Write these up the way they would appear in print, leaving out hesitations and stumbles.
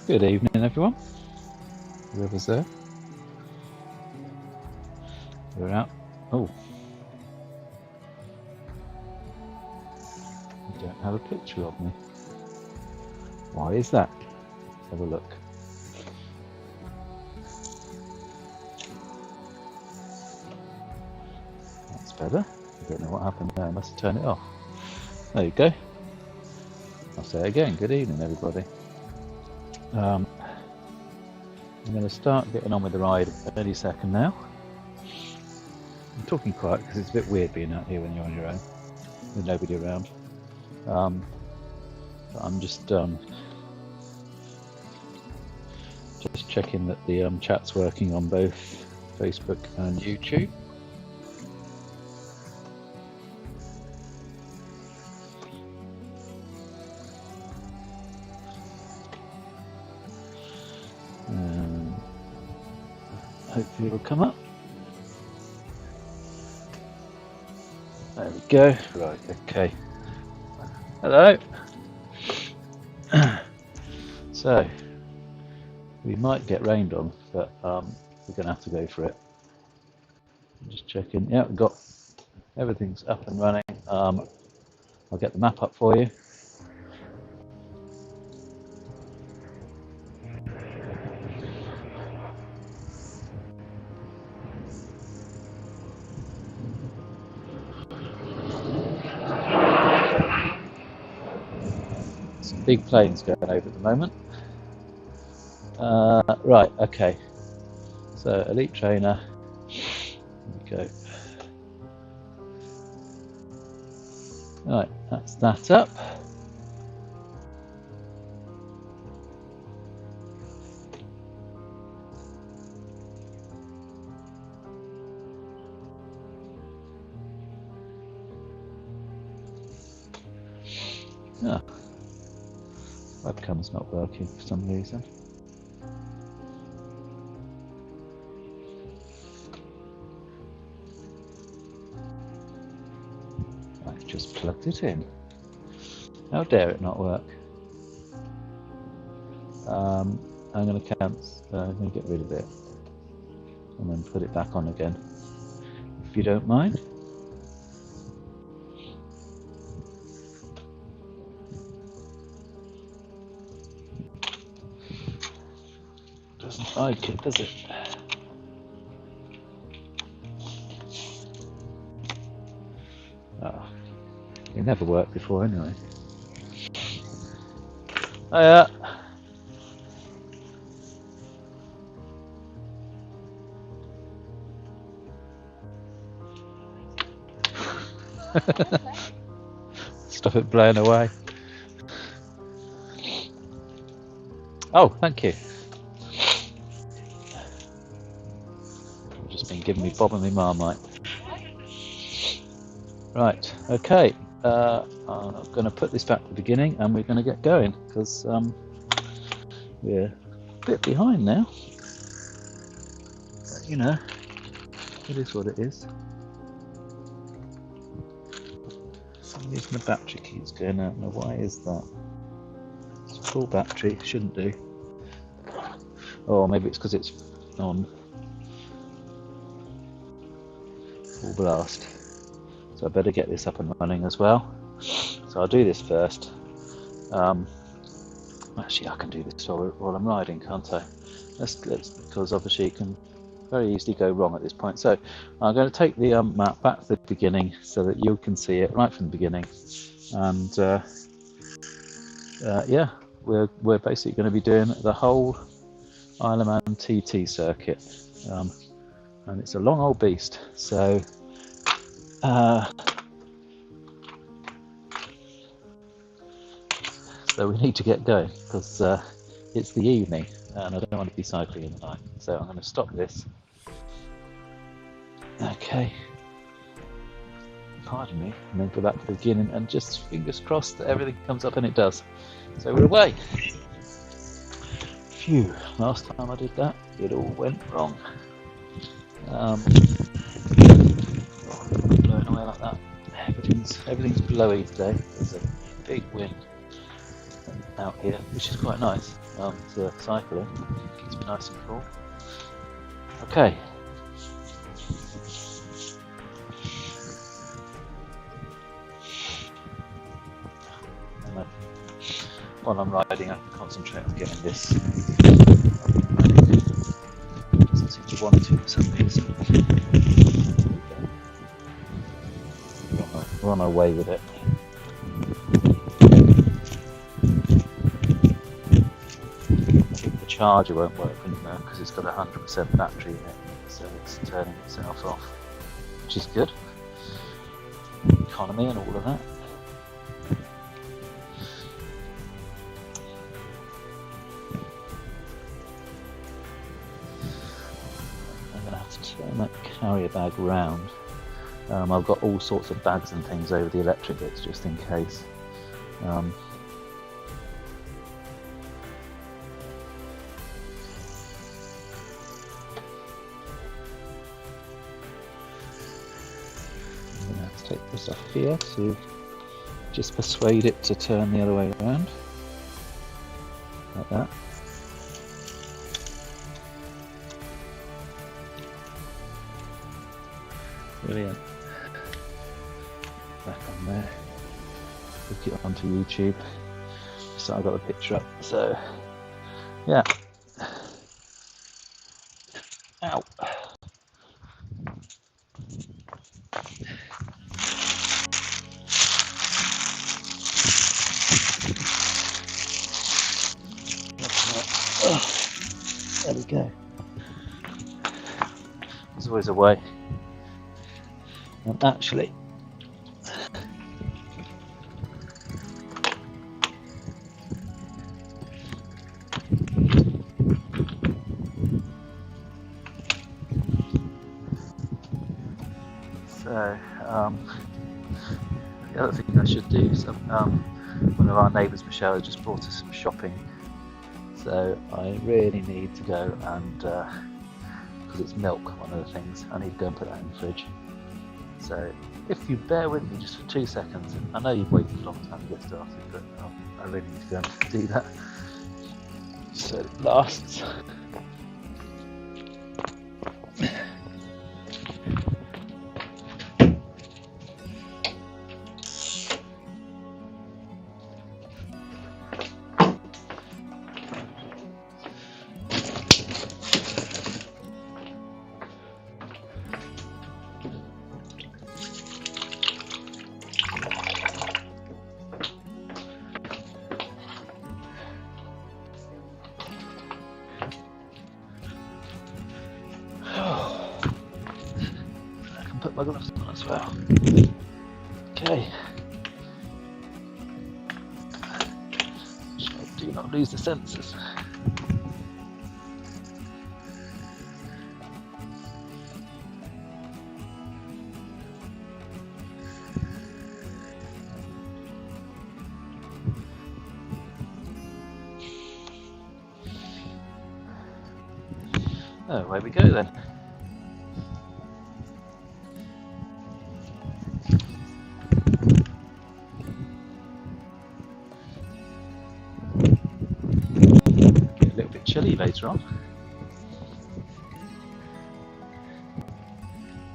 Good evening, everyone. Whoever's there. You're out. Oh. You don't have a picture of me. Why is that? Let's have a look. That's better. I don't know what happened there. I must have turned it off. There you go. I'll say it again. Good evening, everybody. I'm going to start getting on with the ride any second now. I'm talking quiet because it's a bit weird being out here when you're on your own with nobody around. But I'm just checking that the chat's working on both Facebook and YouTube. Hopefully it'll come up. There we go. Right, okay. Hello. So, we might get rained on, but we're going to have to go for it. I'm just checking. Yeah, we've got everything's up and running. I'll get the map up for you. Big planes going over at the moment. Right, okay. So, Elite Trainer. Here we go. Right, that's that up. Ah. Webcam's not working for some reason. I've just plugged it in. How dare it not work? I'm going to cancel. I'm going to get rid of it and then put it back on again, if you don't mind. Doesn't like it, does it? Oh, it never worked before anyway. Oh yeah. Stop it blowing away. Oh, thank you. Just been giving me Bob and me Marmite. Right, okay. I'm going to put this back to the beginning and we're going to get going because we're a bit behind now. But, you know, it is what it is. For some reason the battery keeps going out. Now, why is that? It's full battery, shouldn't do. Or maybe it's because it's on full blast. So I better get this up and running as well. So I'll do this first. Actually, I can do this while I'm riding, can't I? Let's because obviously it can very easily go wrong at this point. So I'm going to take the map back to the beginning so that you can see it right from the beginning. And yeah, we're basically going to be doing the whole Isle of Man TT circuit, and it's a long old beast. So. So we need to get going because it's the evening and I don't want to be cycling in the night. So I'm going to stop this. Okay. Pardon me. And then go back to the beginning and just fingers crossed that everything comes up, and it does. So we're away. Phew. Last time I did that, it all went wrong. Blowing away like that. Everything's blowy today. There's a big wind out here, which is quite nice. to cycling. Keeps me nice and cool. Okay. While I'm riding, I can concentrate on getting this. Doesn't seem to want to for some reason. We're on our way with it. I think the charger won't work anymore because it's got 100% battery in it, so it's turning itself off, which is good. Economy and all of that. Turn that carrier bag round. I've got all sorts of bags and things over the electric bits just in case. I'm going to have to take this off here to just persuade it to turn the other way around, like that. Brilliant. Back on there. Hook it onto YouTube. So I got the picture up. So, yeah. Ow. There we go. There's always a way. And actually, so the other thing I should do is one of our neighbours, Michelle, just brought us some shopping. So I really need to go and, because it's milk, one of the things, I need to go and put that in the fridge. So if you bear with me just for 2 seconds, I know you've waited a long time to get started, but I really need to go and do that. So it lasts. Put my gloves on as well. Okay. Do not lose the sensors. Oh, away we go then. Chilly later on.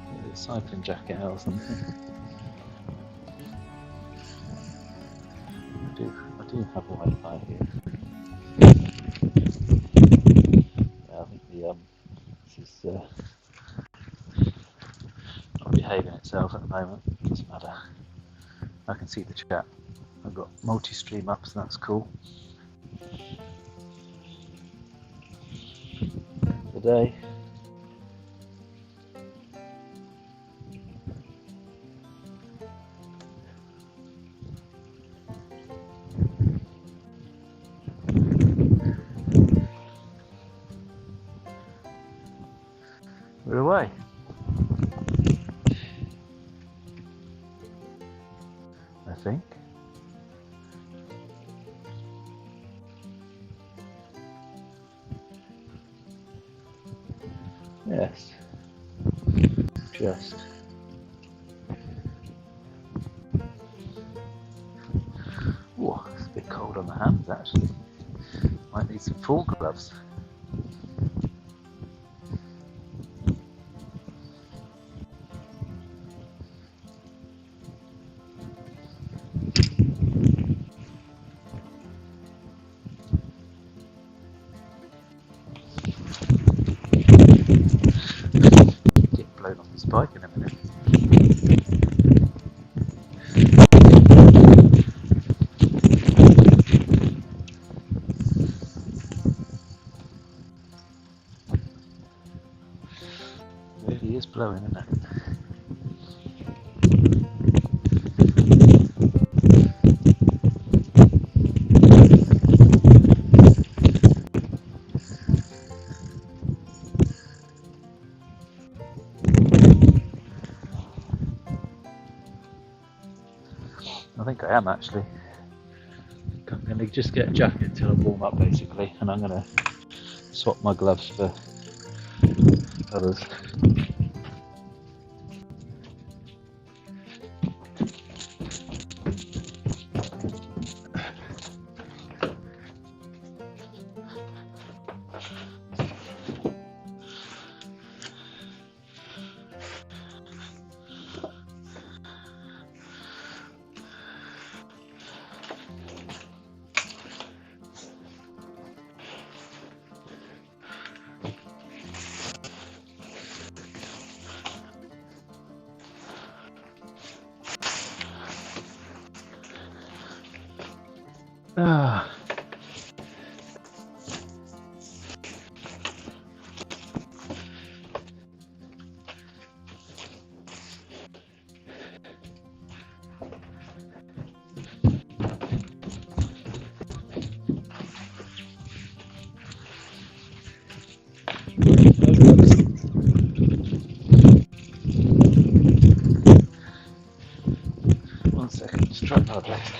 Get a cycling jacket out or something. I do have Wi-Fi here. Yeah, I think this is not behaving itself at the moment. Doesn't matter. I can see the chat. I've got multi-stream up, so that's cool. Day. We're away. I think. Yes, just oh, it's a bit cold on the hands actually. Might need some full gloves. Get blown off his bike in a minute. Really is blowing, isn't it? I think I am actually. I'm going to just get a jacket until I warm up basically, and I'm going to swap my gloves for others. Ah. One second, just try my best.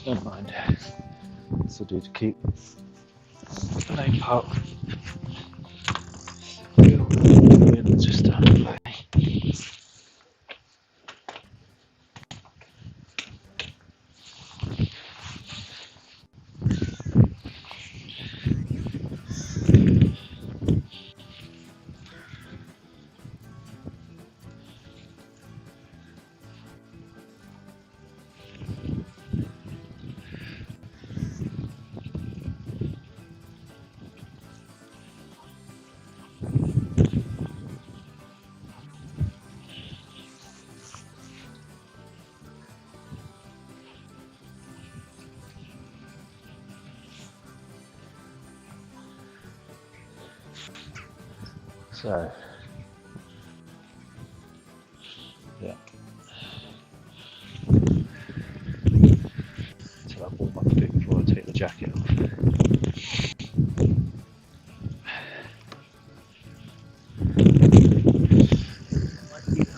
Don't mind. This will do to keep the main part. It's just starting to play. So, yeah. Until I warm up a bit before I take the jacket off.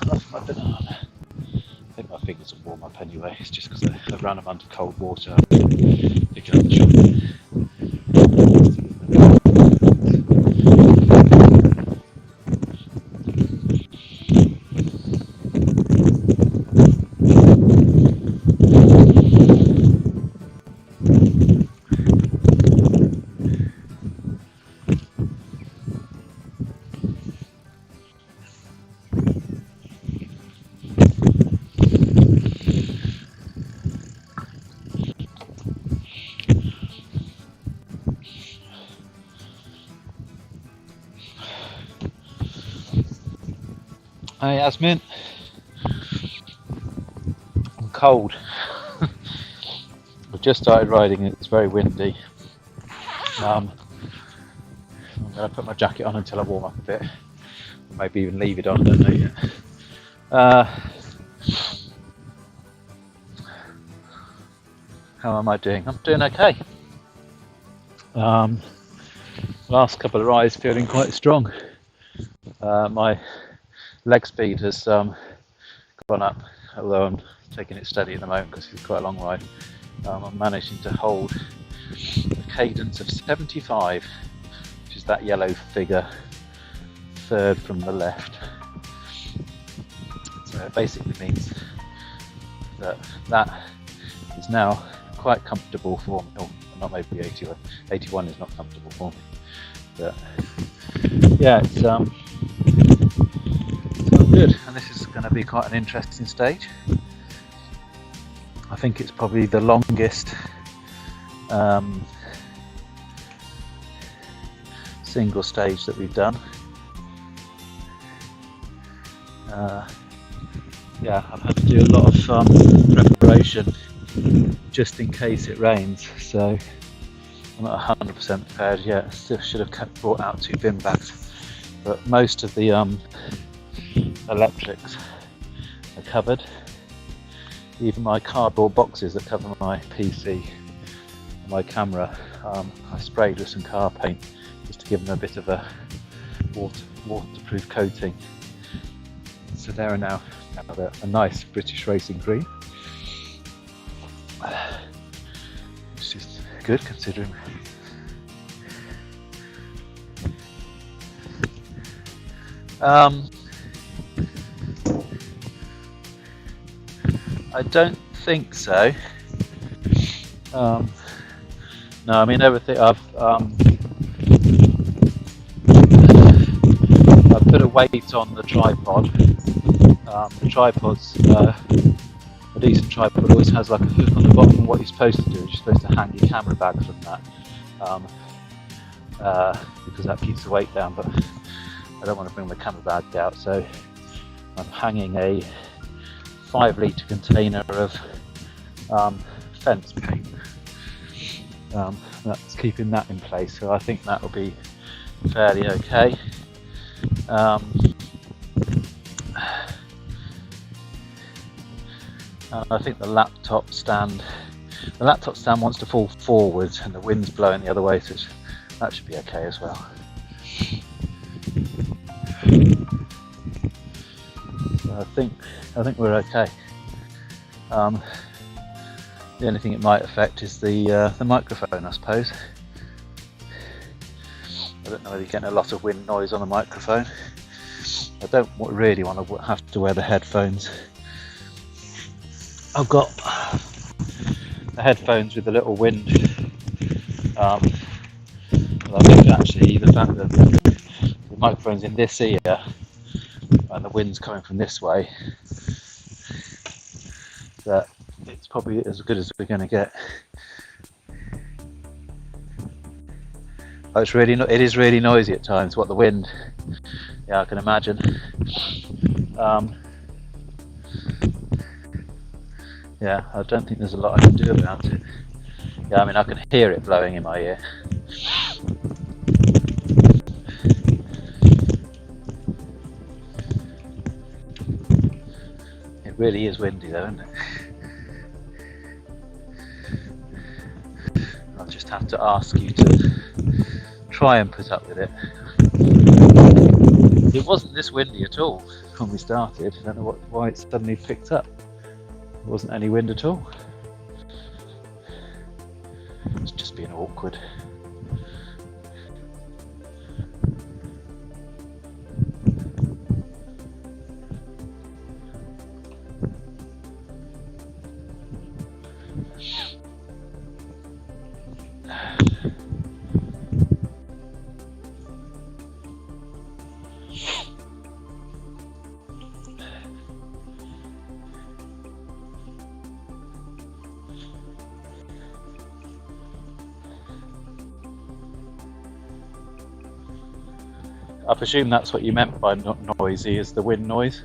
Half my banana. I think my fingers will warm up anyway. It's just because I ran them under cold water. Picking up the shot. Hey Yasmin, I'm cold. I've just started riding, it's very windy. I'm going to put my jacket on until I warm up a bit. Maybe even leave it on, I don't know yet. How am I doing? I'm doing okay. Last couple of rides feeling quite strong. My leg speed has gone up, although I'm taking it steady at the moment because it's quite a long ride. I'm managing to hold a cadence of 75, which is that yellow figure, third from the left. So it basically means that is now quite comfortable for me. Oh, not maybe 81. 81 is not comfortable for me, but yeah, it's all good. And this is going to be quite an interesting stage. I think it's probably the longest single stage that we've done. Yeah, I've had to do a lot of preparation just in case it rains, so I'm not 100% prepared yet. Still should have brought out 2 bin bags, but most of the electrics are covered. Even my cardboard boxes that cover my PC and my camera, I sprayed with some car paint just to give them a bit of a waterproof coating. So there are now a nice British racing green, which is good considering. I don't think so. No, I mean everything. I've put a weight on the tripod. The tripod's a decent tripod. Always has like a hook on the bottom. What you're supposed to do is you're supposed to hang your camera bag from that, because that keeps the weight down. But I don't want to bring the camera bag out, so I'm hanging a 5-litre container of fence paint. That's keeping that in place, so I think that will be fairly okay. I think the laptop stand wants to fall forwards and the wind's blowing the other way, so that should be okay as well. So I think we're okay. The only thing it might affect is the microphone, I suppose. I don't know whether you're getting a lot of wind noise on the microphone. I don't really want to have to wear the headphones. I've got the headphones with the little wind. I think actually the fact that the microphone's in this ear and the wind's coming from this way, that it's probably as good as we're going to get. Oh, it is really noisy at times. What the wind? Yeah, I can imagine. Yeah, I don't think there's a lot I can do about it. Yeah, I mean I can hear it blowing in my ear. It really is windy though, isn't it? I'll just have to ask you to try and put up with it. It wasn't this windy at all when we started. I don't know why it suddenly picked up. There wasn't any wind at all. It's just being awkward. I presume that's what you meant by noisy, is the wind noise.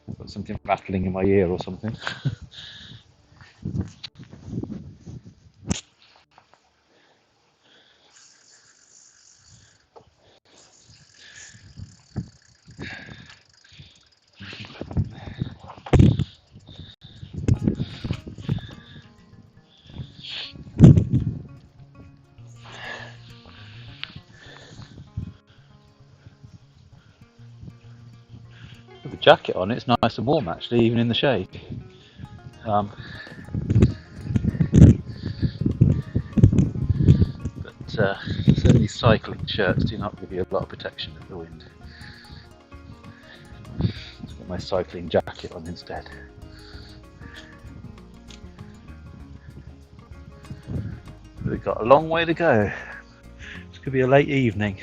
I've got something rattling in my ear or something. jacket on, it's nice and warm actually, even in the shade. Certainly cycling shirts do not give you a lot of protection from the wind. I've got my cycling jacket on instead. We've got a long way to go. It's going to be a late evening.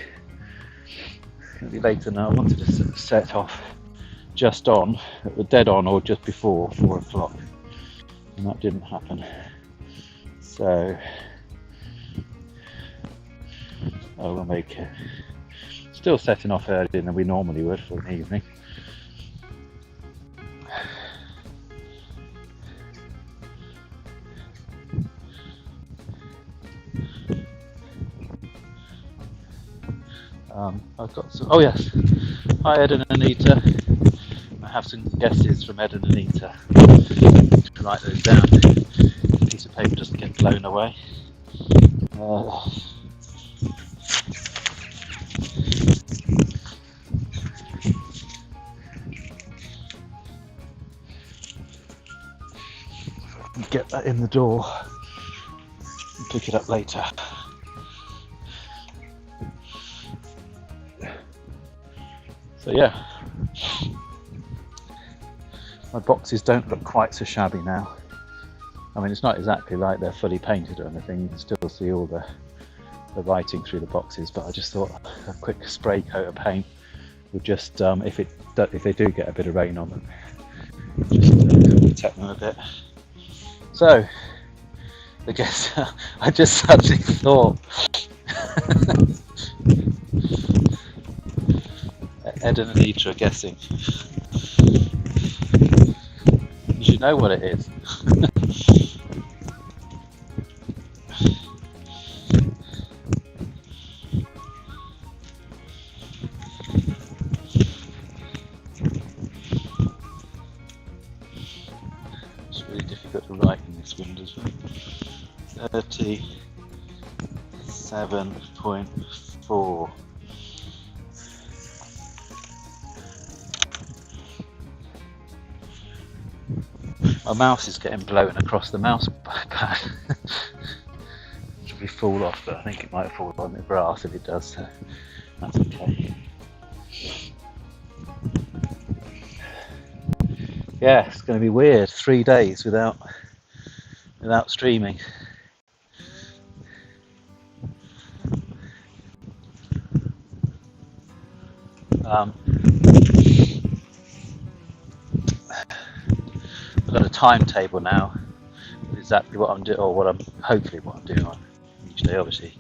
It's going to be later than I wanted to set off just on, dead on, or just before 4 o'clock, and that didn't happen. So we'll make it. Still setting off earlier than we normally would for an evening. I've got some. Oh yes, hi Ed and Anita. I have some guesses from Ed and Anita. To write those down. The piece of paper doesn't get blown away. Get that in the door and pick it up later. So yeah, my boxes don't look quite so shabby now. I mean, it's not exactly like they're fully painted or anything. You can still see all the writing through the boxes, but I just thought a quick spray coat of paint would just, if they do get a bit of rain on them, just protect them a bit. So, I guess I just suddenly thought Ed and Anita are guessing. You should know what it is. It's really difficult to write in this wind as well. 37.4. My mouse is getting blown across the mouse pad. It should be fall off, but I think it might fall on the grass if it does, so that's okay. Yeah, it's going to be weird. 3 days without streaming. I've got a timetable now with exactly what I'm doing, or what I'm doing on each day. Obviously,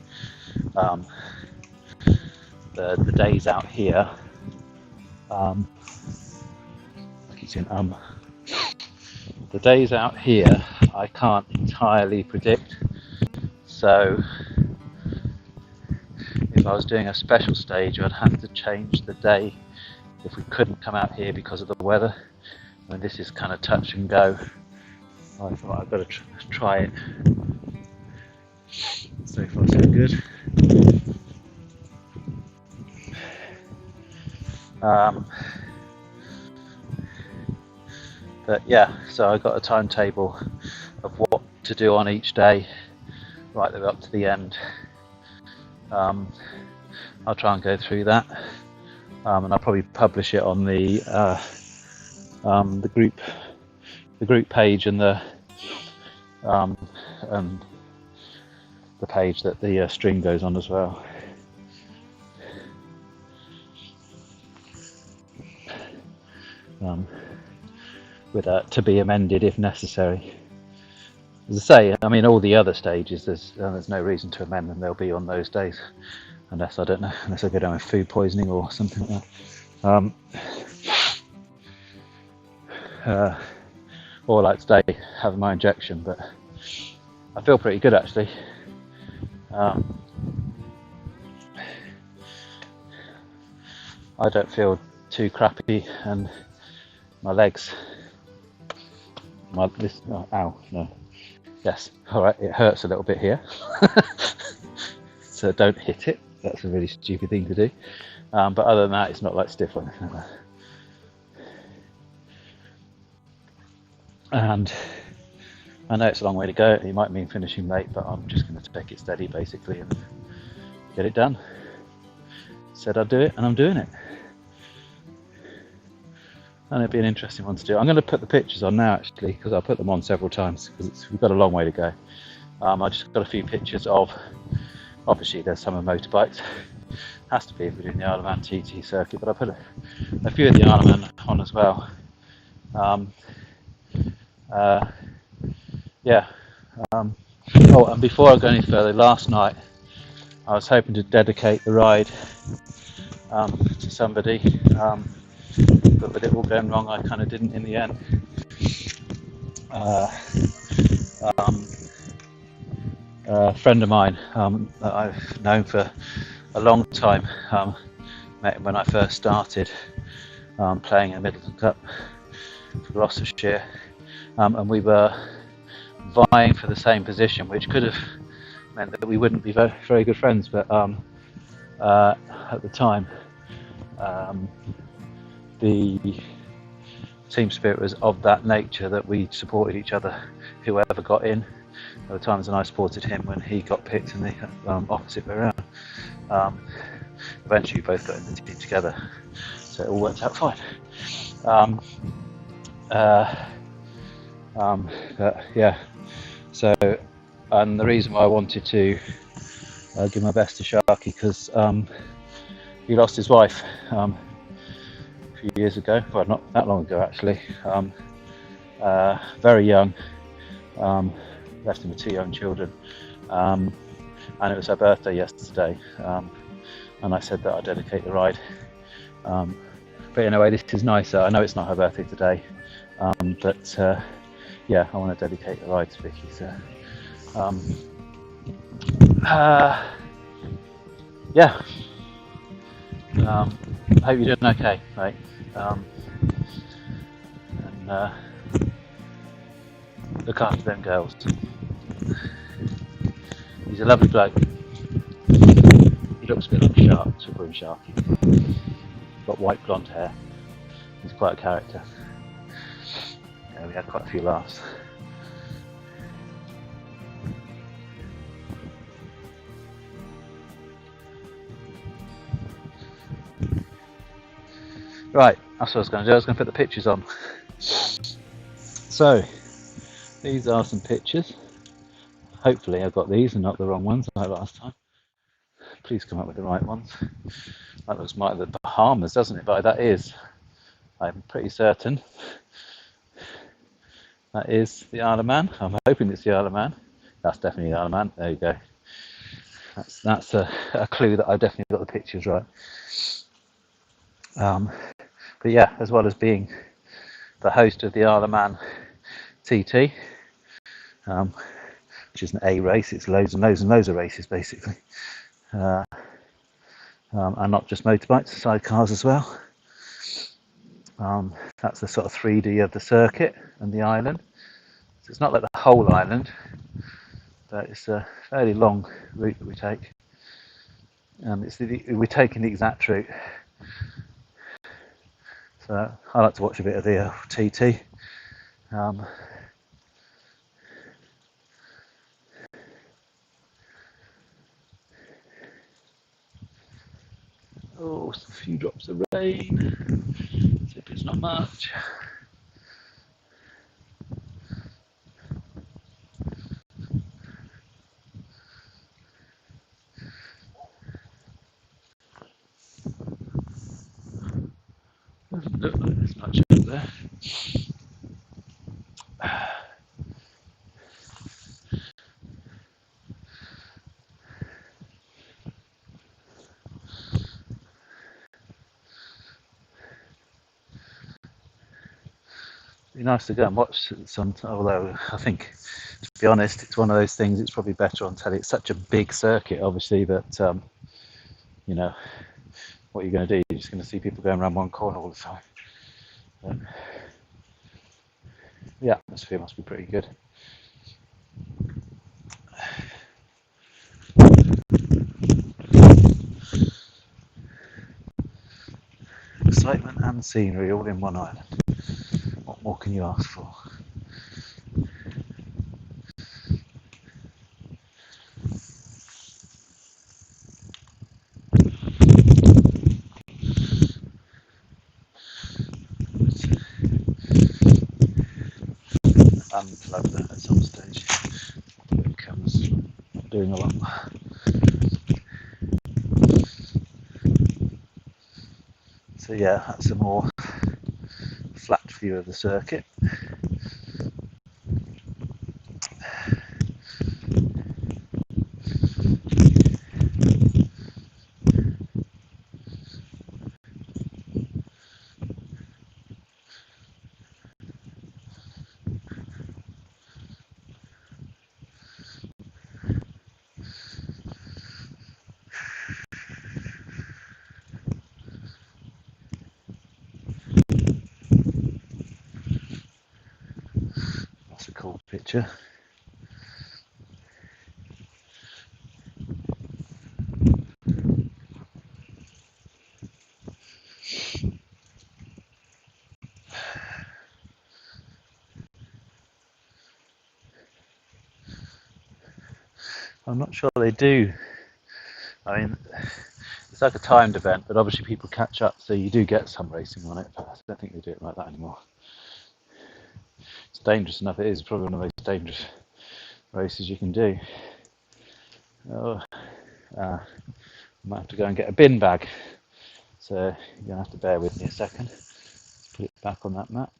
the days out here. The days out here I can't entirely predict. So if I was doing a special stage, I'd have to change the day if we couldn't come out here because of the weather. I mean, this is kind of touch and go. I thought I've got to try it. So far so good. But yeah, so I got a timetable of what to do on each day, right there up to the end. I'll try and go through that, and I'll probably publish it on the group page and the page that the stream goes on as well. With to be amended if necessary. As I say, I mean, all the other stages, there's no reason to amend them. They'll be on those days, unless I go down with food poisoning or something like that. Or like today, having my injection, but I feel pretty good actually. I don't feel too crappy, and my legs. Yes, alright, it hurts a little bit here. So don't hit it, that's a really stupid thing to do. But other than that, it's not like stiff or anything like that. And I know it's a long way to go. It might mean finishing late, but I'm just going to take it steady basically and get it done. Said I'd do it, and I'm doing it. And it'd be an interesting one to do. I'm going to put the pictures on now actually, because I'll put them on several times because we've got a long way to go. I just got a few pictures of, obviously there's some of motorbikes, has to be if we're doing the Isle of Man TT circuit, but I put a few of the Isle of Man on as well. Yeah. Oh, and before I go any further, last night I was hoping to dedicate the ride to somebody, but with it all going wrong, I kind of didn't in the end. A friend of mine that I've known for a long time, met him when I first started playing in Middleton Cup for Gloucestershire, and we were vying for the same position, which could have meant that we wouldn't be very, very good friends, but at the time the team spirit was of that nature that we supported each other, whoever got in. There were times when I supported him when he got picked, and the opposite way around. Eventually we both got in the team together, so it all worked out fine. But yeah, so and the reason why I wanted to give my best to Sharky, because he lost his wife a few years ago, well not that long ago actually, very young, left him with 2 young children, and it was her birthday yesterday, and I said that I'd dedicate the ride, but in a way this is nicer. I know it's not her birthday today, but yeah, I want to dedicate the ride to Vicky, so yeah, hope you're doing okay, mate, and look after them girls. He's a lovely bloke. He looks a bit like Shark, Super and Sharky. Got white blonde hair. He's quite a character. Yeah, we had quite a few laughs. Right, that's what I was going to do. I was going to put the pictures on. So, these are some pictures. Hopefully I got these and not the wrong ones like last time. Please come up with the right ones. That looks like the Bahamas, doesn't it? But that is, I'm pretty certain, that is the Isle of Man. I'm hoping it's the Isle of Man. That's definitely the Isle of Man. There you go. That's a clue that I've definitely got the pictures right. But yeah, as well as being the host of the Isle of Man TT, which is an A race, it's loads and loads and loads of races basically, and not just motorbikes, sidecars as well. That's the sort of 3D of the circuit and the island. So it's not like the whole island, but it's a fairly long route that we take. We're taking the exact route. So I like to watch a bit of the TT. Oh, a few drops of rain. Hope it's not much. Doesn't look like there's much out there. It'd be nice to go and watch some, although I think, to be honest, it's one of those things, it's probably better on telly. It's such a big circuit, obviously, that, you know, what you're going to do, you're just going to see people going around one corner all the time. But the atmosphere must be pretty good. Excitement and scenery all in one island. What more can you ask for? unplug that at some stage. The camera's doing a lot. So yeah, that's a more flat view of the circuit. That's a cool picture. I'm not sure they do. I mean, it's like a timed event, but obviously people catch up, so you do get some racing on it, but I don't think they do it like that anymore. It's dangerous enough, it is probably one of the most dangerous races you can do. Oh, I might have to go and get a bin bag, so you're going to have to bear with me a second. Let's put it back on that map.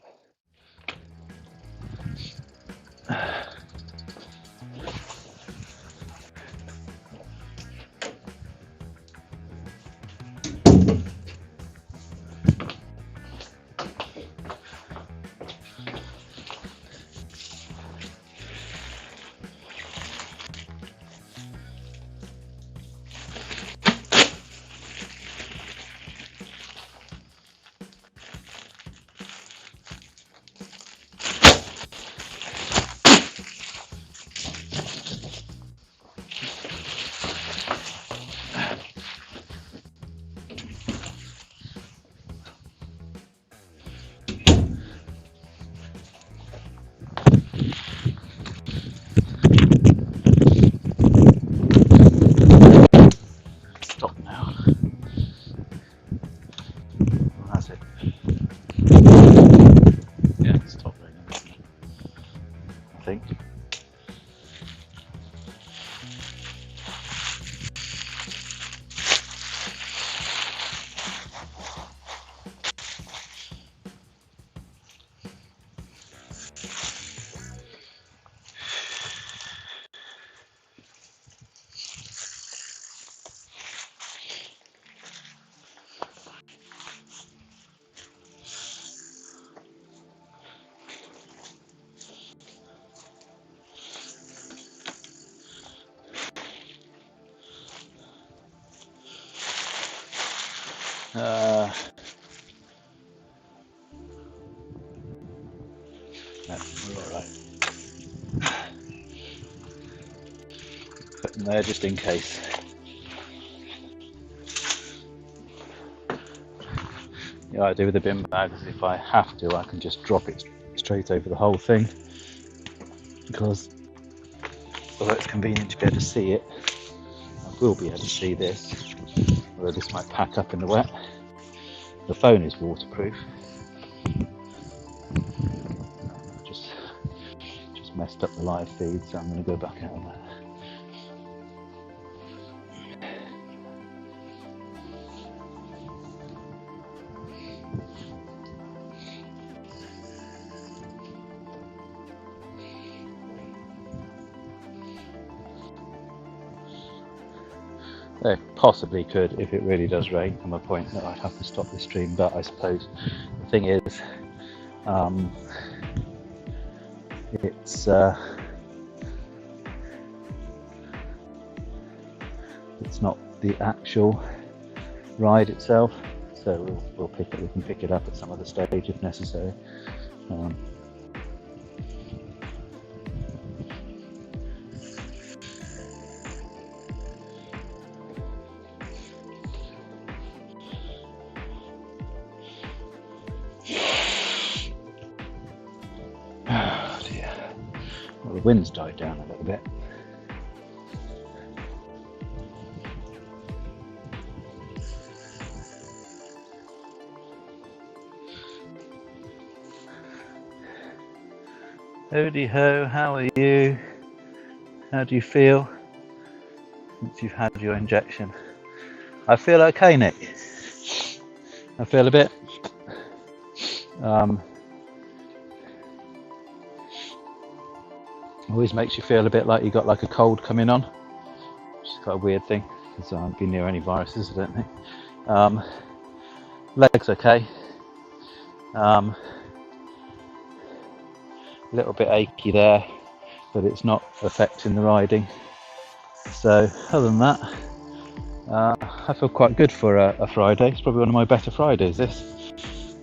Stop now. Oh, that's it. Yeah, it's stop raining, isn't it? I think. No, we're all right. Put them there just in case. Yeah, I do with the bin bag is if I have to, I can just drop it straight over the whole thing, because although it's convenient to be able to see it, I will be able to see this, although this might pack up in the wet. The phone is waterproof. Just messed up the live feed, so I'm going to go back out of that. They possibly could if it really does rain, from a point that I'd have to stop the stream, but I suppose the thing is, it's not the actual ride itself, so we can pick it up at some other stage if necessary. Oh dear. Well, the wind's died down a little bit. Howdy ho, how are you? How do you feel since you've had your injection? I feel okay, Nick. I feel a bit always makes you feel a bit like you got like a cold coming on, which is quite a weird thing because I haven't been near any viruses, I don't think. Legs okay. A little bit achy there, but it's not affecting the riding. So other than that, I feel quite good for a Friday. It's probably one of my better Fridays this,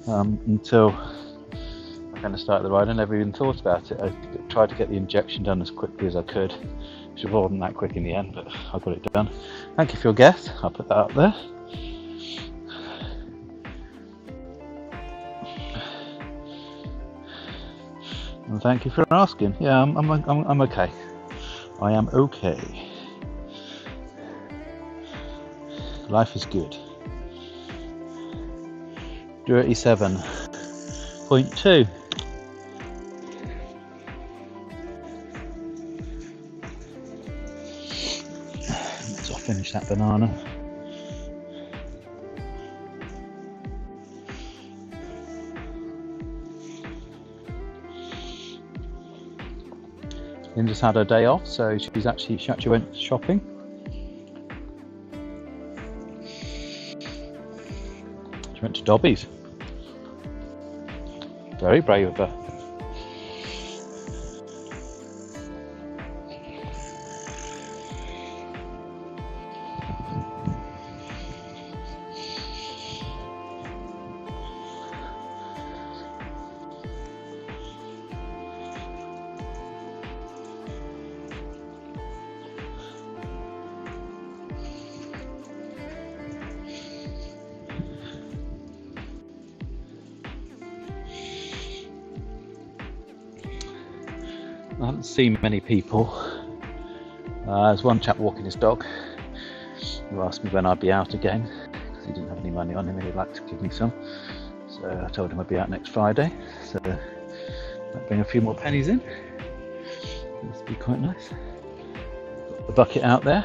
until I kind of started the ride. I never even thought about it. I tried to get the injection done as quickly as I could, which wasn't that quick in the end, but I got it done. Thank you for your guest. I'll put that up there. And thank you for asking. Yeah, I'm okay. I am okay. Life is good. 37.2. Let's finish that banana. Lynn just had her day off, so she actually went shopping. She went to Dobby's. Very brave of her. I haven't seen many people. There's one chap walking his dog who asked me when I'd be out again because he didn't have any money on him and he'd like to give me some. So I told him I'd be out next Friday. So that'll bring a few more pennies in. This would be quite nice. Got the bucket out there,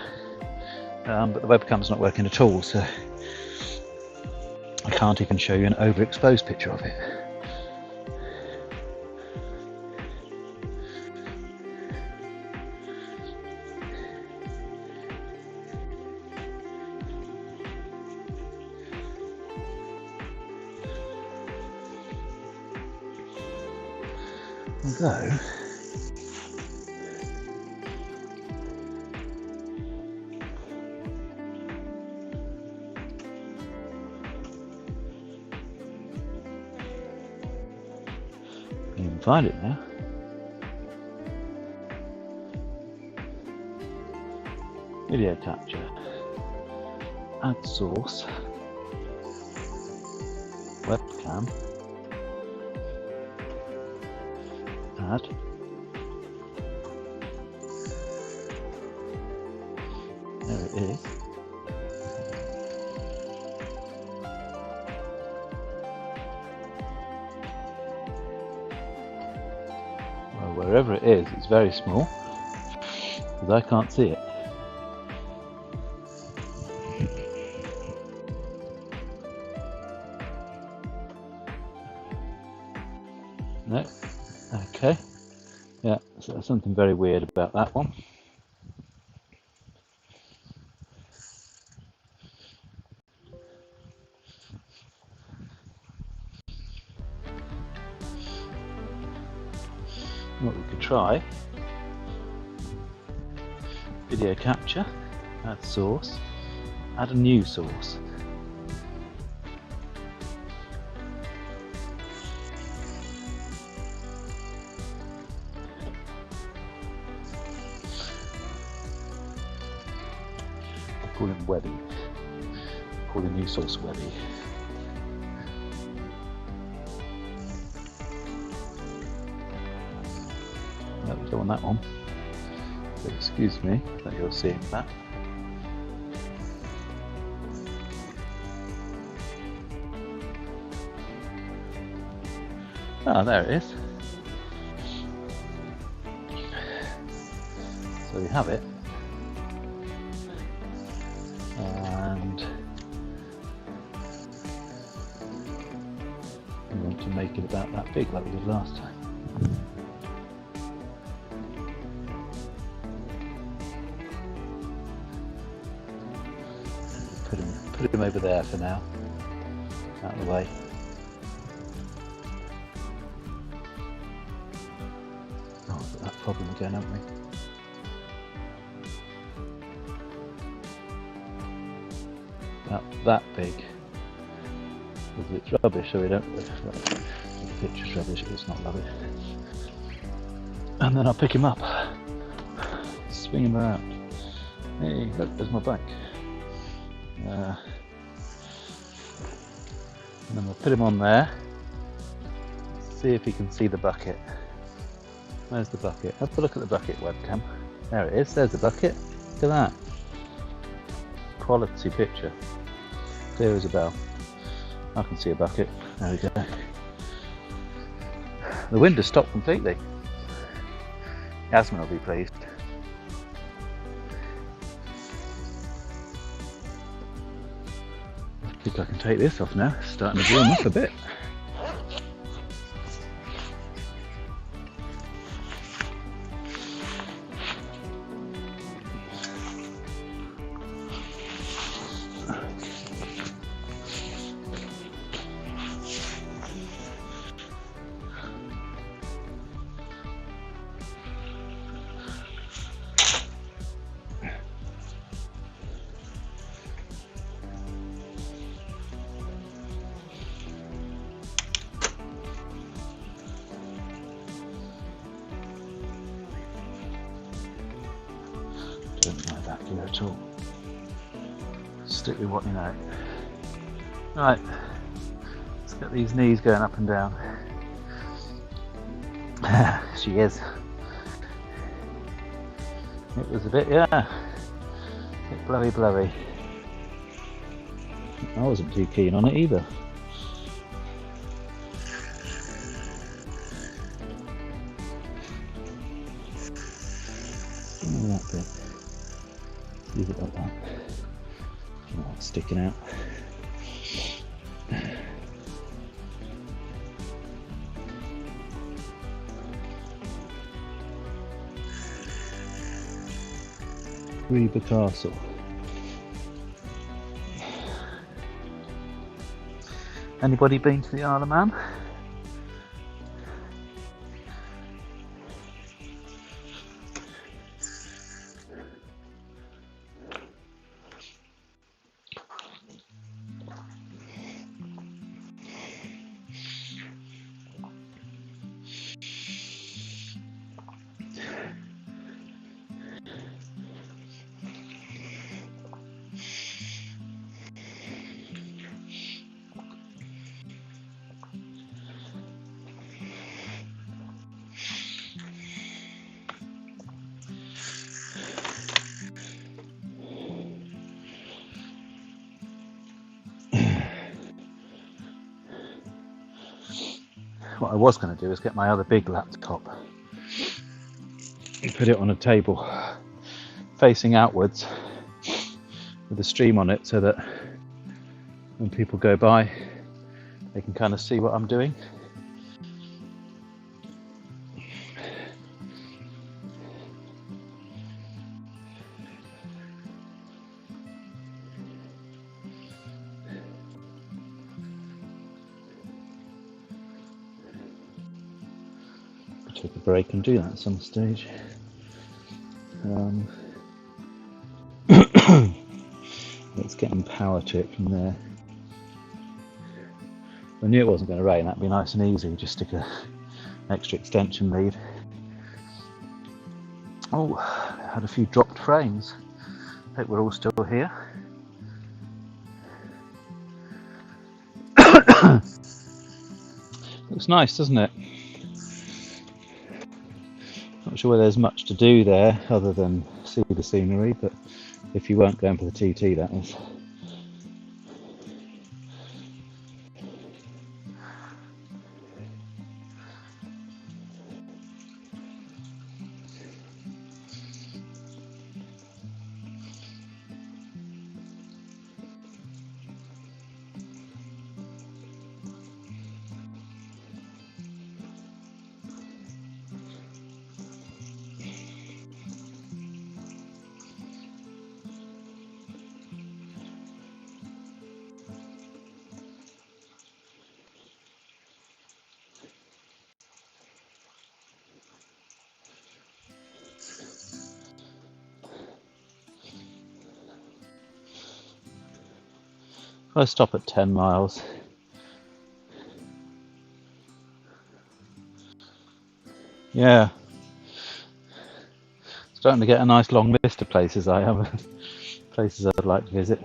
but the webcam's not working at all, so I can't even show you an overexposed picture of it. Although you can find it now. Video capture. Add source. Webcam. Add. There it is. Well, wherever it is, it's very small because I can't see it. No. Okay. Yeah, so there's something very weird about that one. What we could try, video capture, add source, add a new source. Call him Webby. Call the new source Webby. No, we don't want that one. So excuse me that you're seeing that. Ah, there it is. So we have it, and we want to make it about that big like we did last time. Put him over there for now, out of the way. Oh, we've got that problem again, haven't we? About that big. Because it's rubbish, so we don't. The picture's rubbish, it's not rubbish. And then I'll pick him up, swing him around. Hey, look, there's my bike. And then we'll put him on there. See if he can see the bucket. Where's the bucket? Have a look at the bucket webcam. There it is, there's the bucket. Look at that. Quality picture. Clear as a bell. I can see a bucket. There we go. The wind has stopped completely. Yasmin will be pleased. I think I can take this off now. It's starting to warm up a bit. Don't like that gear at all. Stick with what you know. Right, let's get these knees going up and down. She is. It was a bit, yeah, a bit blowy. I wasn't too keen on it either. That bit. Leave it like that. Oh, it's sticking out. Reba Castle. Anybody been to the Isle of Man? What I was going to do is get my other big laptop and put it on a table facing outwards with a stream on it so that when people go by they can kind of see what I'm doing. Take a break and do that at some stage. Let's get some power to it from there. I knew it wasn't going to rain, that'd be nice and easy, just stick an extra extension lead. Oh, I had a few dropped frames. Hope we're all still here. Looks nice, doesn't it? Not sure whether there's much to do there other than see the scenery, but if you weren't going for the TT, that is. If I stop at 10 miles, yeah, starting to get a nice long list of places I have, places I'd like to visit.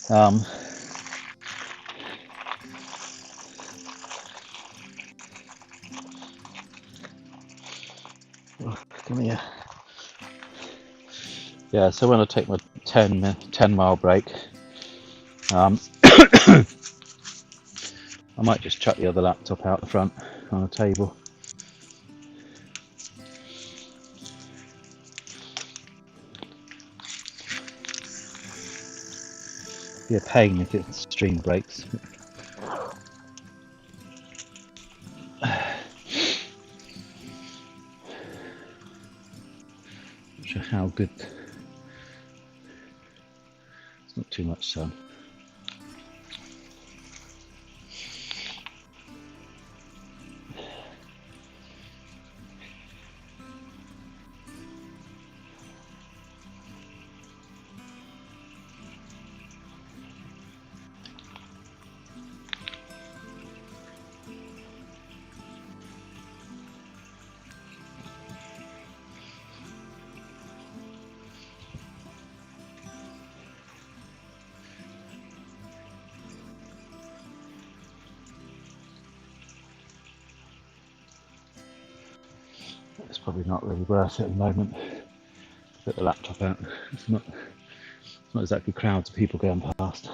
Come here. Yeah, so when I take my 10 mile break, I might just chuck the other laptop out the front on a table. Be a pain if the stream breaks. Not sure how good. It's not too much sun. It's probably not really worth it at the moment. Put the laptop out. It's not exactly crowds of people going past.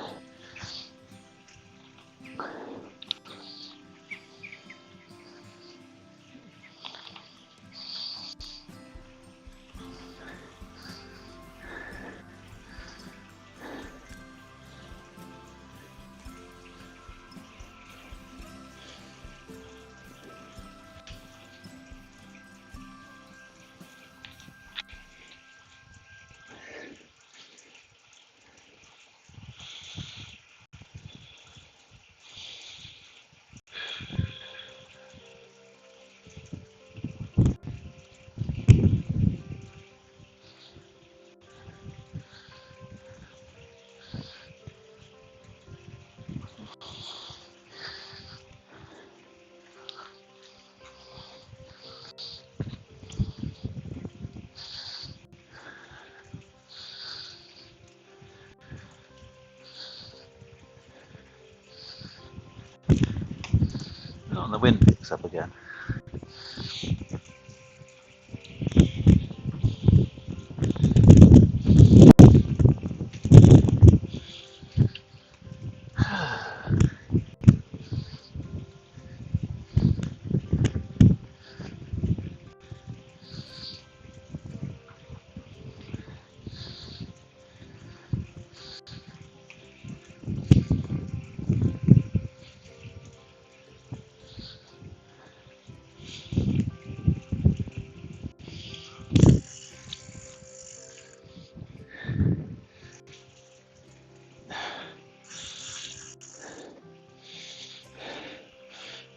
And the wind picks up again.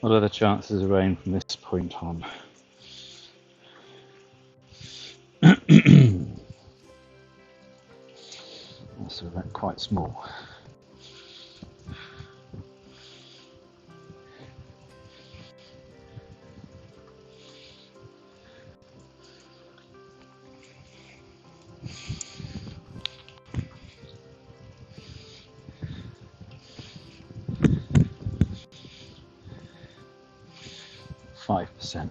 What are the chances of rain from this point on? So that's quite small. %.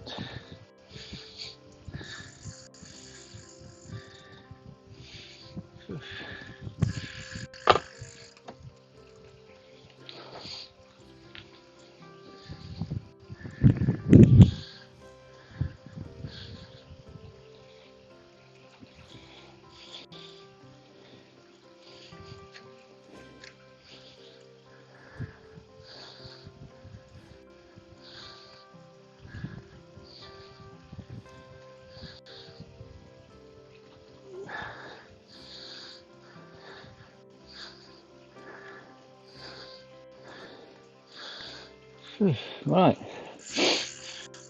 Right.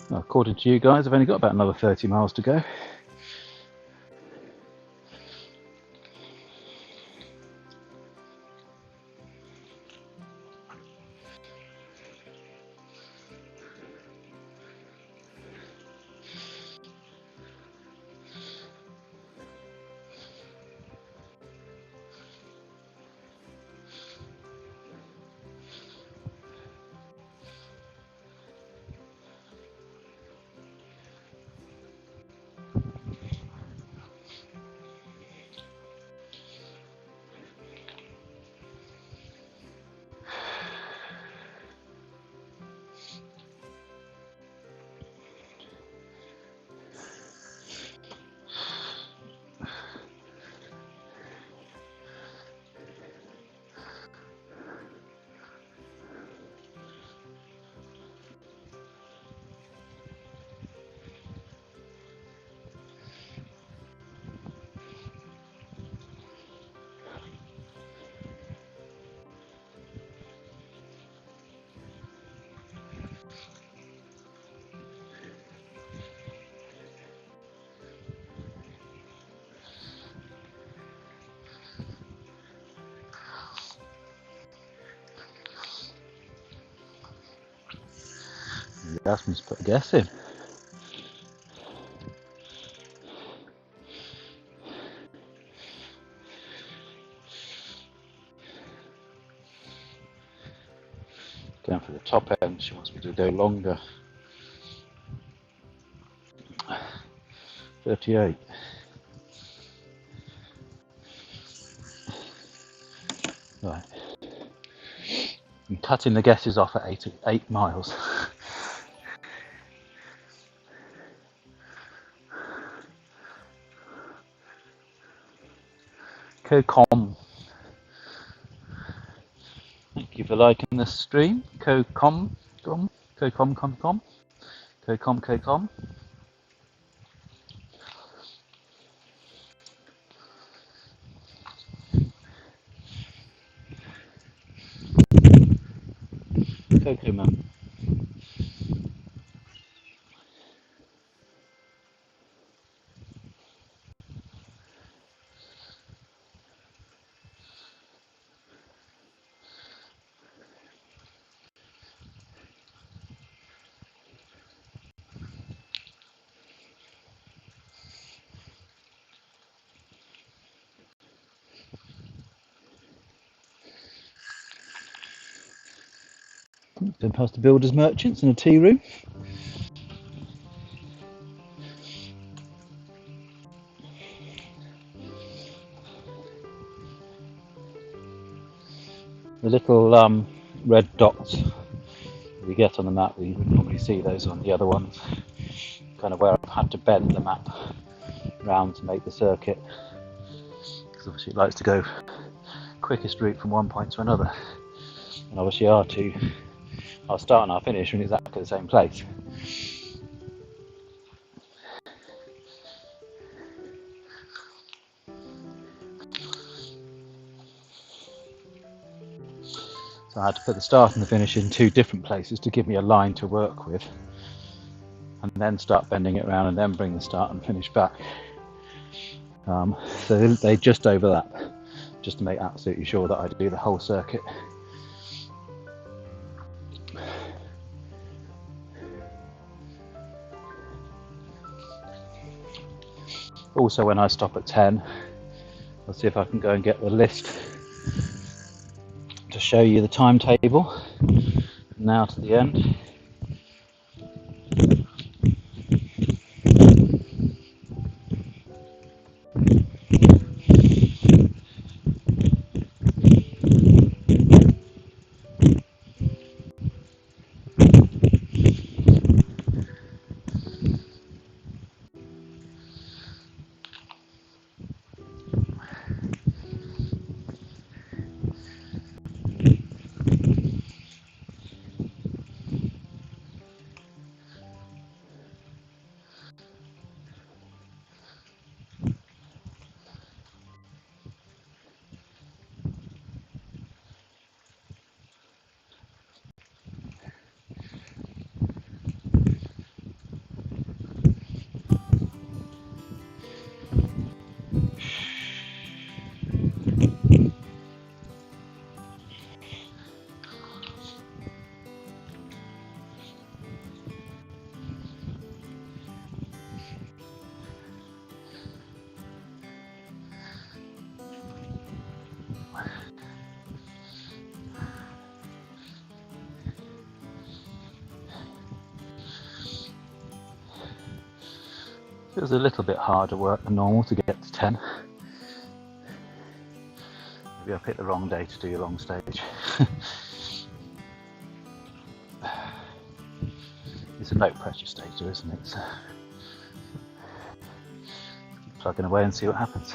Well, according to you guys, I've only got about another 30 miles to go. You asked me to put a guess in. Going for the top end, she wants me to go longer. 38. Right. I'm cutting the guesses off at 8 miles. Cocom. Thank you for liking the stream. Cocom. Cocom. Cocomum. Been past the builders merchants and a tea room. The little red dots we get on the map, we wouldn't normally see those on the other ones. Kind of where I've had to bend the map round to make the circuit, because obviously it likes to go quickest route from one point to another, and obviously our start and our finish are in exactly the same place. So I had to put the start and the finish in 2 different places to give me a line to work with, and then start bending it around and then bring the start and finish back. So they just overlap, just to make absolutely sure that I do the whole circuit. Also, when I stop at 10, I'll see if I can go and get the list to show you the timetable now to the end. It was a little bit harder work than normal to get to 10. Maybe I picked the wrong day to do a long stage. It's a no pressure stager, isn't it? So plugging away and see what happens.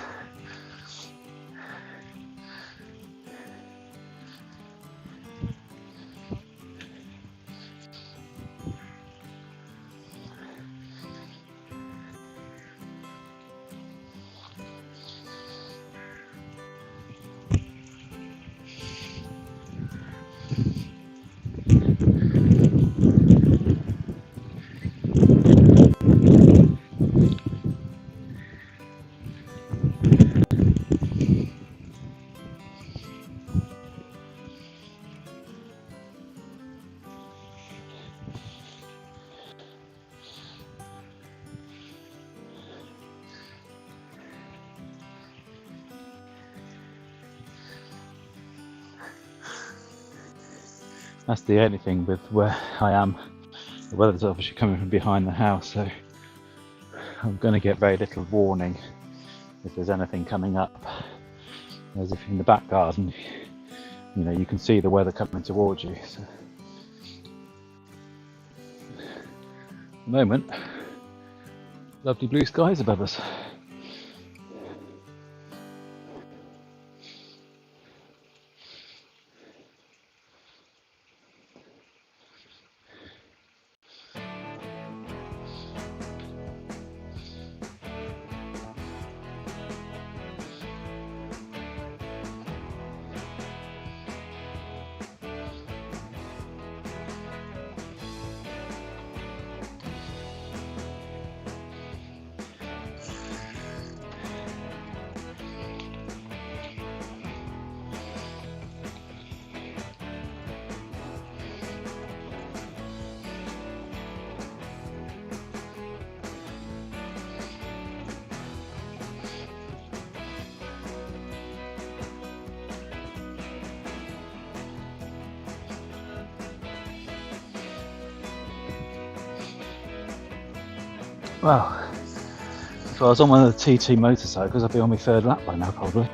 That's the only thing with where I am. The weather's obviously coming from behind the house, so I'm going to get very little warning if there's anything coming up. As if in the back garden, you know, you can see the weather coming towards you. So, at the moment, lovely blue skies above us. Well, if I was on one of the TT motorcycles, I'd be on my third lap by now, probably.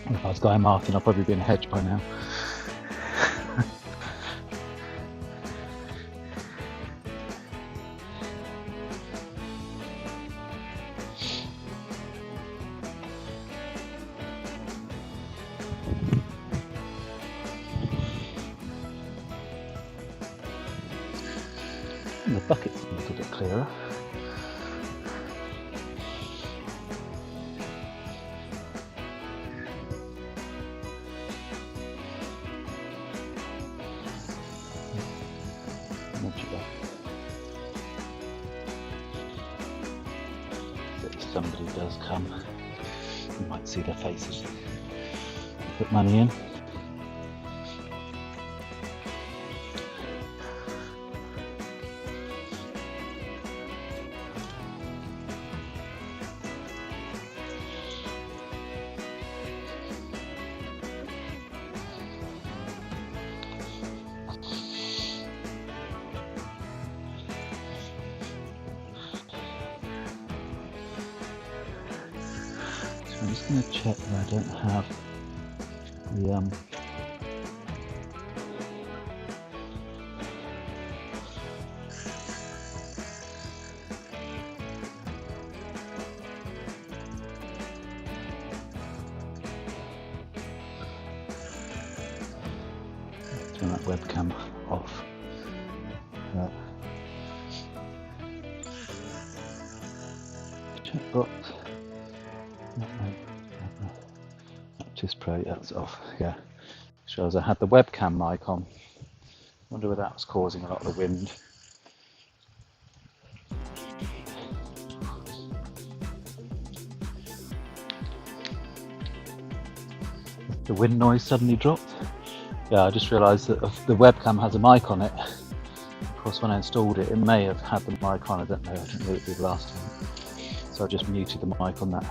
If I was Guy Martin, I'd probably be in a hedge by now. And the bucket's a little bit clearer. If somebody does come, you might see their faces. Put money in. I'm just going to check that I don't have the turn that webcam off. Checkbox. Just Pro, yeah, that's off. Yeah, shows I had the webcam mic on. Wonder whether that was causing a lot of the wind. The wind noise suddenly dropped. Yeah, I just realised that the webcam has a mic on it. Of course, when I installed it, it may have had the mic on. I don't know. I didn't know it did last time, so I just muted the mic on that.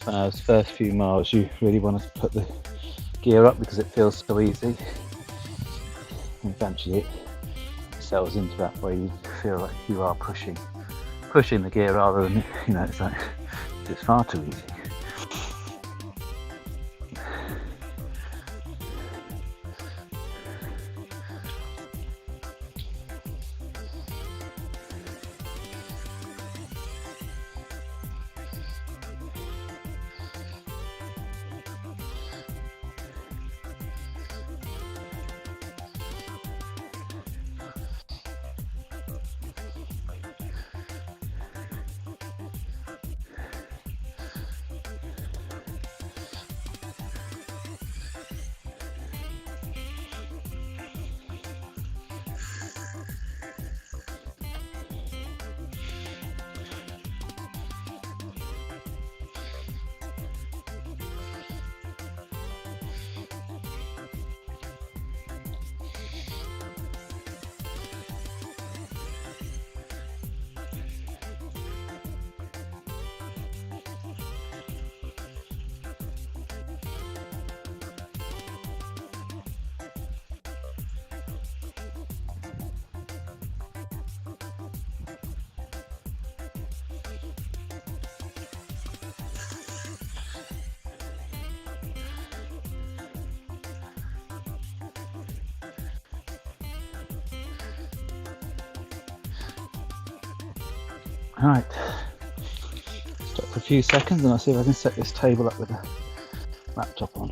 those first few miles you really want to put the gear up because it feels so easy. And eventually it settles into that way you feel like you are pushing the gear rather than, it's like it's far too easy. Right, stop for a few seconds and I'll see if I can set this table up with the laptop on.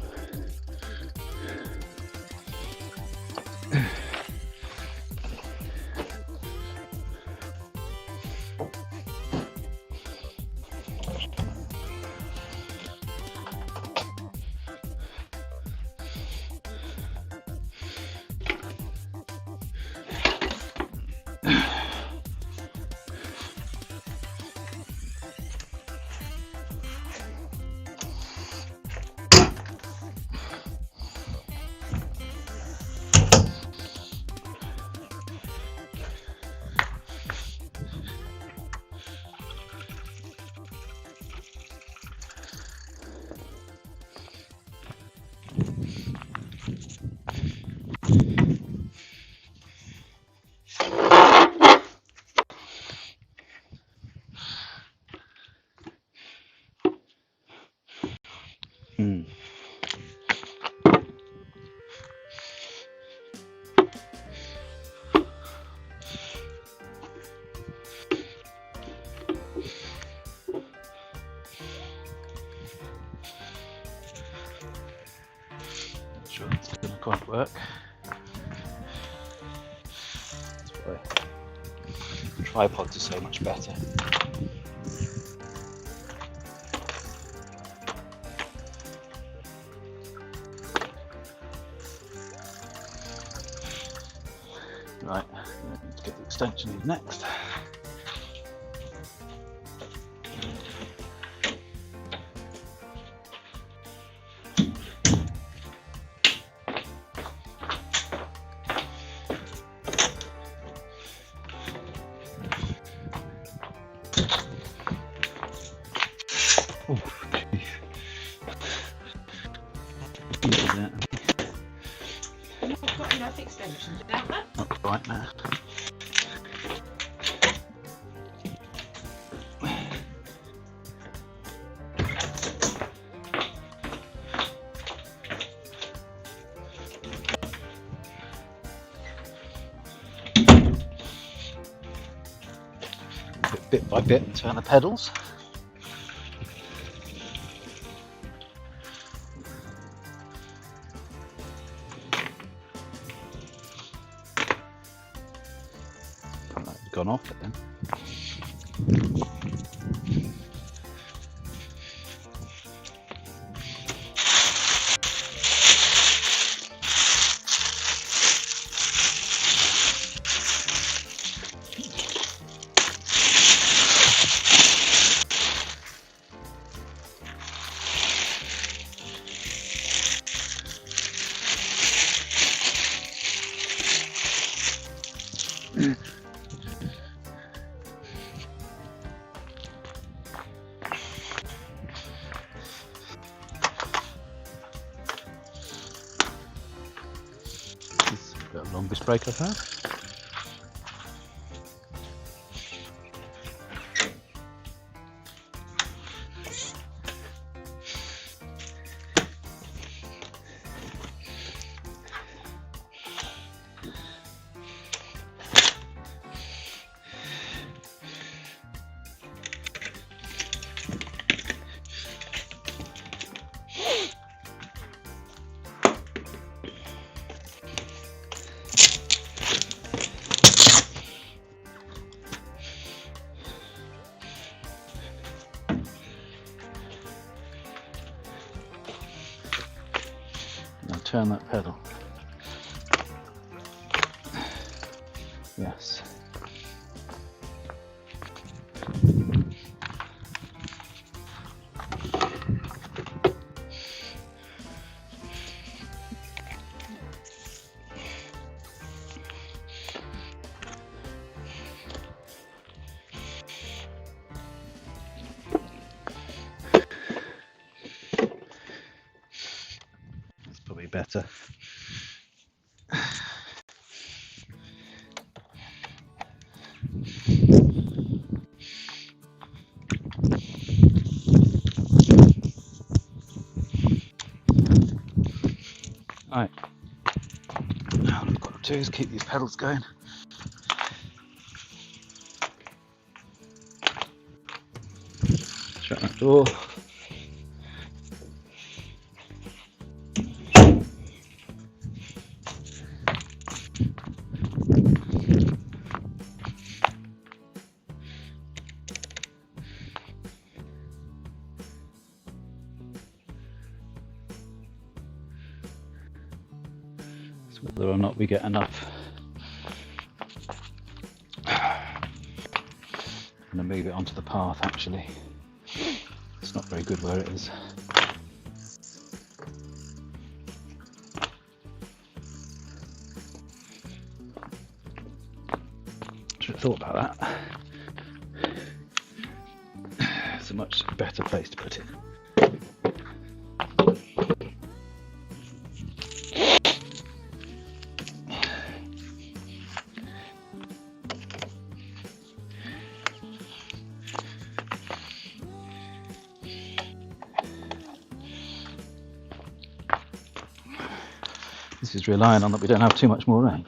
Sure, it's going to quite work. That's why tripods are so much better. Right, let's get the extension in next. Oh, geez. You've not got enough extensions, don't you? Not quite now. Bit by bit and turn the pedals. Gone off it then. Longest break I've had. Now turn that pedal. Yes. That's probably better. Right, now what I've got to do is keep these pedals going. Shut that door. Whether or not we get enough. I'm going to move it onto the path actually. It's not very good where it is. Should have thought about that. It's a much better place to put it. This is relying on that we don't have too much more rain.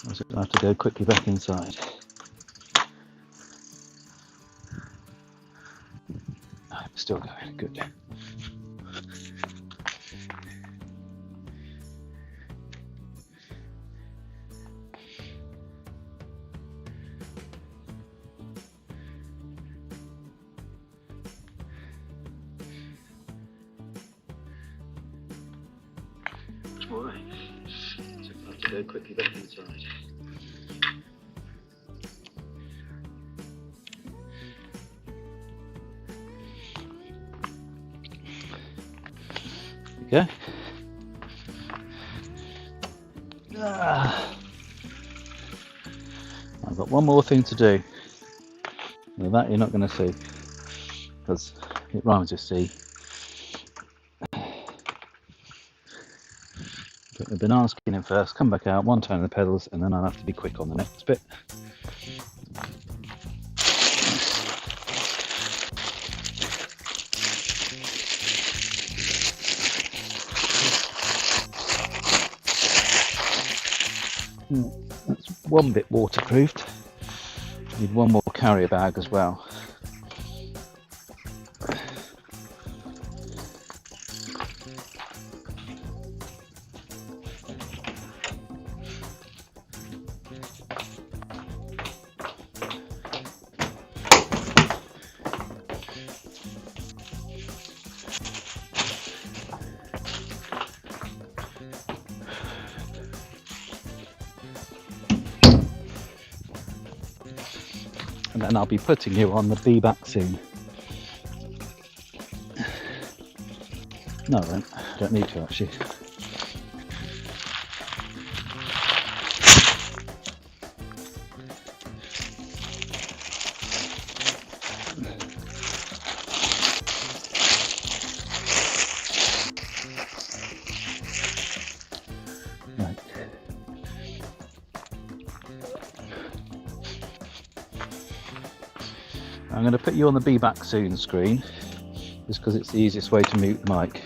I will have to go quickly back inside. Oh, it's still going, good. Alright, so I have to go quickly back inside. There we go. I've got one more thing to do. Now that you're not going to see, because it rhymes with C. But we've been asking him first, come back out, one turn of the pedals, and then I'll have to be quick on the next bit. That's one bit waterproofed. Need one more carrier bag as well. And then I'll be putting you on the Be Back Soon. No, I won't. I don't need to actually. Right. I'm going to put you on the Be Back Soon screen, just because it's the easiest way to mute the mic.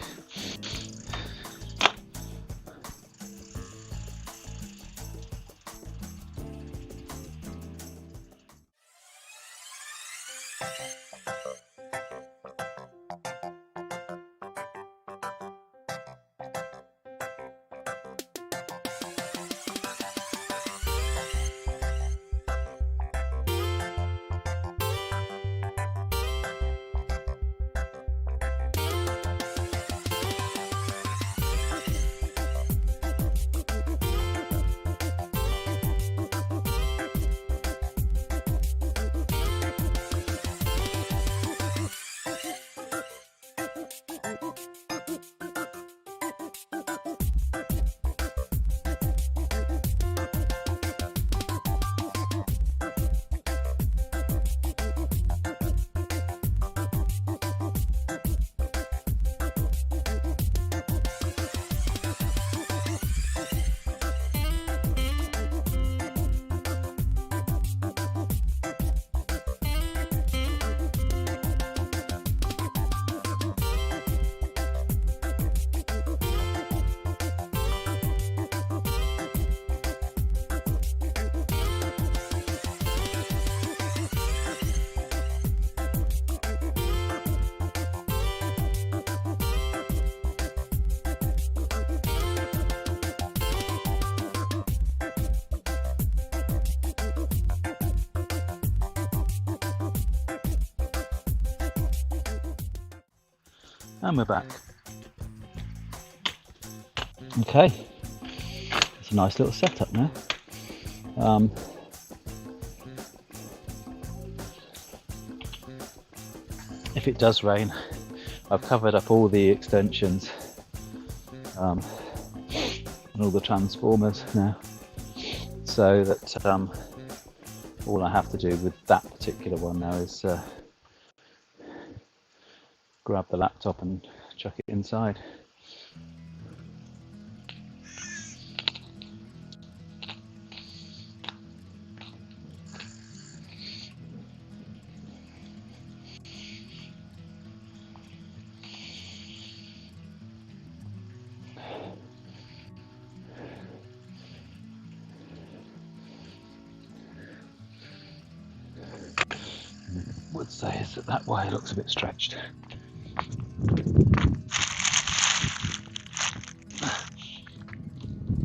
And we're back. Okay, it's a nice little setup now. If it does rain, I've covered up all the extensions and all the transformers now, so that all I have to do with that particular one now is grab the laptop and chuck it inside. I would say is that way looks a bit stretched.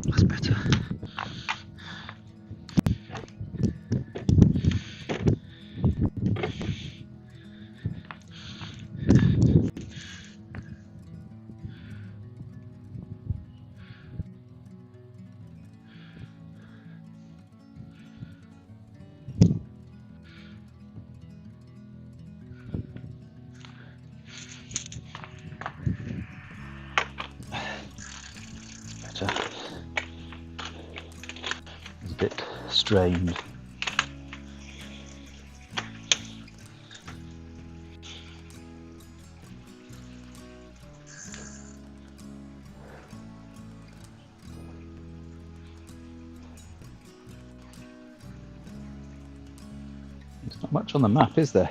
That's better. It's a bit strained. There's not much on the map, is there?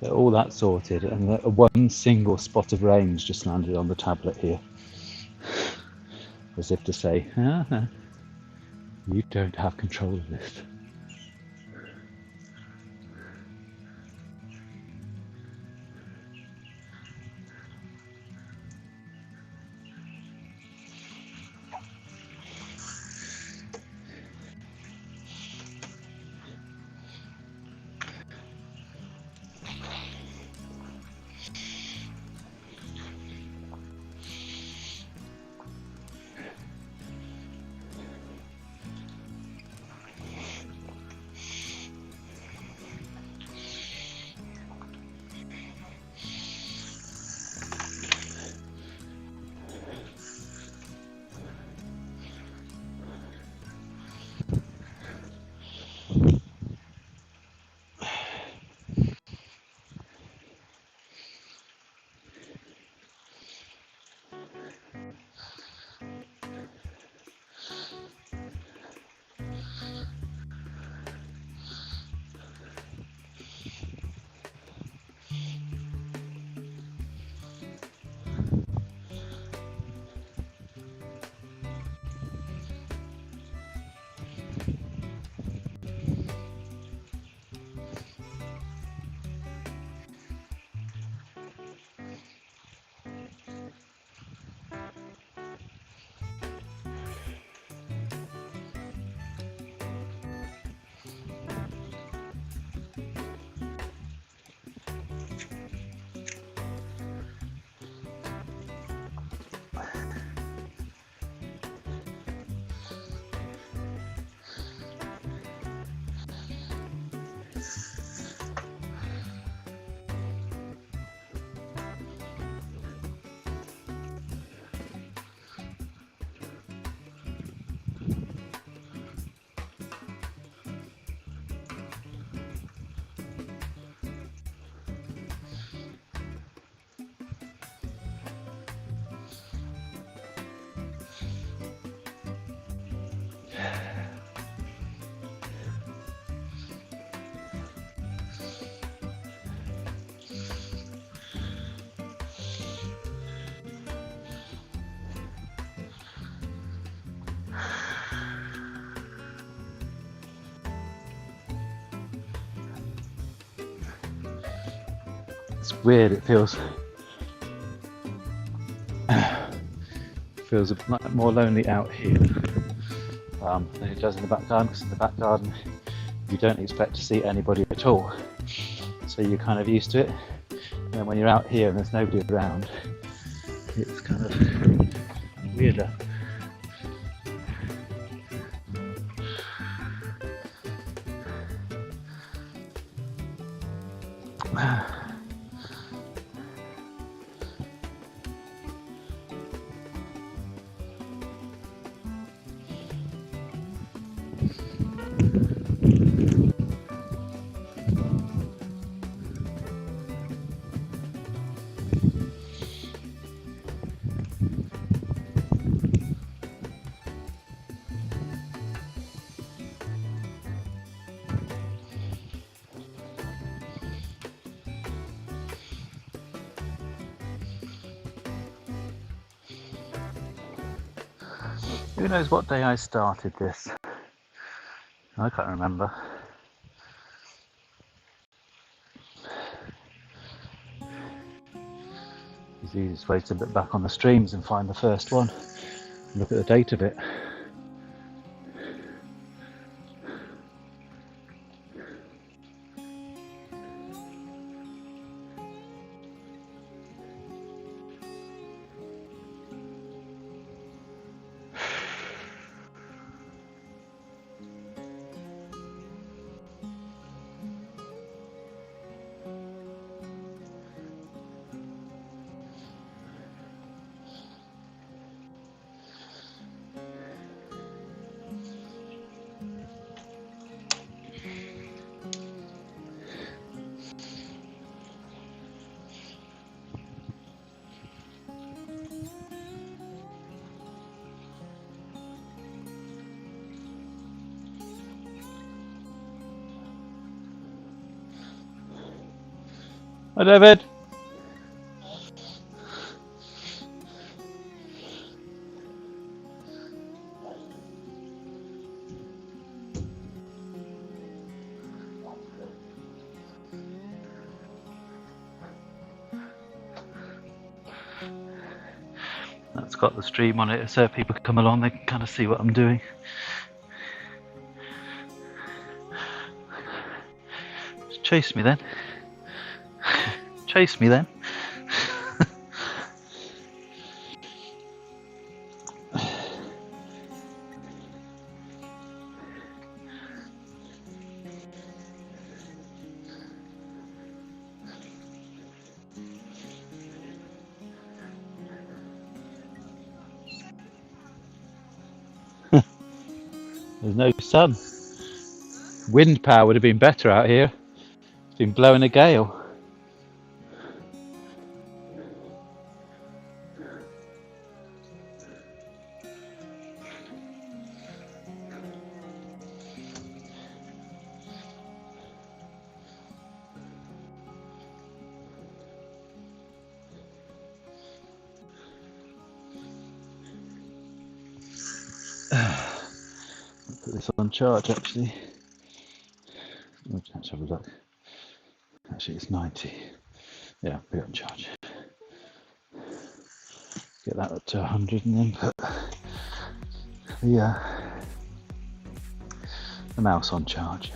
Get all that sorted, and one single spot of rain's just landed on the tablet here, as if to say, you don't have control of this. It's weird, it feels a bit more lonely out here than it does in the back garden, because in the back garden you don't expect to see anybody at all, so you're kind of used to it, and then when you're out here and there's nobody around, it's kind of weirder. Who knows what day I started this? I can't remember. It's the easiest way to look back on the streams and find the first one. Look at the date of it. Hi David. That's got the stream on it, so if people come along they can kind of see what I'm doing. Chase me then. Chase me then. There's no sun. Wind power would have been better out here. It's been blowing a gale. Put this on charge actually. Let's have a look. Actually it's 90. Yeah, put it on charge. Get that up to 100 and then put the mouse on charge.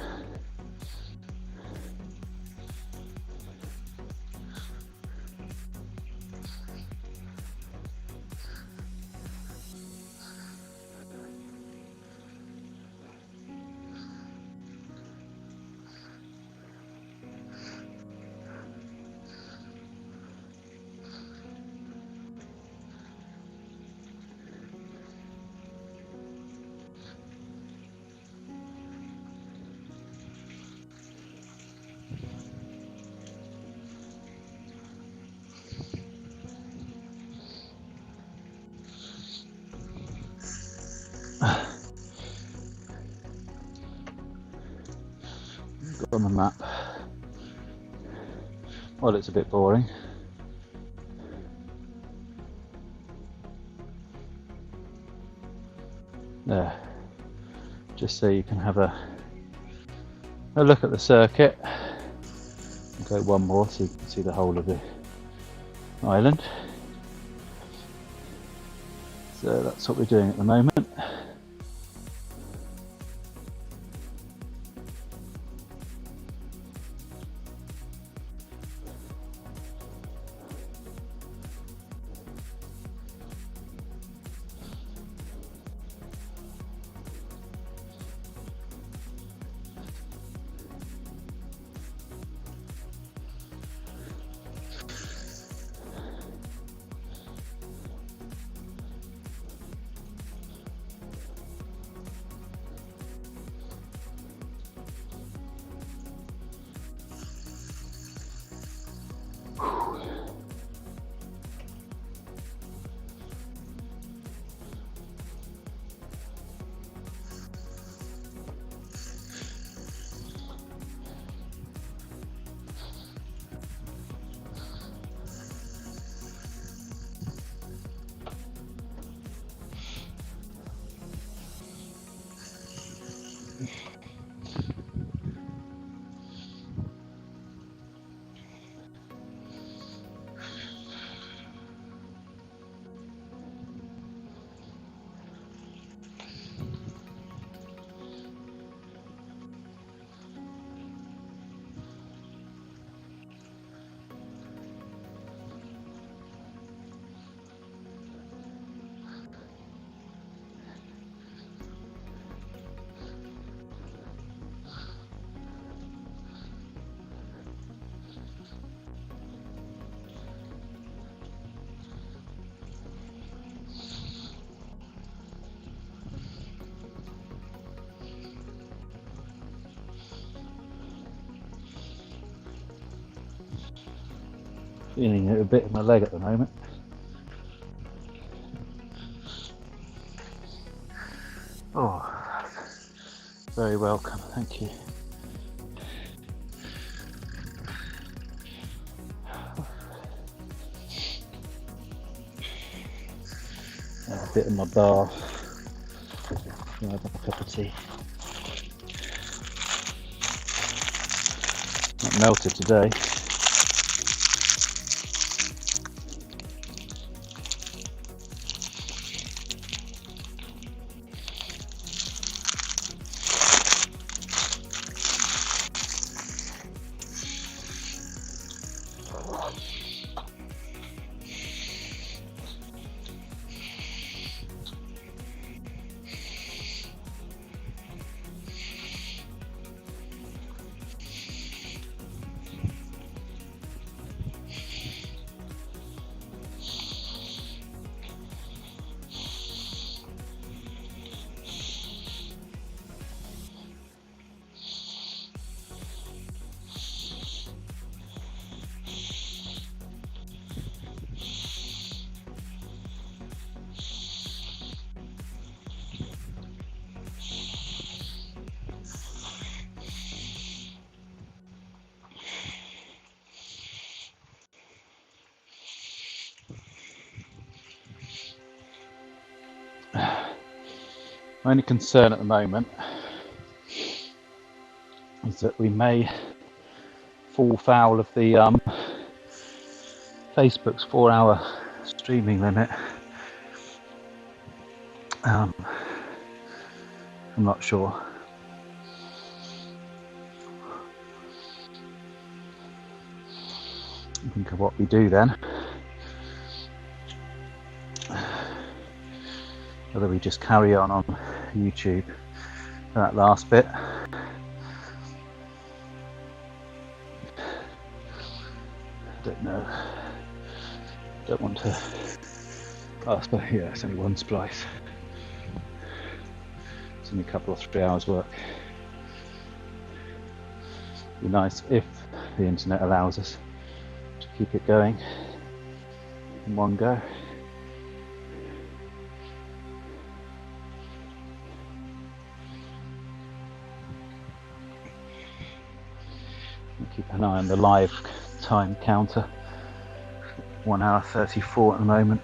on the map. Well, it's a bit boring. There, just so you can have a look at the circuit. I'll go one more so you can see the whole of the island. So that's what we're doing at the moment. Feeling it a bit in my leg at the moment. Oh, very welcome, thank you. A bit in my bar. I'll have a cup of tea. Not melted today. My only concern at the moment is that we may fall foul of the Facebook's 4-hour streaming limit. I'm not sure. Think of what we do then. Whether we just carry on YouTube for that last bit. I don't know. Don't want to. Oh, yeah, it's only one splice. It's only a couple or 3 hours work. It'd be nice if the internet allows us to keep it going in one go. Keep an eye on the live time counter. 1 hour 34 at the moment.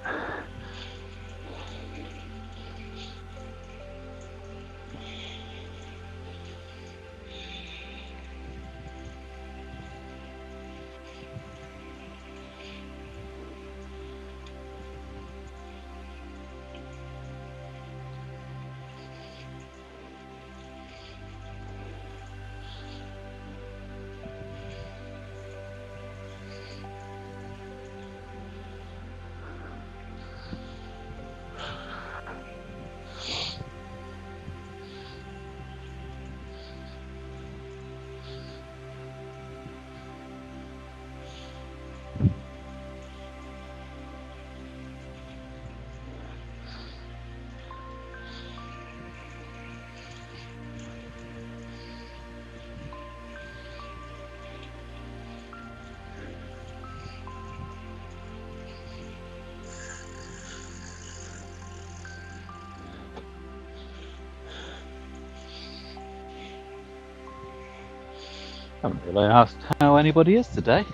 I haven't really asked how anybody is today.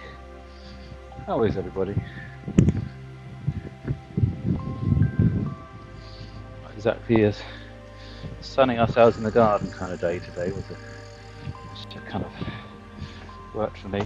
How is everybody? Not exactly as sunning ourselves in the garden kind of day today, was it? Which kind of worked for me.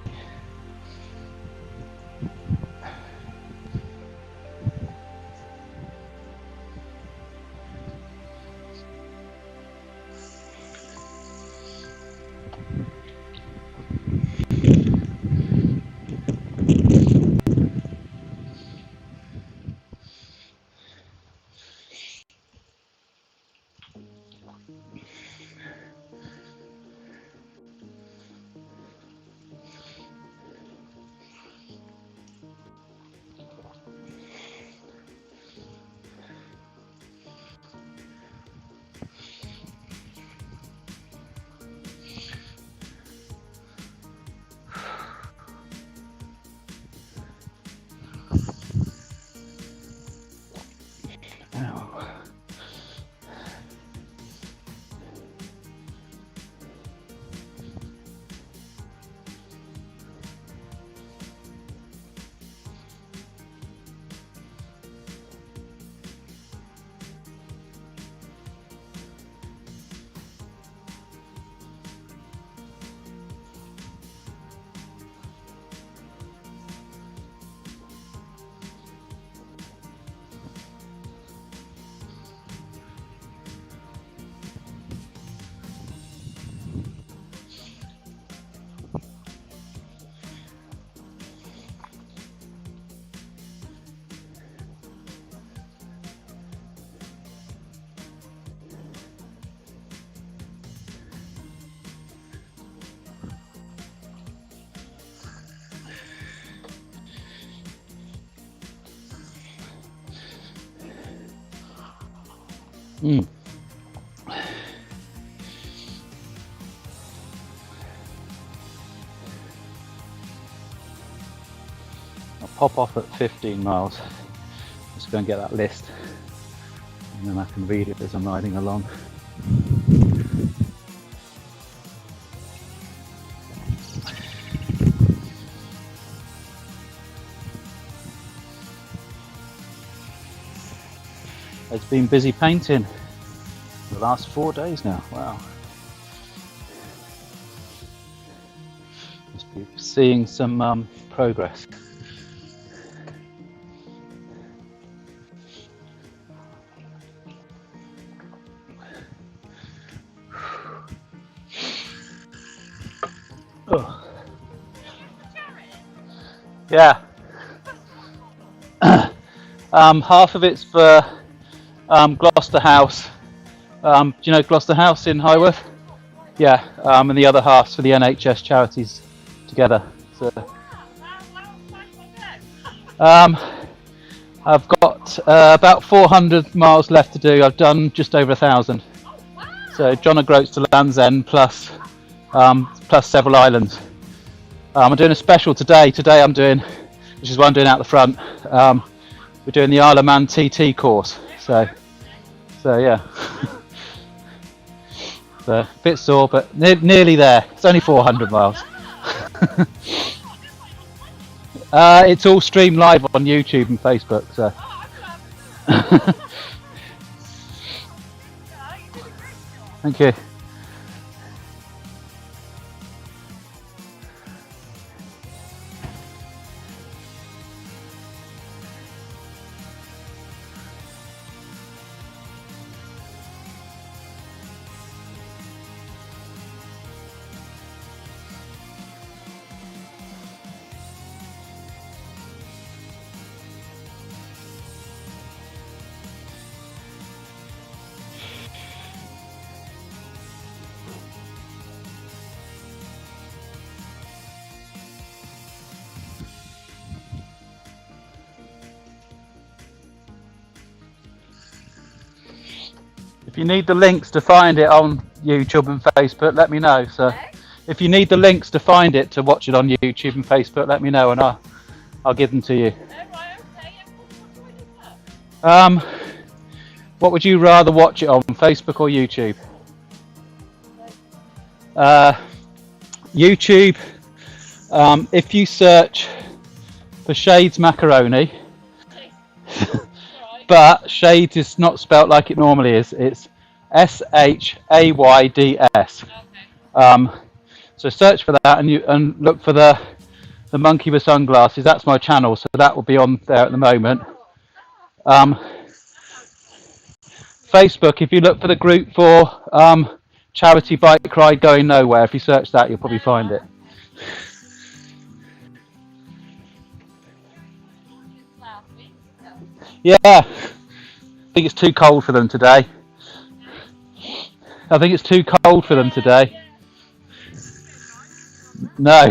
I'll pop off at 15 miles. Just go and get that list, and then I can read it as I'm riding along. It's been busy painting for the last 4 days now. Wow. Must be seeing some progress. Oh. Yeah. Half of it's for Gloucester House. Do you know Gloucester House in Highworth? Yeah. And the other half's for the NHS charities together. So, I've got about 400 miles left to do. I've done just over 1,000. So John O'Groats to Land's End plus several islands. I'm doing a special today. Today I'm doing, which is what I'm doing out the front. We're doing the Isle of Man TT course. So yeah. So a bit sore, but nearly there. It's only 400 miles. It's all streamed live on YouTube and Facebook, so. Thank you. If you need the links to find it on YouTube and Facebook, let me know. So, if you need the links to find it, to watch it on YouTube and Facebook, let me know and I'll give them to you. What would you rather watch it on, Facebook or YouTube? YouTube. If you search for Shades Macaroni. But Shades is not spelt like it normally is. It's S-H-A-Y-D-S. So search for that and look for the monkey with sunglasses. That's my channel, so that will be on there at the moment. Facebook, if you look for the group for charity bike ride going nowhere, if you search that, you'll probably find it. Yeah, I think it's too cold for them today. I think it's too cold for them today. No.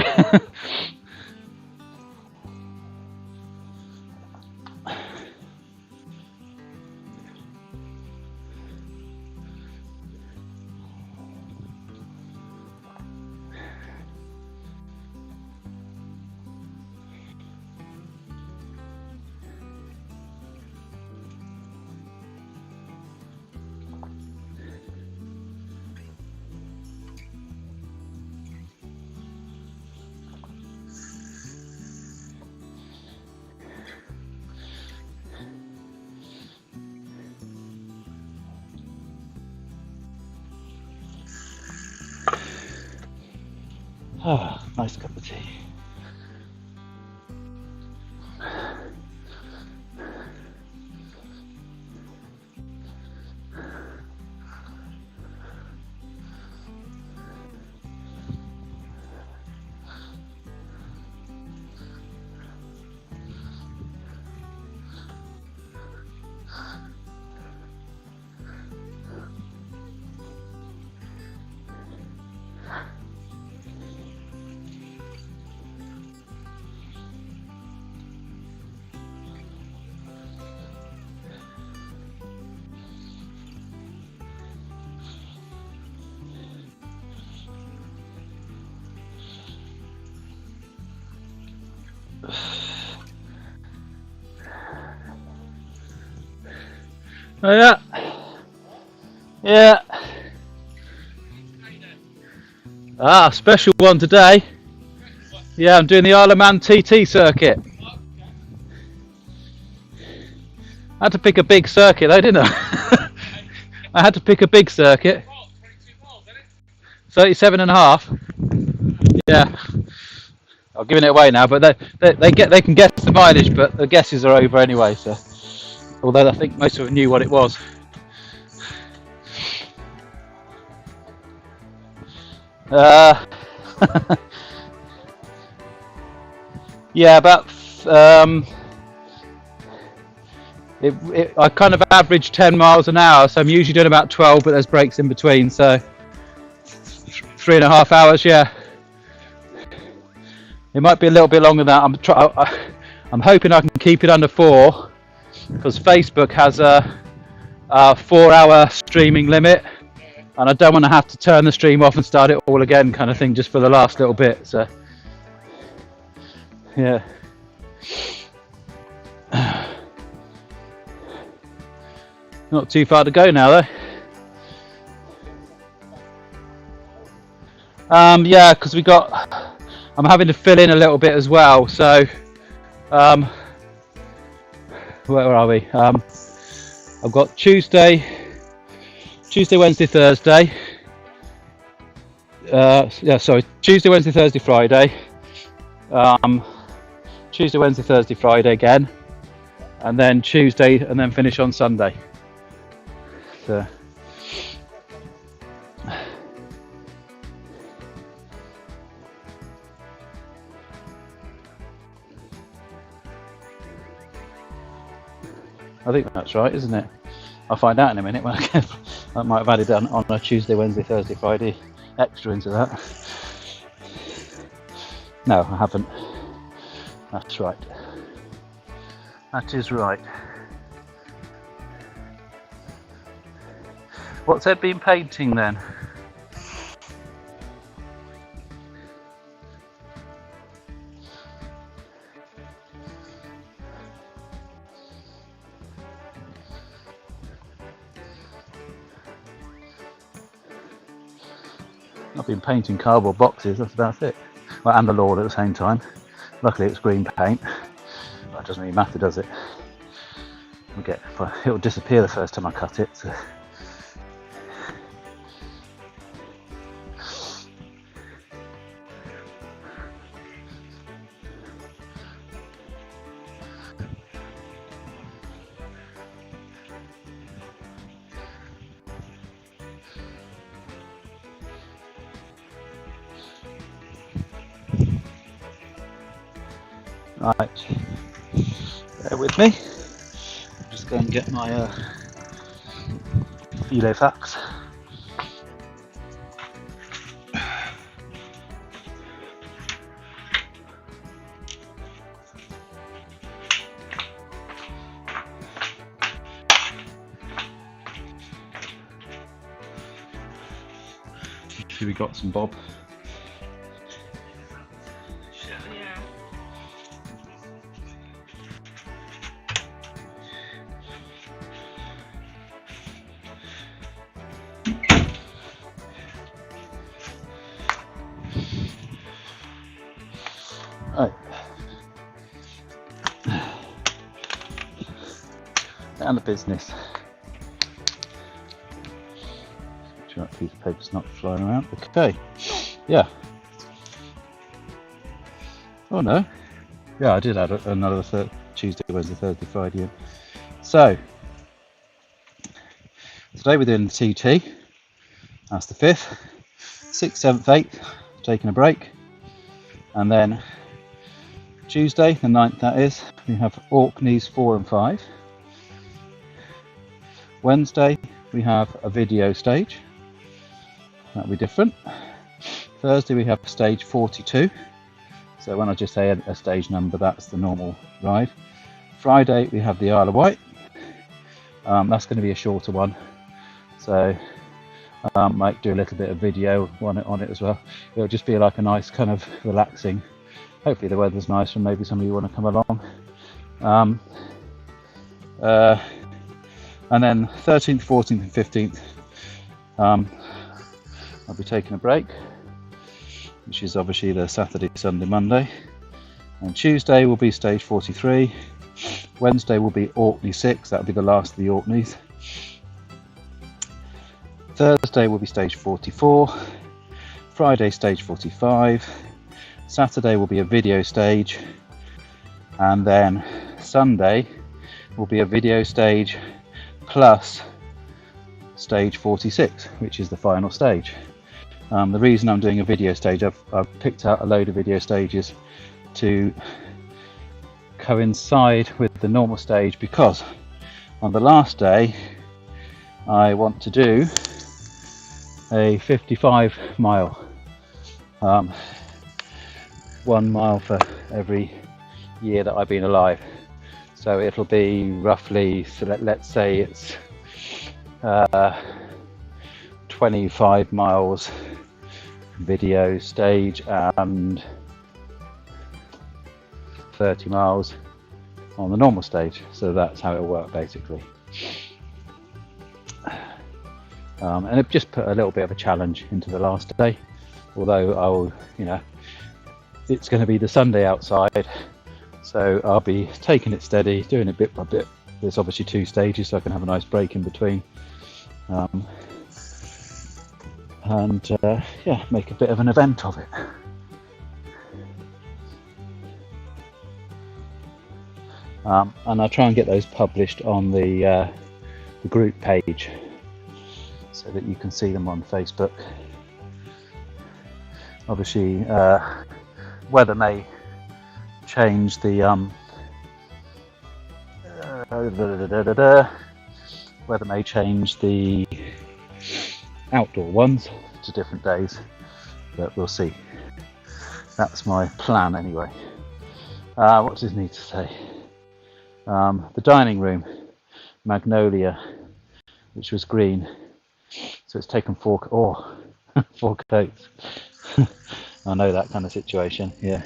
Oh, nice cup of tea. Oh yeah. Yeah. Ah, special one today. Yeah, I'm doing the Isle of Man TT circuit. I had to pick a big circuit though, didn't I? I had to pick a big circuit. 37.5. Yeah. I'm giving it away now, but they can guess the mileage, but the guesses are over anyway. So, although I think most of them knew what it was. Yeah, about I kind of average 10 miles an hour, so I'm usually doing about 12, but there's breaks in between, so 3.5 hours. Yeah, it might be a little bit longer than that. I'm hoping I can keep it under 4, because Facebook has a 4-hour streaming limit, and I don't want to have to turn the stream off and start it all again, kind of thing, just for the last little bit. So yeah. Not too far to go now though. Yeah, because we got I'm having to fill in a little bit as well. So, where are we? I've got Tuesday, Wednesday, Thursday. Tuesday, Wednesday, Thursday, Friday. Tuesday, Wednesday, Thursday, Friday again, and then Tuesday, and then finish on Sunday. So. I think that's right, isn't it? I'll find out in a minute when I get. I might have added on a Tuesday, Wednesday, Thursday, Friday extra into that. No, I haven't. That's right. That is right. What's Ed been painting then? I've been painting cardboard boxes, that's about it. Well, and the lawn at the same time. Luckily it's green paint. That doesn't really matter, does it? It'll disappear the first time I cut it. So. Right, bear with me. I'll just go and get my filet fax. Here we got some bob. Right. Down to business. Make sure that piece of paper's not flying around. Okay. Yeah. Oh no. Yeah, I did add another Tuesday, Wednesday, Thursday, Friday in. So, today we're doing the TT. That's the 5th. 6th, 7th, 8th. Taking a break. And then Tuesday, the 9th that is, we have Orkneys 4 and 5. Wednesday, we have a video stage. That'll be different. Thursday, we have stage 42. So when I just say a stage number, that's the normal ride. Friday, we have the Isle of Wight. That's going to be a shorter one. So might do a little bit of video on it as well. It'll just be like a nice kind of relaxing. Hopefully the weather's nice and maybe some of you want to come along. And then 13th, 14th and 15th, I'll be taking a break, which is obviously the Saturday, Sunday, Monday. And Tuesday will be stage 43. Wednesday will be Orkney 6, that'll be the last of the Orkneys. Thursday will be stage 44. Friday, stage 45. Saturday will be a video stage. And then Sunday will be a video stage plus stage 46, which is the final stage. The reason I'm doing a video stage, I've picked out a load of video stages to coincide with the normal stage, because on the last day I want to do a 55 mile, 1 mile for every year that I've been alive. So it'll be roughly, so let's say it's 25 miles video stage and 30 miles on the normal stage. So that's how it'll work basically. And it just put a little bit of a challenge into the last day, although I'll, it's going to be the Sunday outside, so I'll be taking it steady, doing it bit by bit. There's obviously 2 stages, so I can have a nice break in between, and yeah, make a bit of an event of it. And I'll try and get those published on the group page so that you can see them on Facebook. Obviously, weather may change the weather may change the outdoor ones to different days, but we'll see. That's my plan anyway. What does it need to say? The dining room, magnolia, which was green, so it's taken 4 coats. I know that kind of situation, yeah.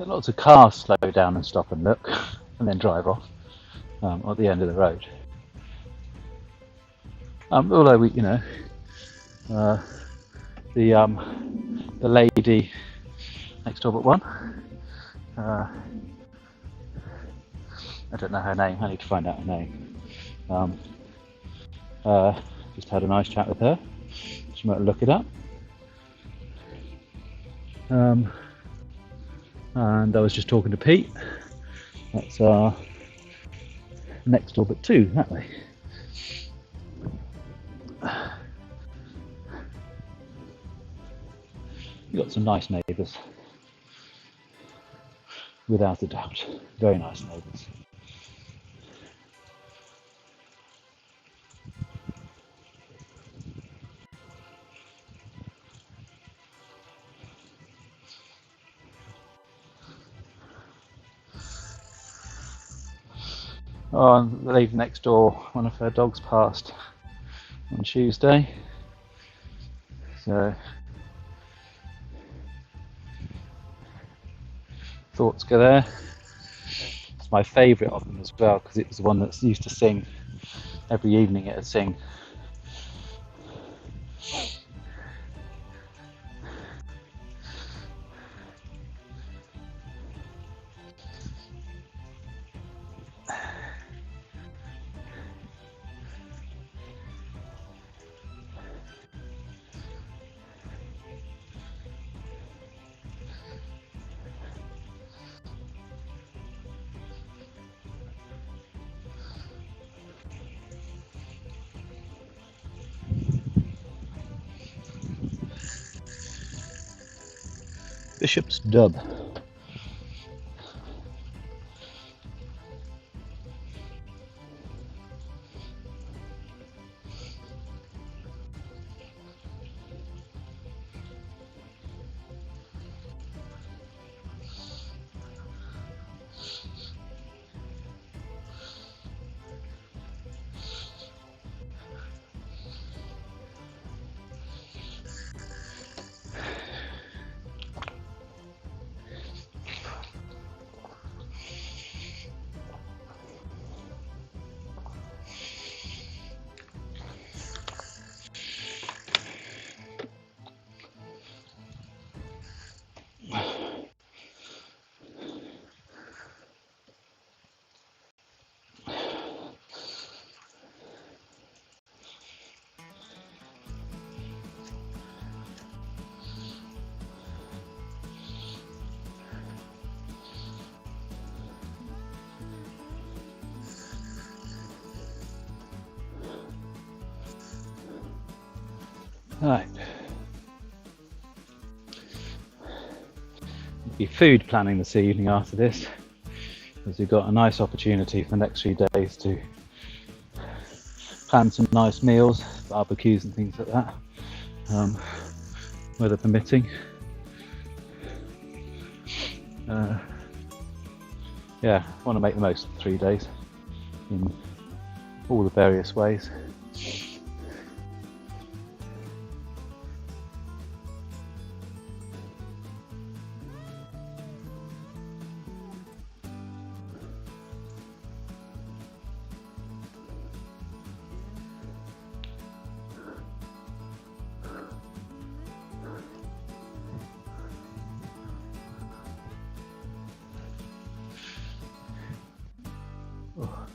Lots of cars slow down and stop and look, and then drive off at the end of the road. Although we, the lady next door but one, I don't know her name. I need to find out her name. Just had a nice chat with her. She might look it up. And I was just talking to Pete. That's next door but 2 that way. You've got some nice neighbours, without a doubt. Very nice neighbours. Oh, the lady next door, one of her dogs passed on Tuesday, so thoughts go there. It's my favourite of them as well, because it was the one that used to sing every evening. It'd sing. Bishop's Dub. Right. Be food planning this evening after this, because we've got a nice opportunity for the next few days to plan some nice meals, barbecues and things like that, weather permitting. Yeah, I want to make the most of the 3 days in all the various ways. Oh,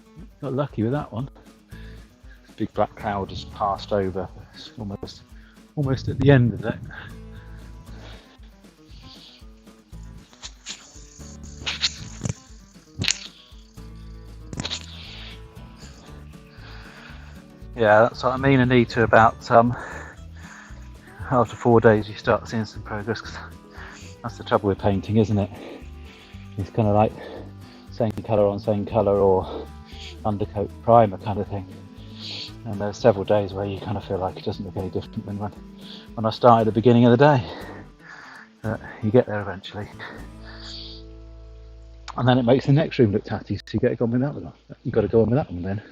got lucky with that one. Big black cloud just passed over. It's almost at the end of it. Yeah, that's what I mean. I need to about after 4 days you start seeing some progress. 'Cause that's the trouble with painting, isn't it? It's kind of like same colour on same colour or undercoat primer kind of thing. And there's several days where you kind of feel like it doesn't look any different than when I started at the beginning of the day. But you get there eventually. And then it makes the next room look tatty, so you get on with that one. You've got to go on with that one then.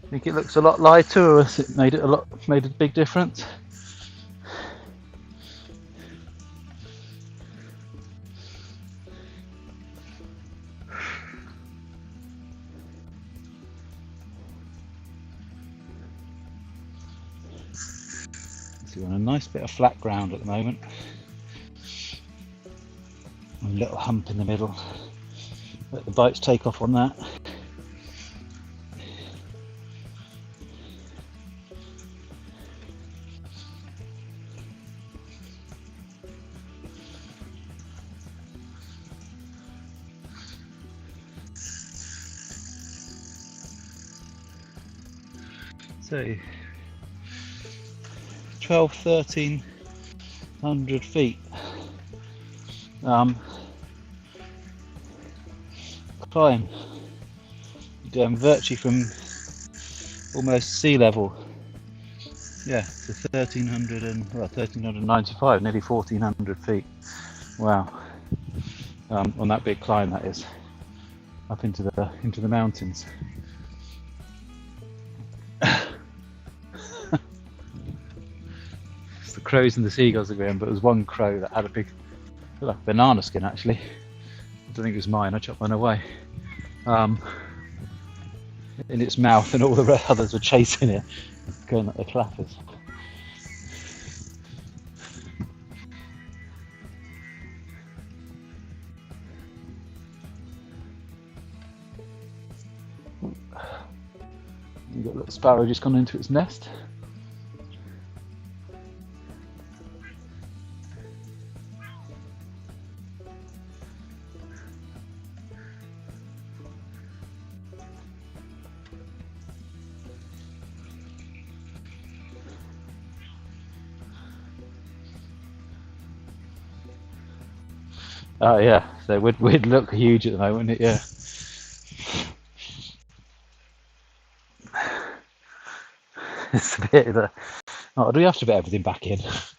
I think it looks a lot lighter, or has it made a big difference? So we're on a nice bit of flat ground at the moment. A little hump in the middle. Let the bites take off on that. So 1300 feet. Climb virtually from almost sea level. Yeah, to 1395, nearly 1400 feet. Wow. On that big climb, that is, up into the mountains. It's the crows and the seagulls again, but there was one crow that had a big, like a banana skin actually. I don't think it was mine. I chopped one away. In its mouth, and all the others were chasing it, going at the clappers. You've got a little sparrow just gone into its nest. Oh yeah, so we'd look huge at the moment, wouldn't it? Yeah. It's a bit of a... Oh, do we have to put everything back in? It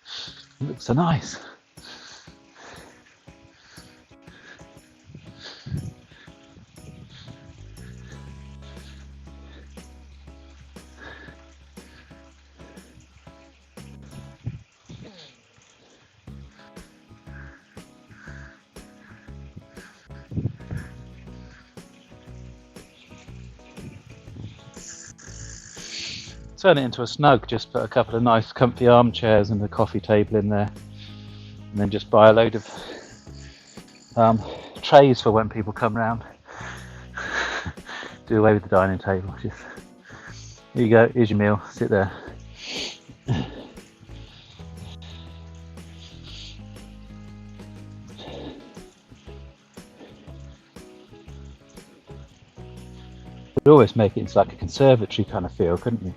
looks so nice. Turn it into a snug, just put a couple of nice comfy armchairs and a coffee table in there, and then just buy a load of trays for when people come round. Do away with the dining table. Just, here you go, here's your meal, sit there. You'd always make it into like a conservatory kind of feel, couldn't you?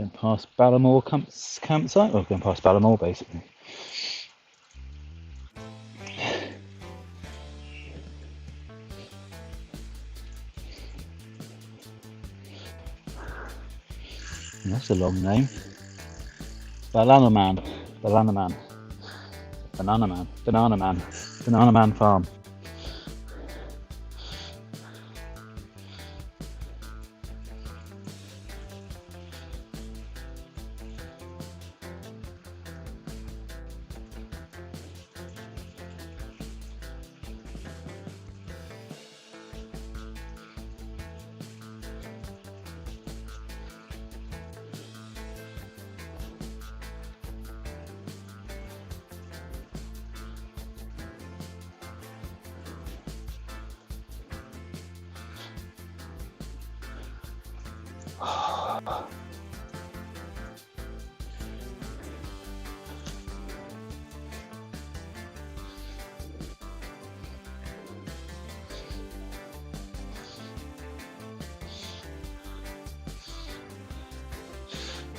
Going past Ballamore campsite, or going past Ballamore basically. That's a long name. Banana Man, Banana Man, Banana Man, Banana Man, Banana Man Farm.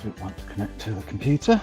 Don't want to connect to the computer.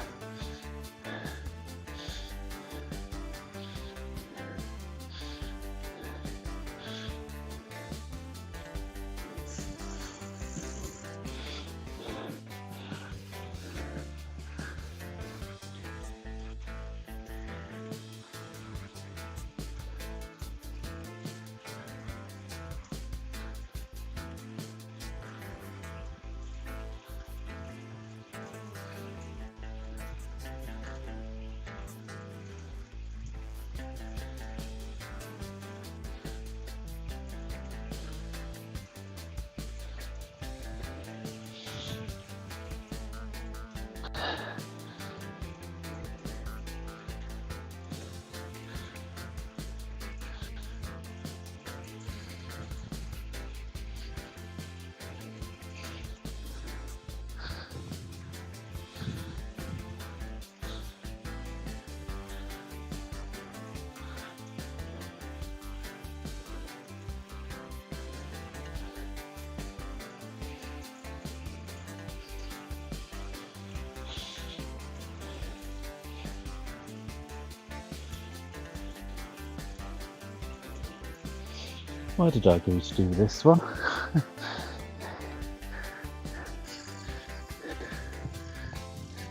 Why did I agree to do this one?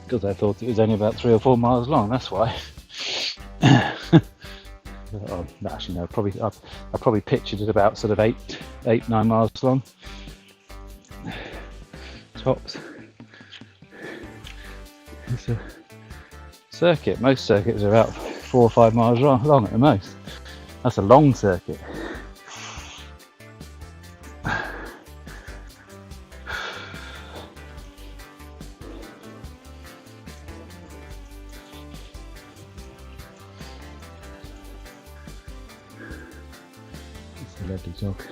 Because I thought it was only about 3 or 4 miles long, that's why. Oh, actually no, I probably pictured it about sort of 8-9 miles long. Tops. It's a circuit. Most circuits are about 4 or 5 miles long at the most. That's a long circuit. It's a lovely dog.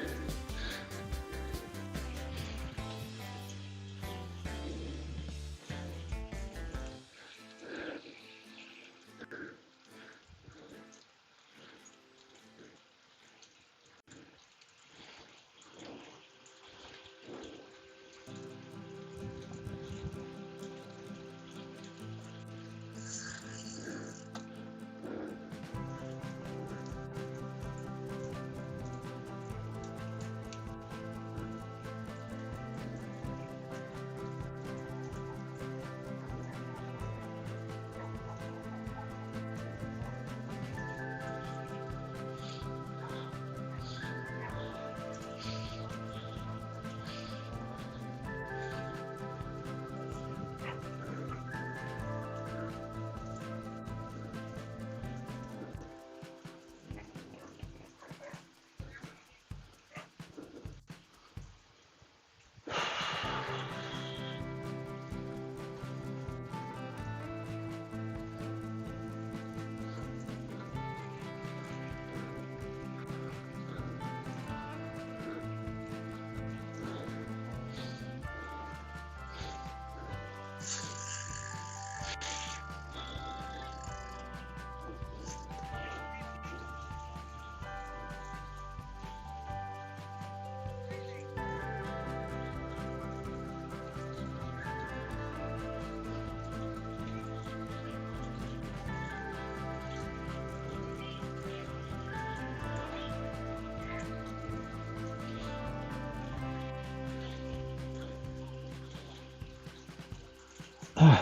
Turned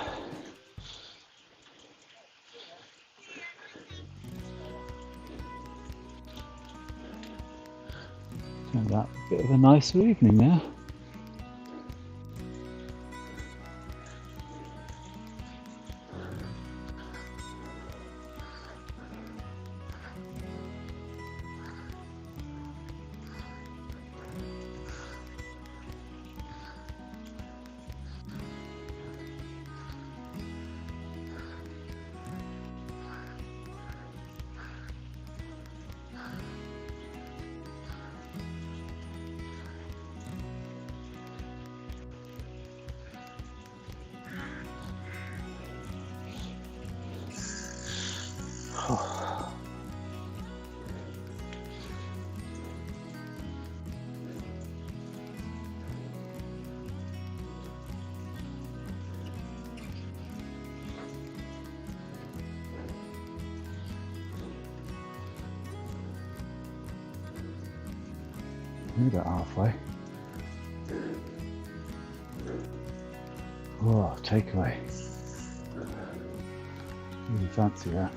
out a bit of a nicer evening now. Maybe about halfway. Oh, takeaway. Really fancy that.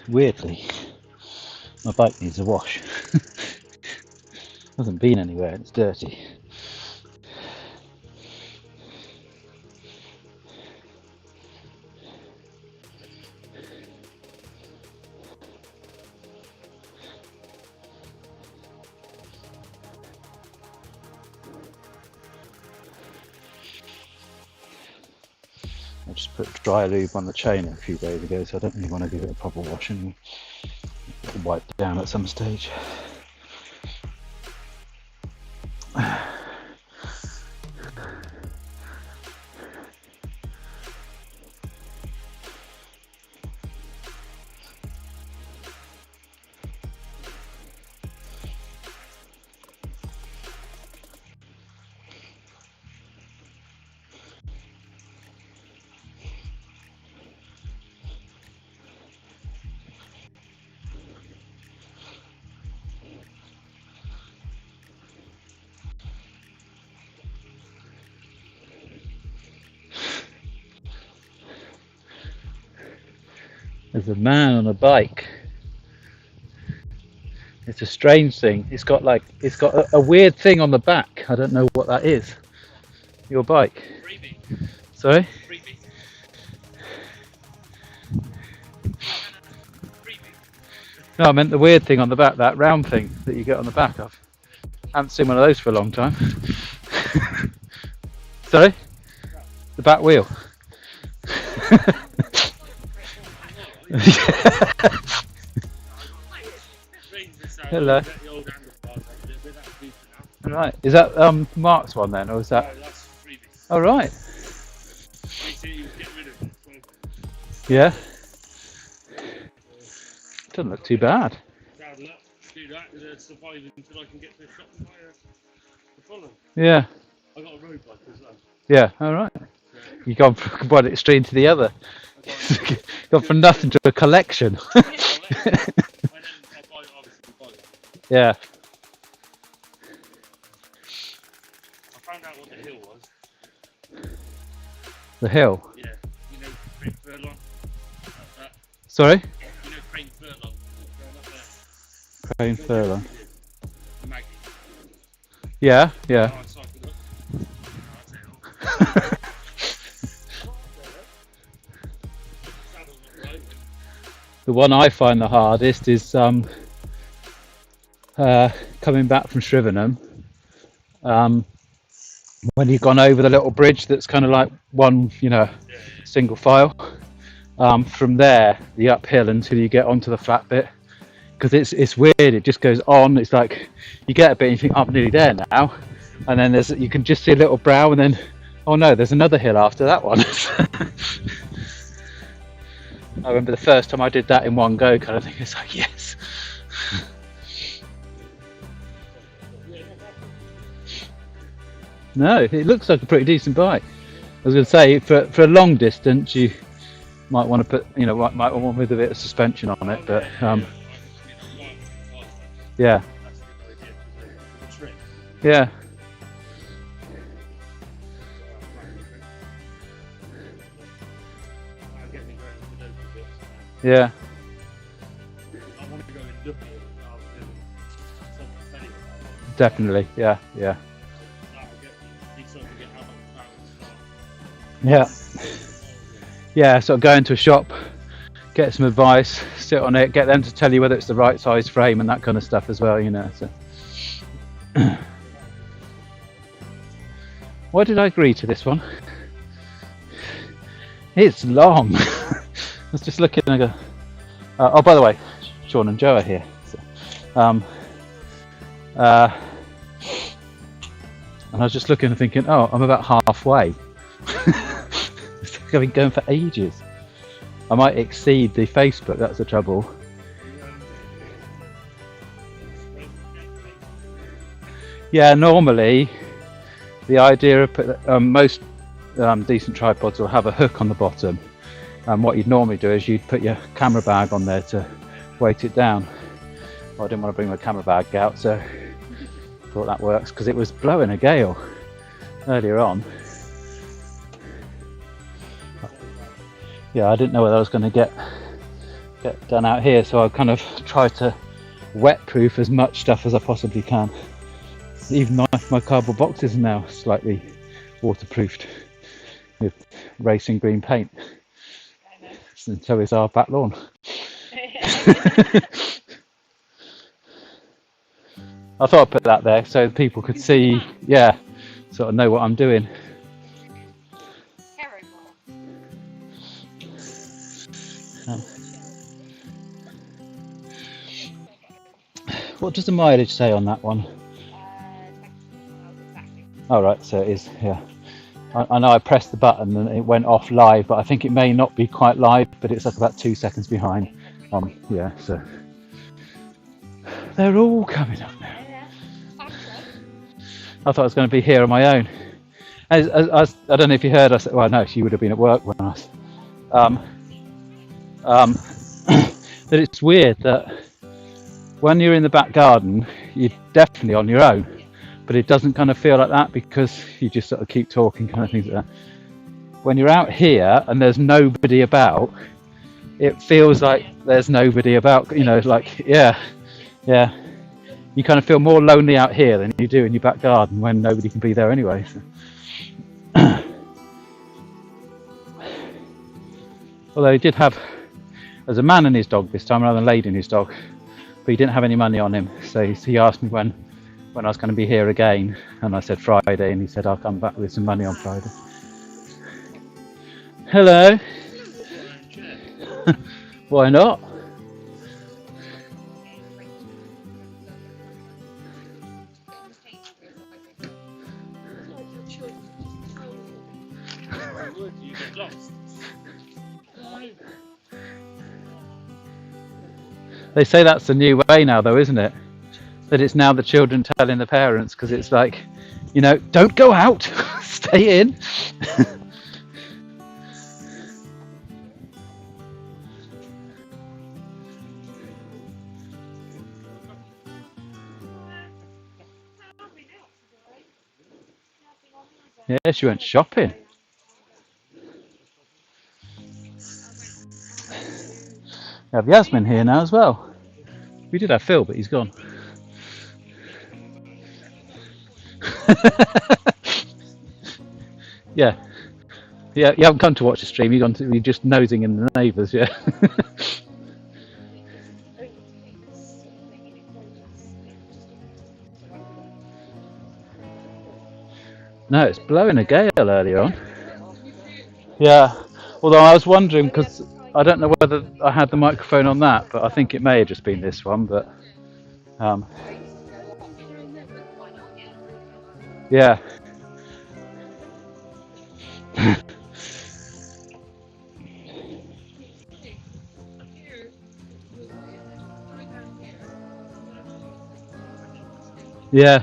Weirdly, my bike needs a wash. Hasn't been anywhere, it's dirty. I just put dry lube on the chain a few days ago, so I don't really want to give it a proper wash and wipe down at some stage. There's a man on a bike. It's a strange thing. It's got a weird thing on the back. I don't know what that is. Your bike. Freebie. Sorry? Freebie. No, I meant the weird thing on the back, that round thing that you get on the back of. I haven't seen one of those for a long time. Sorry? The back wheel. Hello. Right, is that Mark's one then, or is that? No, that's freebies. Oh right. He said he was getting rid of it. Yeah. Doesn't look too bad. Bad luck. Do that to survive until I can get to the shop and buy a Fulham. Yeah. I got a road bike as well. Yeah. All right. You gone from one extreme to the other. Gone from nothing to a collection. Yeah. I found out what the hill was. The hill. Yeah. You know, Craig Furlong. Sorry. You know Craig Furlong. Going up there. Crane Furlong. Maggie. Yeah. Yeah. Oh, I cycled up. That's a hill. Saddle's not right. The one I find the hardest is coming back from Shrivenham. When you've gone over the little bridge that's kind of like one, single file. From there, the uphill until you get onto the flat bit, because it's weird. It just goes on. It's like you get a bit and you think, oh, I'm nearly there now, and then you can just see a little brow, and then oh no, there's another hill after that one. I remember the first time I did that in one go, kind of thing. It's like yes. No, it looks like a pretty decent bike. I was going to say for a long distance, you might want to put, might want with a bit of suspension on it, but yeah, yeah. Yeah. I want to go and look at it rather than someone telling me about it. Definitely. Yeah. Yeah. Yeah. Yeah. Yeah. Sort of go into a shop, get some advice, sit on it, get them to tell you whether it's the right size frame and that kind of stuff as well. So. Why did I agree to this one? It's long. I was just looking and I go, oh, by the way, Sean and Joe are here. So, and I was just looking and thinking, oh, I'm about halfway. I've been going for ages. I might exceed the Facebook, that's the trouble. Yeah, normally the idea of most decent tripods will have a hook on the bottom. And what you'd normally do is you'd put your camera bag on there to weight it down. Well, I didn't want to bring my camera bag out, so I thought that works because it was blowing a gale earlier on. Yeah, I didn't know whether I was going to get done out here, so I kind of tried to wet-proof as much stuff as I possibly can. Even my cardboard boxes are now slightly waterproofed with racing green paint. And so is our back lawn. I thought I'd put that there so people could see, yeah, sort of know what I'm doing. What does the mileage say on that one? Oh right, so it is, yeah. I know I pressed the button and it went off live, but I think it may not be quite live, but it's like about 2 seconds behind. Yeah, so they're all coming up now. I thought I was going to be here on my own. I don't know if you heard. I said, well, no, she would have been at work when I was. That it's weird that when you're in the back garden, you're definitely on your own. But it doesn't kind of feel like that because you just sort of keep talking, kind of things like that. When you're out here and there's nobody about, it feels like there's nobody about, like, yeah. You kind of feel more lonely out here than you do in your back garden when nobody can be there anyway. So. Although he did have, there's a man and his dog this time rather than a lady and his dog. but he didn't have any money on him. So he asked me when I was going to be here again, and I said Friday, and he said I'll come back with some money on Friday. Hello. Why not? You get lost. They say that's the new way now, though, isn't it? That it's now the children telling the parents, because it's like, you know, don't go out, stay in. Yeah, she went shopping. We have Yasmin here now as well. We did have Phil, but he's gone. Yeah. Yeah, you haven't come to watch the stream, you're just nosing in the neighbours, yeah. No, it's blowing a gale earlier on. Yeah, although I was wondering, because I don't know whether I had the microphone on that, but I think it may have just been this one, but yeah. Yeah.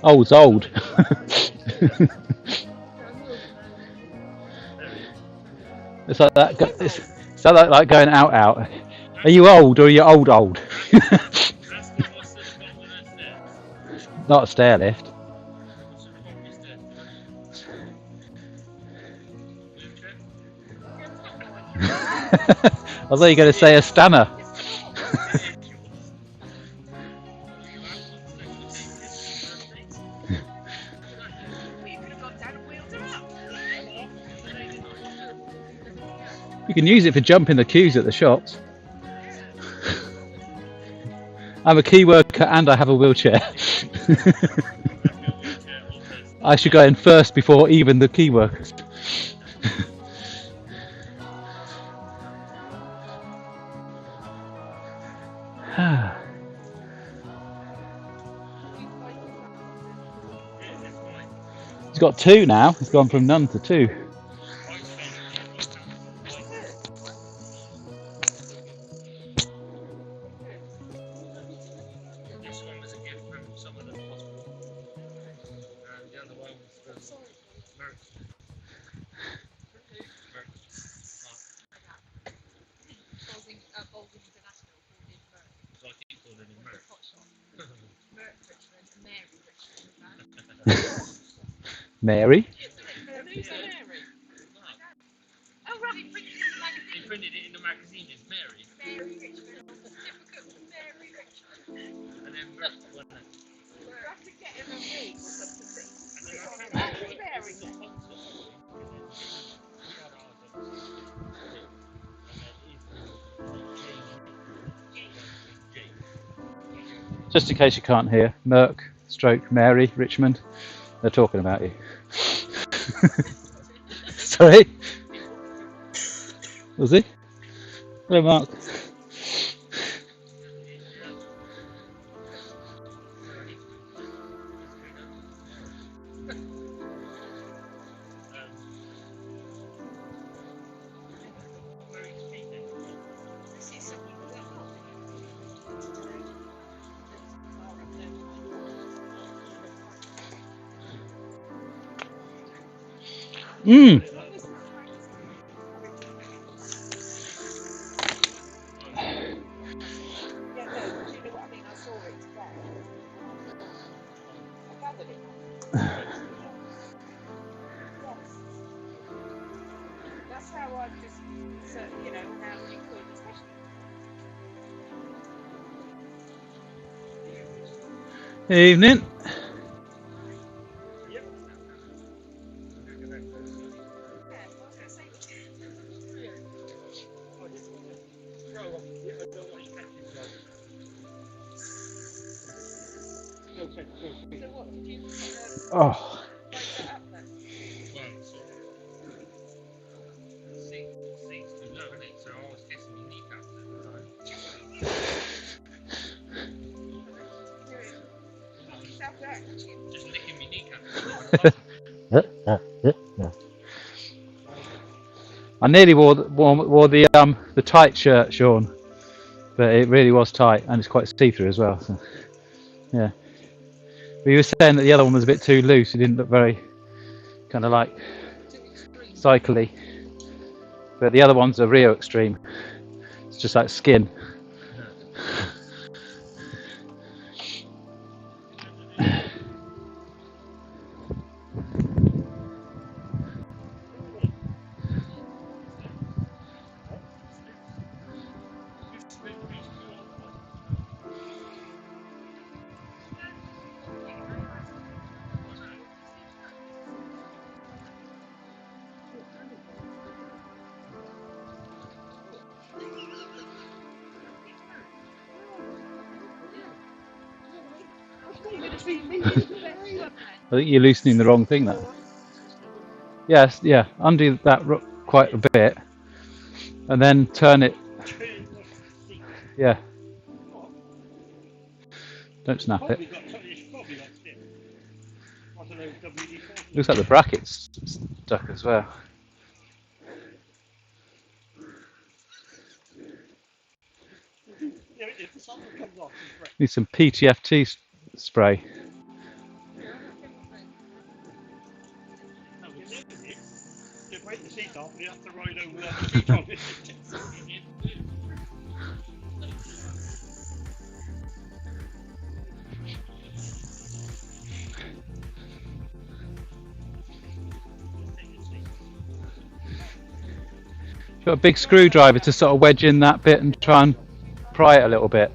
Old's old. It's like that. It's like going out. Are you old or are you old? Not a stair lift. I thought you were going to say a stunner. You can use it for jumping the queues at the shops. I'm a key worker and I have a wheelchair. I should go in first before even the key workers. He's got 2 now. He's gone from none to 2. Mary? Oh, right, he printed it in the magazine. He printed it in the magazine as Mary. Mary Richmond. Certificate from Mary Richmond. And then Merck, wasn't it? You have to get him a wig or something. Sit on it. Mary. Just in case you can't hear, Merck, stroke, Mary, Richmond, they're talking about you. Sorry? Was he? Hello, Mark. Mmm. That's how I just, you know, how you could, especially. Evening. Yep. Oh, Just licking my kneecap. I nearly wore the tight shirt, Sean, but it really was tight and it's quite see-through as well. So, yeah. But you were saying that the other one was a bit too loose. It didn't look very kind of like cycly. But the other one's a real extreme. It's just like skin. I think you're loosening the wrong thing there. Yes, yeah, undo that quite a bit and then turn it. Yeah, don't snap it. Looks like the bracket's stuck as well. Need some PTFT spray. Break the seat off, you have to ride over the seat off. Got a big screwdriver to sort of wedge in that bit and try and pry it a little bit.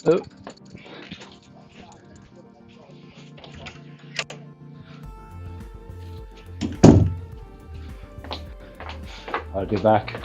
Oh. I'll be back.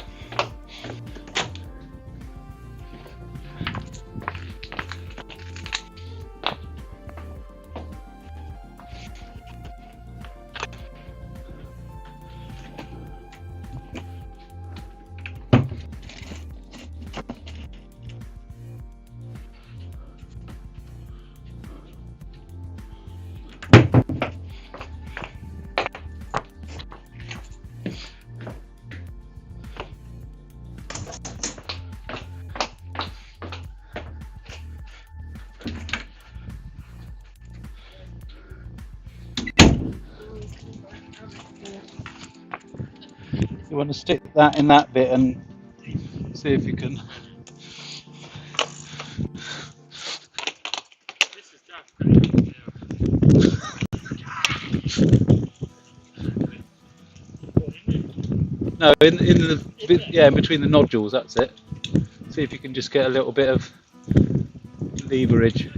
You want to stick that in that bit and see if you can. This is daft. No, in the bit, yeah, in between the nodules. That's it. See if you can just get a little bit of leverage.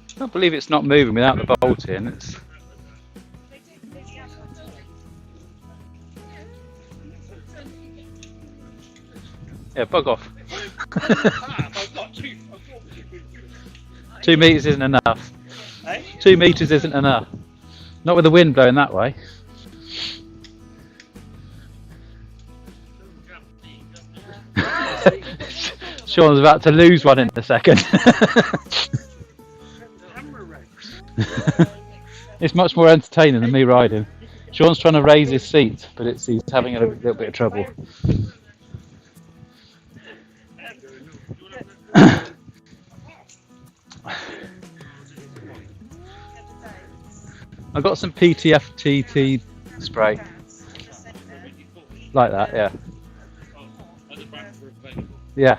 I can't believe it's not moving without the bolt in. It's... Yeah, bug off. 2 meters isn't enough. 2 meters isn't enough. Not with the wind blowing that way. Sean's about to lose one in a second. Camera red. It's much more entertaining than me riding. Sean's trying to raise his seat, but he's having a little bit of trouble. I got some PTFTT spray, like that, yeah. Yeah,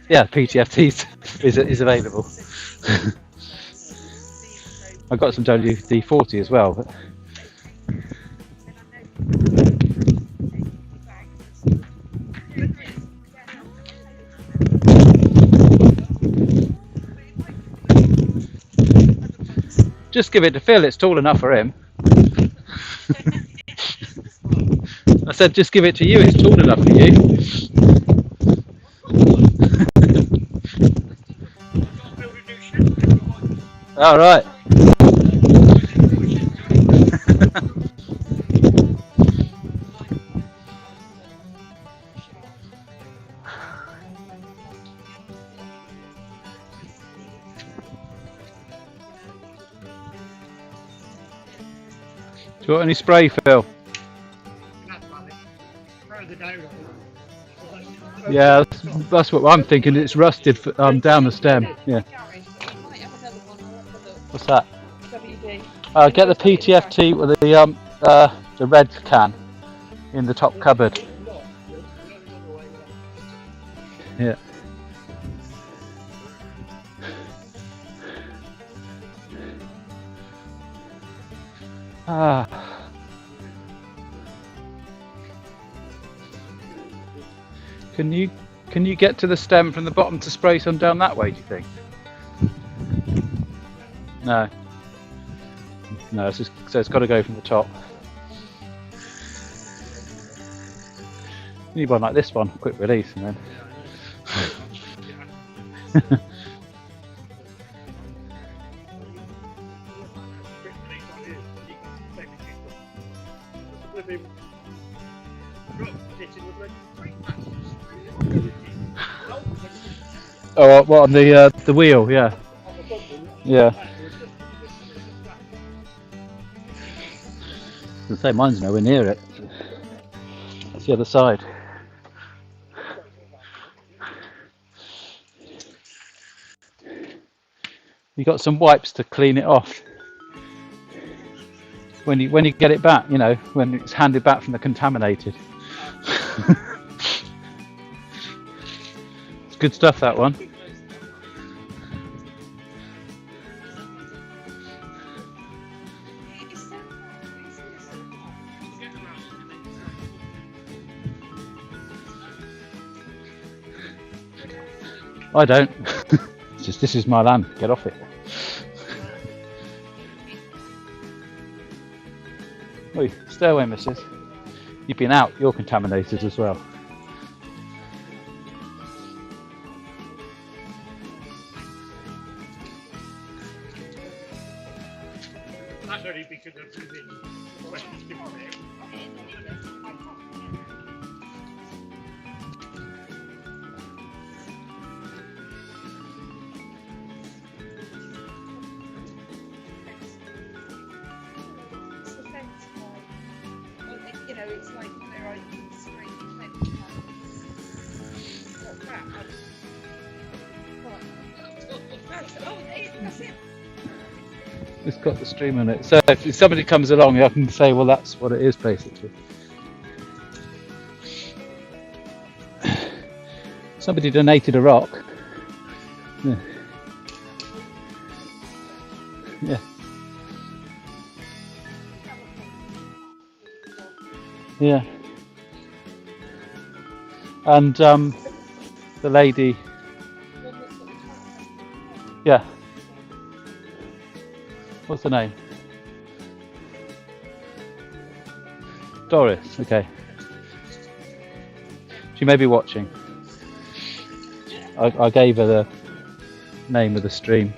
yeah, PTFT is available. I got some WD-40 as well. But... Just give it to Phil, it's tall enough for him. I said just give it to you, it's tall enough for you. All right. Do you want any spray, Phil? Yeah, that's what I'm thinking. It's rusted down the stem. Yeah. What's that? Get the PTFT with the red can in the top cupboard. Yeah. Can you get to the stem from the bottom to spray some down that way, do you think? No. No, so it's got to go from the top. You need one like this one, quick release, and then. Oh, what on the wheel? Yeah. Yeah. I was gonna say mine's nowhere near it. That's the other side. You got some wipes to clean it off. When you get it back, you know, when it's handed back from the contaminated. It's good stuff, that one. I don't. It's just, this is my land. Get off it. Oi, stay away, missus. You've been out. You're contaminated as well. That's only because of the questions given there. You know, it's like where I can spray the that's it. It's got the stream on it. So if somebody comes along, I can say, well, that's what it is, basically. Somebody donated a rock. Yeah. Yeah. Yeah. And the lady. Yeah. What's her name? Doris. Okay. She may be watching. I gave her the name of the stream.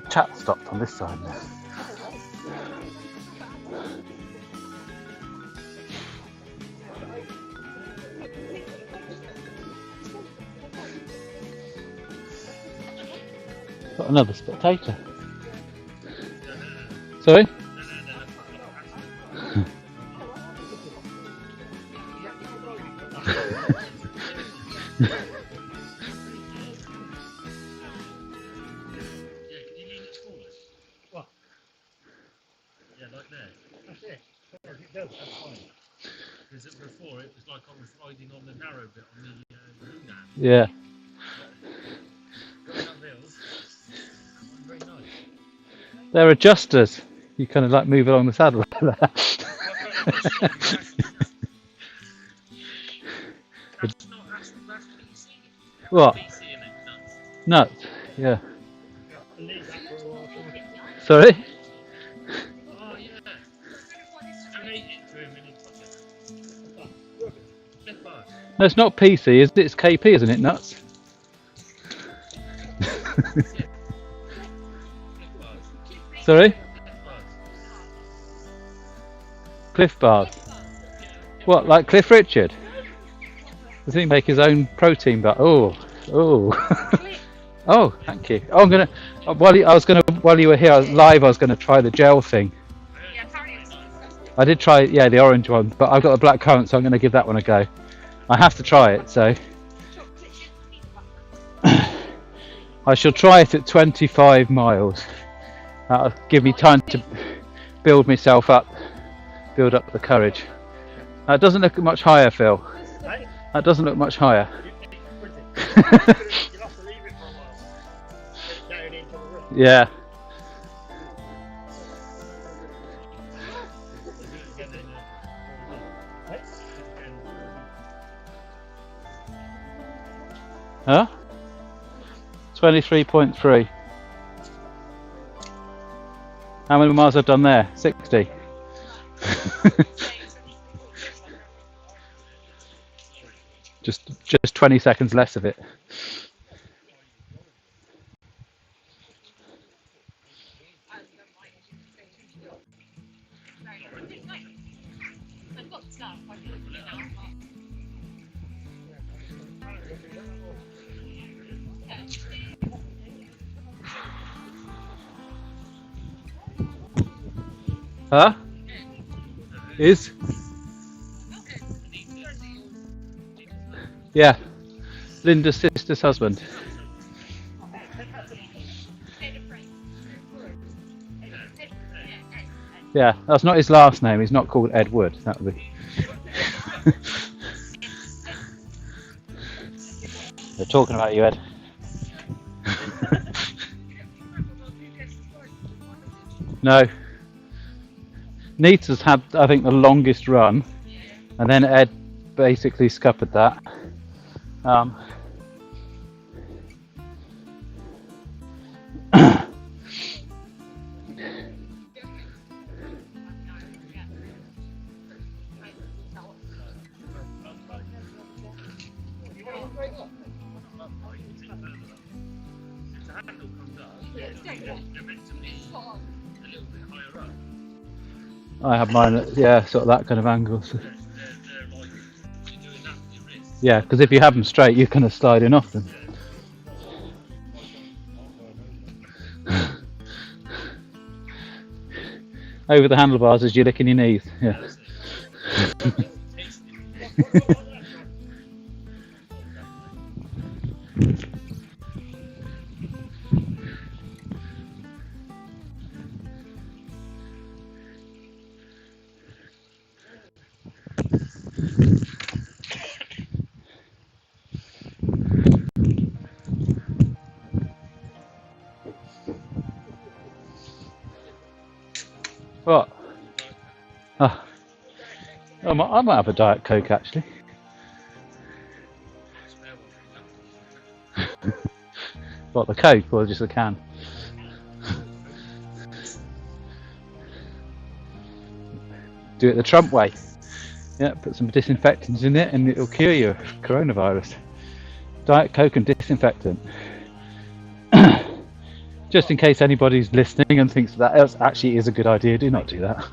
Chat stopped on this side now. Got another spectator. Sorry? Because before it was like I was riding on the narrow bit on the Luna. Yeah. Going up hills. Very nice. They're adjusters. You kind of like move along the saddle like that. That's not that's PC. What? PC in it, nuts. Nuts. Yeah. Sorry? Oh yeah. Donate it to him and he'd touch it. Flip bars. No, it's not PC, is it? It's KP, isn't it? Nuts. Flip bars. Sorry? Flip bars. Cliff bars. What, like Cliff Richard? Does he make his own protein bar? Oh, oh, thank you. Oh, I'm gonna. While you were here live, I was gonna try the gel thing. I did try, yeah, the orange one, but I've got the black currant, so I'm gonna give that one a go. I have to try it, so I shall try it at 25 miles. That'll give me time to build myself up, build up the courage. That doesn't look much higher, Phil. That doesn't look much higher. You'll have to leave it for a while. Get down into the room. Yeah. Huh? 23.3. How many miles have I done there? 60. just 20 seconds less of it. Huh? Is? Yeah. Linda's sister's husband. Yeah, that's not his last name. He's not called Ed Wood. That would be. They're talking about you, Ed. No. Nita's had, I think, the longest run, and then Ed basically scuppered that. I have mine, yeah, sort of that kind of angle. So. Yeah, because if you have them straight, you're kind of sliding off them. Over the handlebars as you're licking your knees. Yeah. What? Oh. I might have a Diet Coke actually. What, the Coke or just the can? Do it the Trump way. Yeah, put some disinfectants in it and it'll cure you of coronavirus. Diet Coke and disinfectant. Just in case anybody's listening and thinks that actually is a good idea, do not do that.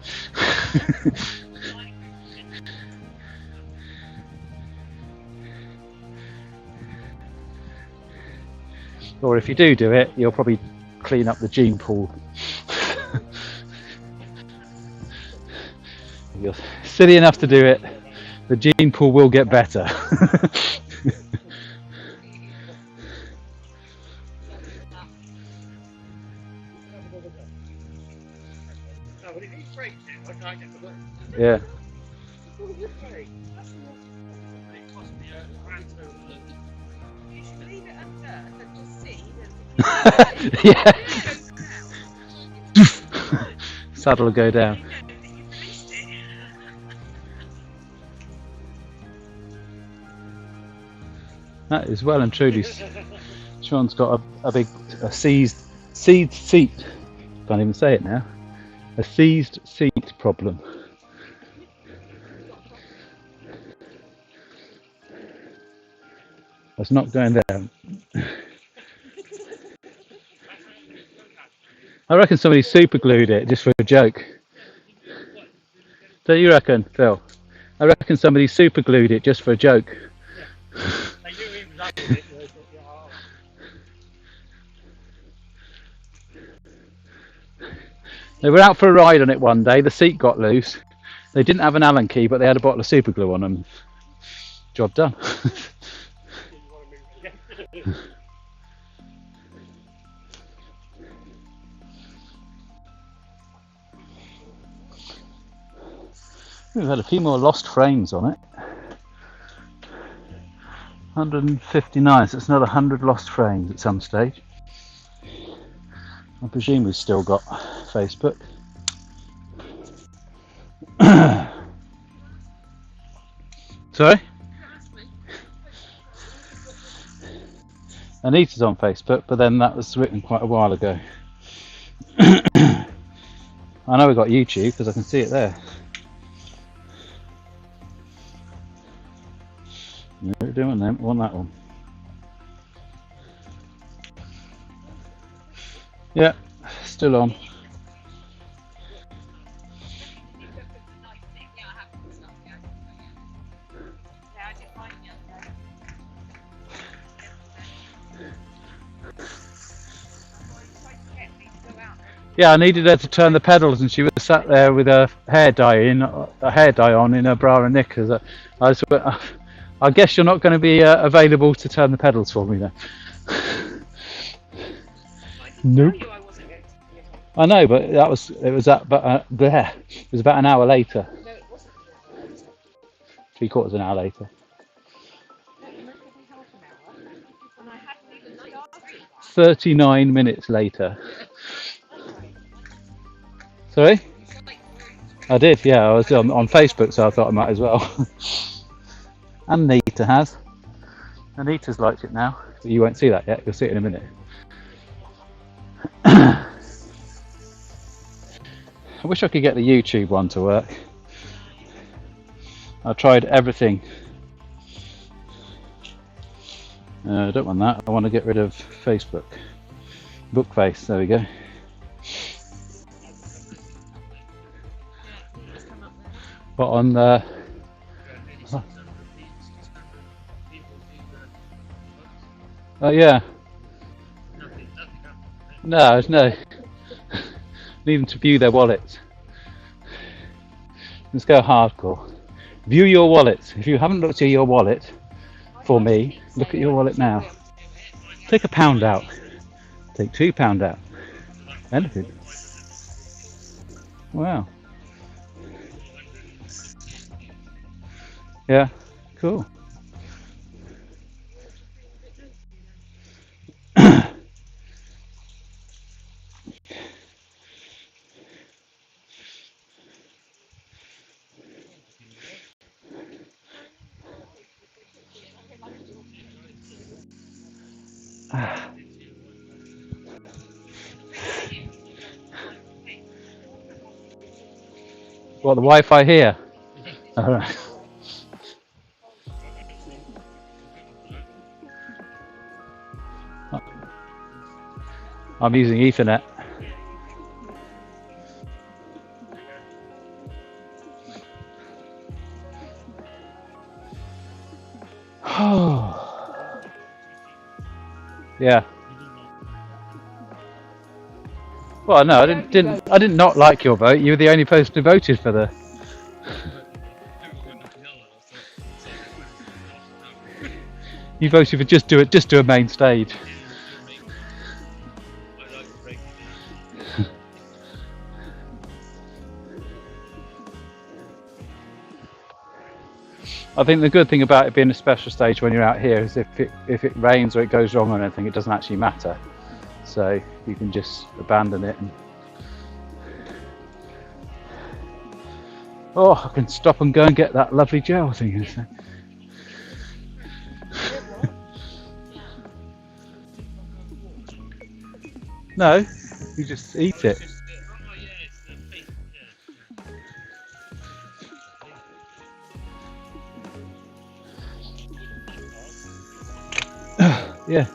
Or if you do it, you'll probably clean up the gene pool. You're silly enough to do it, the gene pool will get better. No, but if he breaks it, I can't get the work. Yeah. It cost me a grand total of You should leave it under and just see. Yeah. Saddle will go down. That is well and truly. Sean's got a big seized seat. Can't even say it now. A seized seat problem. That's not going down. I reckon somebody super glued it just for a joke. Don't you reckon, Phil? I reckon somebody super glued it just for a joke. They knew he was having it. They were out for a ride on it one day. The seat got loose. They didn't have an Allen key, but they had a bottle of super glue on them. Job done. We've had a few more lost frames on it. 159, so it's another 100 lost frames at some stage. I presume we've still got Facebook. Sorry? Anita's on Facebook, but then that was written quite a while ago. I know we've got YouTube because I can see it there. No, we don't want that one. Yeah, still on. Yeah, I needed her to turn the pedals, and she was sat there with her hair dye on in her bra and knickers. I just went, I guess you're not going to be available to turn the pedals for me then. Nope. I know, but it was about an hour later. No, it wasn't. 3/4 an hour later. No, it must have been half an hour. And I hadn't even started. 39 minutes later. Sorry? I did, yeah. I was on Facebook, so I thought I might as well. And Anita has. Anita's liked it now. But you won't see that yet. You'll see it in a minute. I wish I could get the YouTube one to work. I tried everything. I don't want that. I want to get rid of Facebook. Bookface, there we go. But on the... Oh yeah. No. Need them to view their wallets. Let's go hardcore. View your wallets. If you haven't looked at your wallet for me, look at your wallet now. Take £1 out. Take £2 out. Anything. Wow. Yeah, cool. What, the Wi-Fi here? All right. I'm using Ethernet. Yeah. Well, no, I didn't not like your vote. You were the only person who voted for the. You voted for just do a main stage. I think the good thing about it being a special stage when you're out here is if it rains or it goes wrong or anything, it doesn't actually matter. So you can just abandon it. Oh, I can stop and go and get that lovely gel thing. No, you just eat it. Yeah,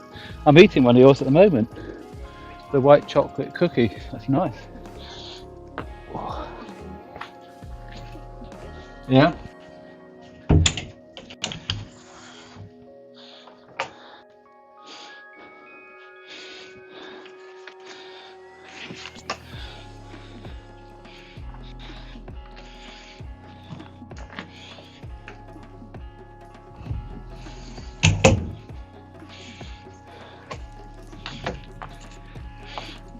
I'm eating one of yours at the moment. The white chocolate cookie. That's nice. Yeah.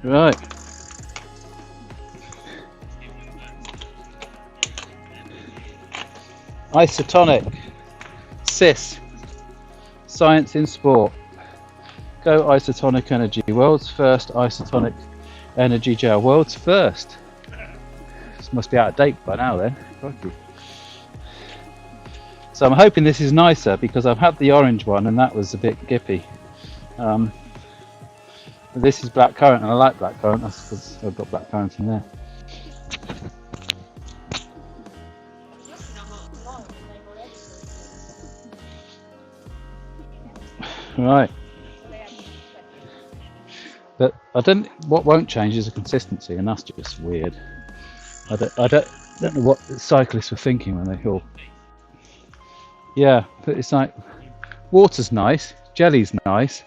Right. Isotonic. CIS. Science in Sport. Go Isotonic Energy. World's first isotonic energy gel. World's first. This must be out of date by now then. Crikey. So I'm hoping this is nicer because I've had the orange one and that was a bit gippy. This is blackcurrant and I like blackcurrant. That's because I've got blackcurrant in there. Right. But what won't change is the consistency, and that's just weird. I don't know what the cyclists were thinking when they thought. Yeah, but it's like water's nice, jelly's nice,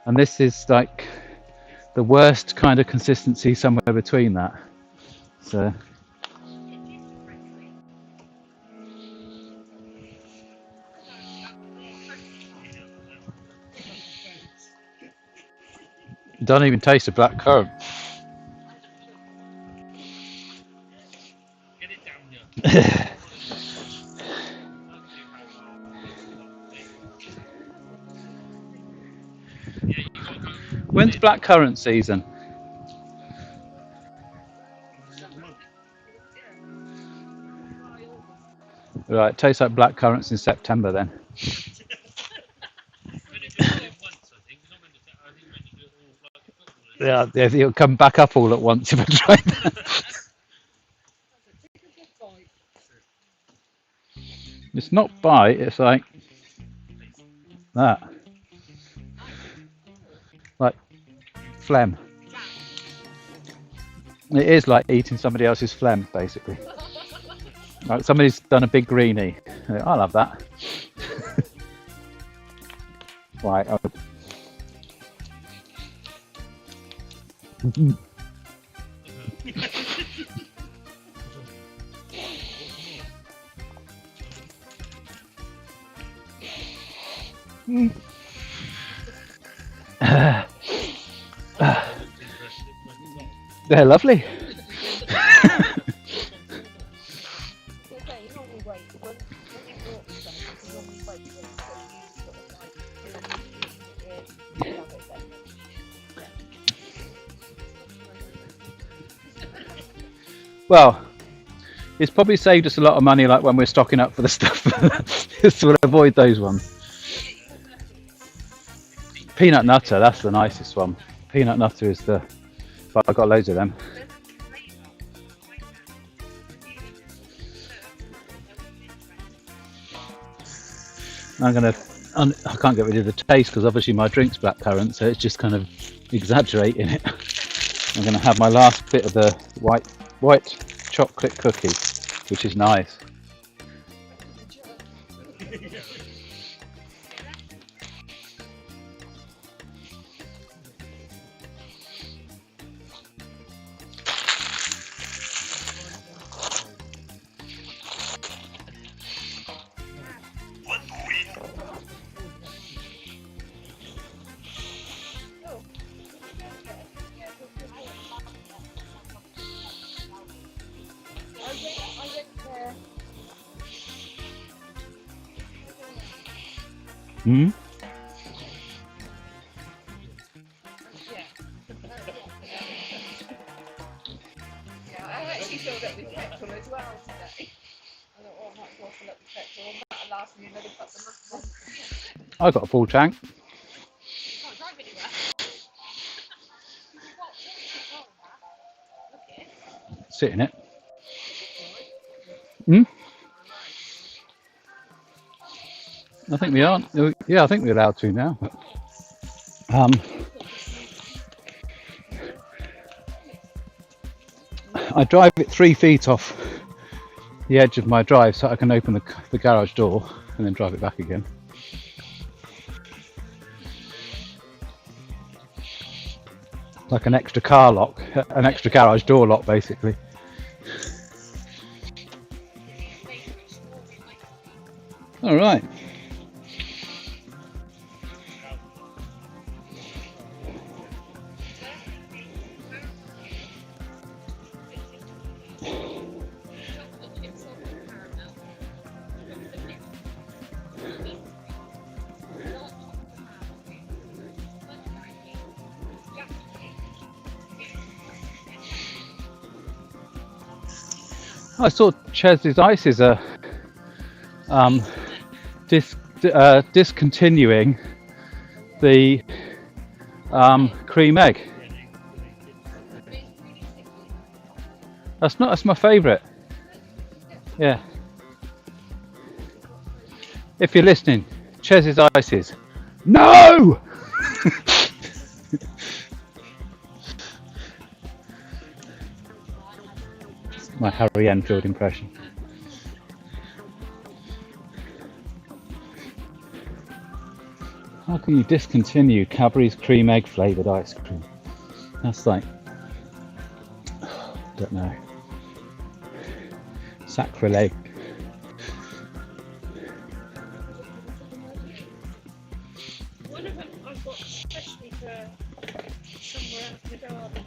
and this is like the worst kind of consistency somewhere between that. So don't even taste the black currant. When's blackcurrant season? Right, tastes like blackcurrants in September then. Yeah, it'll come back up all at once if I try that. It's not bite, it's like that. Like phlegm. It is like eating somebody else's phlegm, basically. Like somebody's done a big greenie. I'll have that. Right. They're lovely. Well, it's probably saved us a lot of money, like when we're stocking up for the stuff, so we'll avoid those ones. Peanut Nutter, that's the nicest one. Peanut Nutter is the. But I've got loads of them. I'm gonna And I can't get rid of the taste because obviously my drink's blackcurrant, so it's just kind of exaggerating it. I'm going to have my last bit of the white chocolate cookie, which is nice. Hmm? Yeah, I actually filled up with petrol as well today. I thought, oh, I might as well fill up with petrol, and that'll last me another couple of months. I got a full tank. You can't drive anywhere. Sit in it. Hmm? I think we are. Yeah, I think we're allowed to now. I drive it 3 feet off the edge of my drive so I can open the garage door and then drive it back again. Like an extra car lock, an extra garage door lock basically. All right. I saw Ches's Ices are discontinuing the cream egg. That's my favourite. Yeah. If you're listening, Ches's Ices. No! My Harry Enfield impression. How can you discontinue Cadbury's cream egg flavoured ice cream? That's like, don't know, sacrilege. One of them I've got especially for somewhere out in the garden.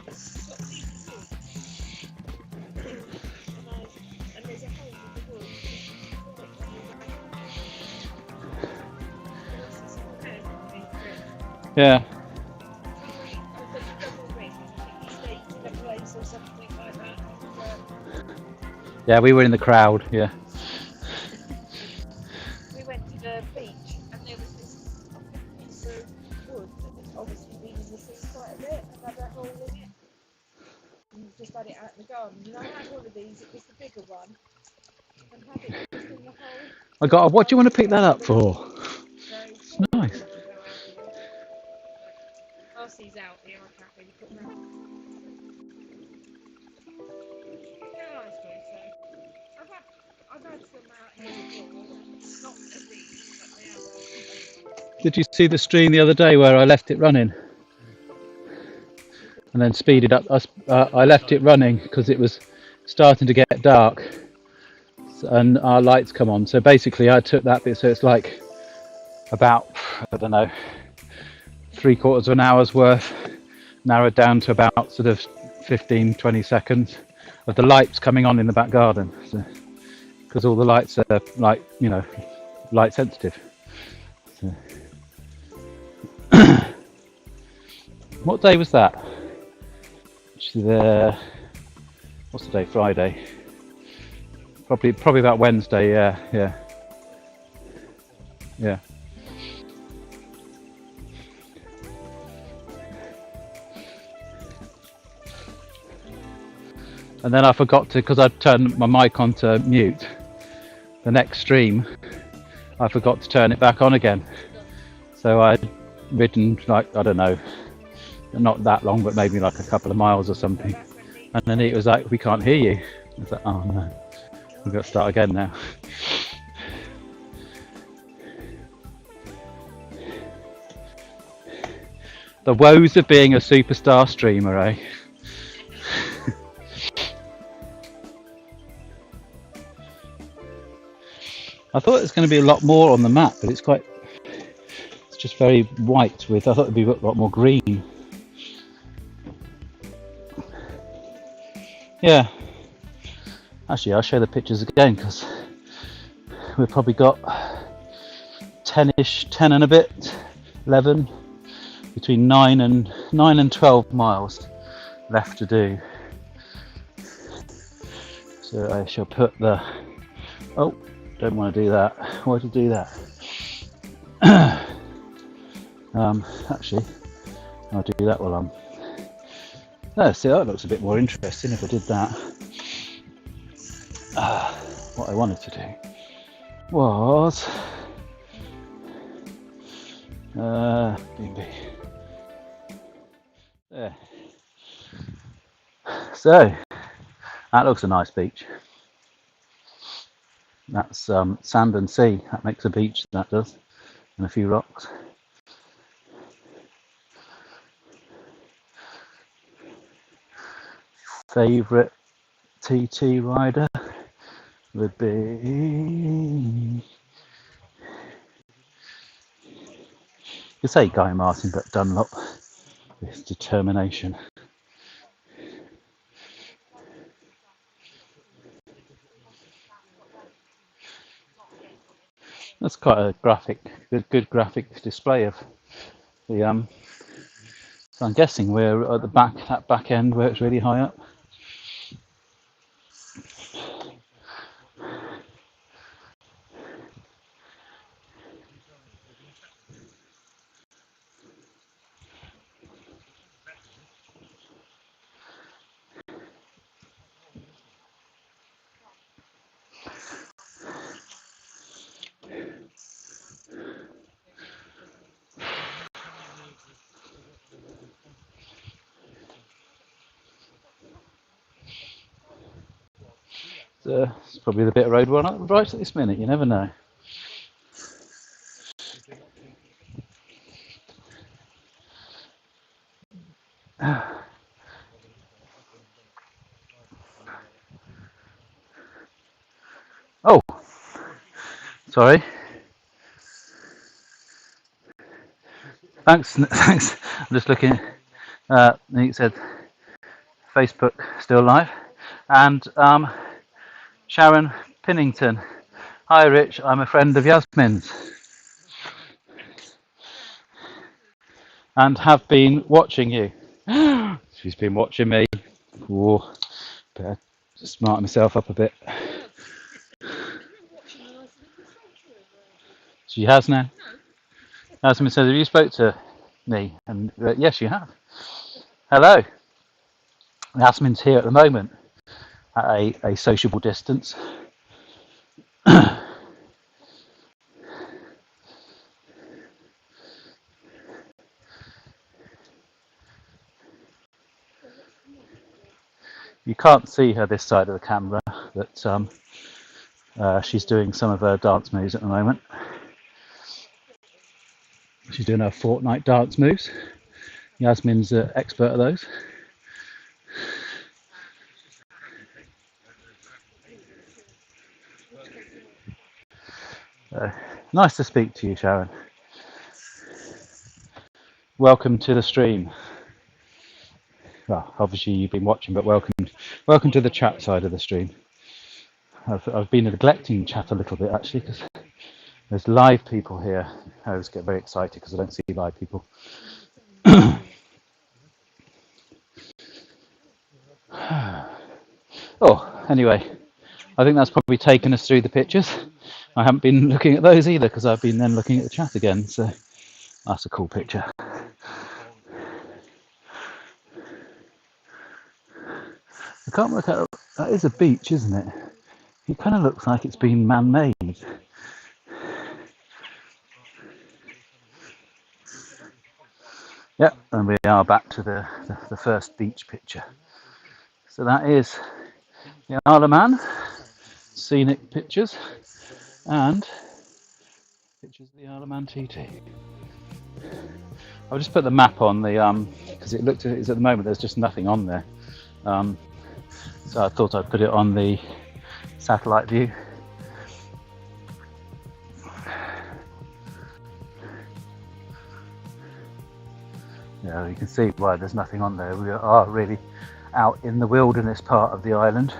And there's a hole in the wood. Yeah. Yeah, we were in the crowd, yeah. We went to the beach and there was this piece of wood that had obviously been in the sea quite a bit and had a hole in it. And we've just had it out in the garden. And I had one of these, it was the bigger one. And had it just in the hole. What do you want to pick that up for? It's nice. Arcee's out here, I can't really put them out. They're nice ones, so I've had some out here before, not as these, but they are. Did you see the stream the other day where I left it running? And then speeded up. I left it running because it was starting to get dark and our lights come on. So basically I took that bit, so it's like about, I don't know, 3/4 of an hour's worth, narrowed down to about sort of 15-20 seconds of the lights coming on in the back garden, because all the lights are like, you know, light sensitive. So. What day was that? What's the day? Friday. Probably about Wednesday. Yeah. And then I forgot to, because I'd turned my mic on to mute, the next stream, I forgot to turn it back on again. So I'd ridden like, I don't know, not that long, but maybe like a couple of miles or something. And then it was like, we can't hear you. I was like, oh no, we've got to start again now. The woes of being a superstar streamer, eh? I thought it was going to be a lot more on the map, but it's just very white with, I thought it'd be a lot more green. Yeah. Actually, I'll show the pictures again because we've probably got 10-ish, 10 and a bit, 11, between 9 and 12 miles left to do. So I shall put the, oh, don't want to do that. Why to do that? Actually, I'll do that while I'm, oh, see, that looks a bit more interesting if I did that. What I wanted to do was B&B. There. So that looks a nice beach. That's sand and sea. That makes a beach, that does, and a few rocks. Favourite TT rider would be, you say Guy Martin, but Dunlop with determination. That's quite a good graphic display of the. So I'm guessing we're at the back, that back end where it's really high up. It's probably the bit of road one right at this minute. You never know. Oh, sorry. Thanks. I'm just looking. It said Facebook still live, and Sharon Pinnington. Hi, Rich. I'm a friend of Yasmin's, and have been watching you. She's been watching me. Whoa, better smart myself up a bit. She has now. Yasmin says, "Have you spoke to me?" And yes, you have. Hello. Yasmin's here at the moment at a sociable distance. You can't see her this side of the camera, but she's doing some of her dance moves at the moment. She's doing her Fortnite dance moves. Yasmin's an expert at those. Nice to speak to you, Sharon. Welcome to the stream. Well, obviously you've been watching, but welcome to the chat side of the stream. I've been neglecting chat a little bit actually because there's live people here. I always get very excited because I don't see live people. Oh, anyway, I think that's probably taken us through the pictures. I haven't been looking at those either because I've been then looking at the chat again. So that's a cool picture. I can't work out. That is a beach, isn't it? It kind of looks like it's been man-made. Yep, and we are back to the first beach picture. So that is the Isle of Man, scenic pictures, and pictures of the Isle of Man TT. I'll just put the map on the because it looked at the moment there's just nothing on there, so I thought I'd put it on the satellite view. Yeah, you can see why there's nothing on there. We are really out in the wilderness part of the island.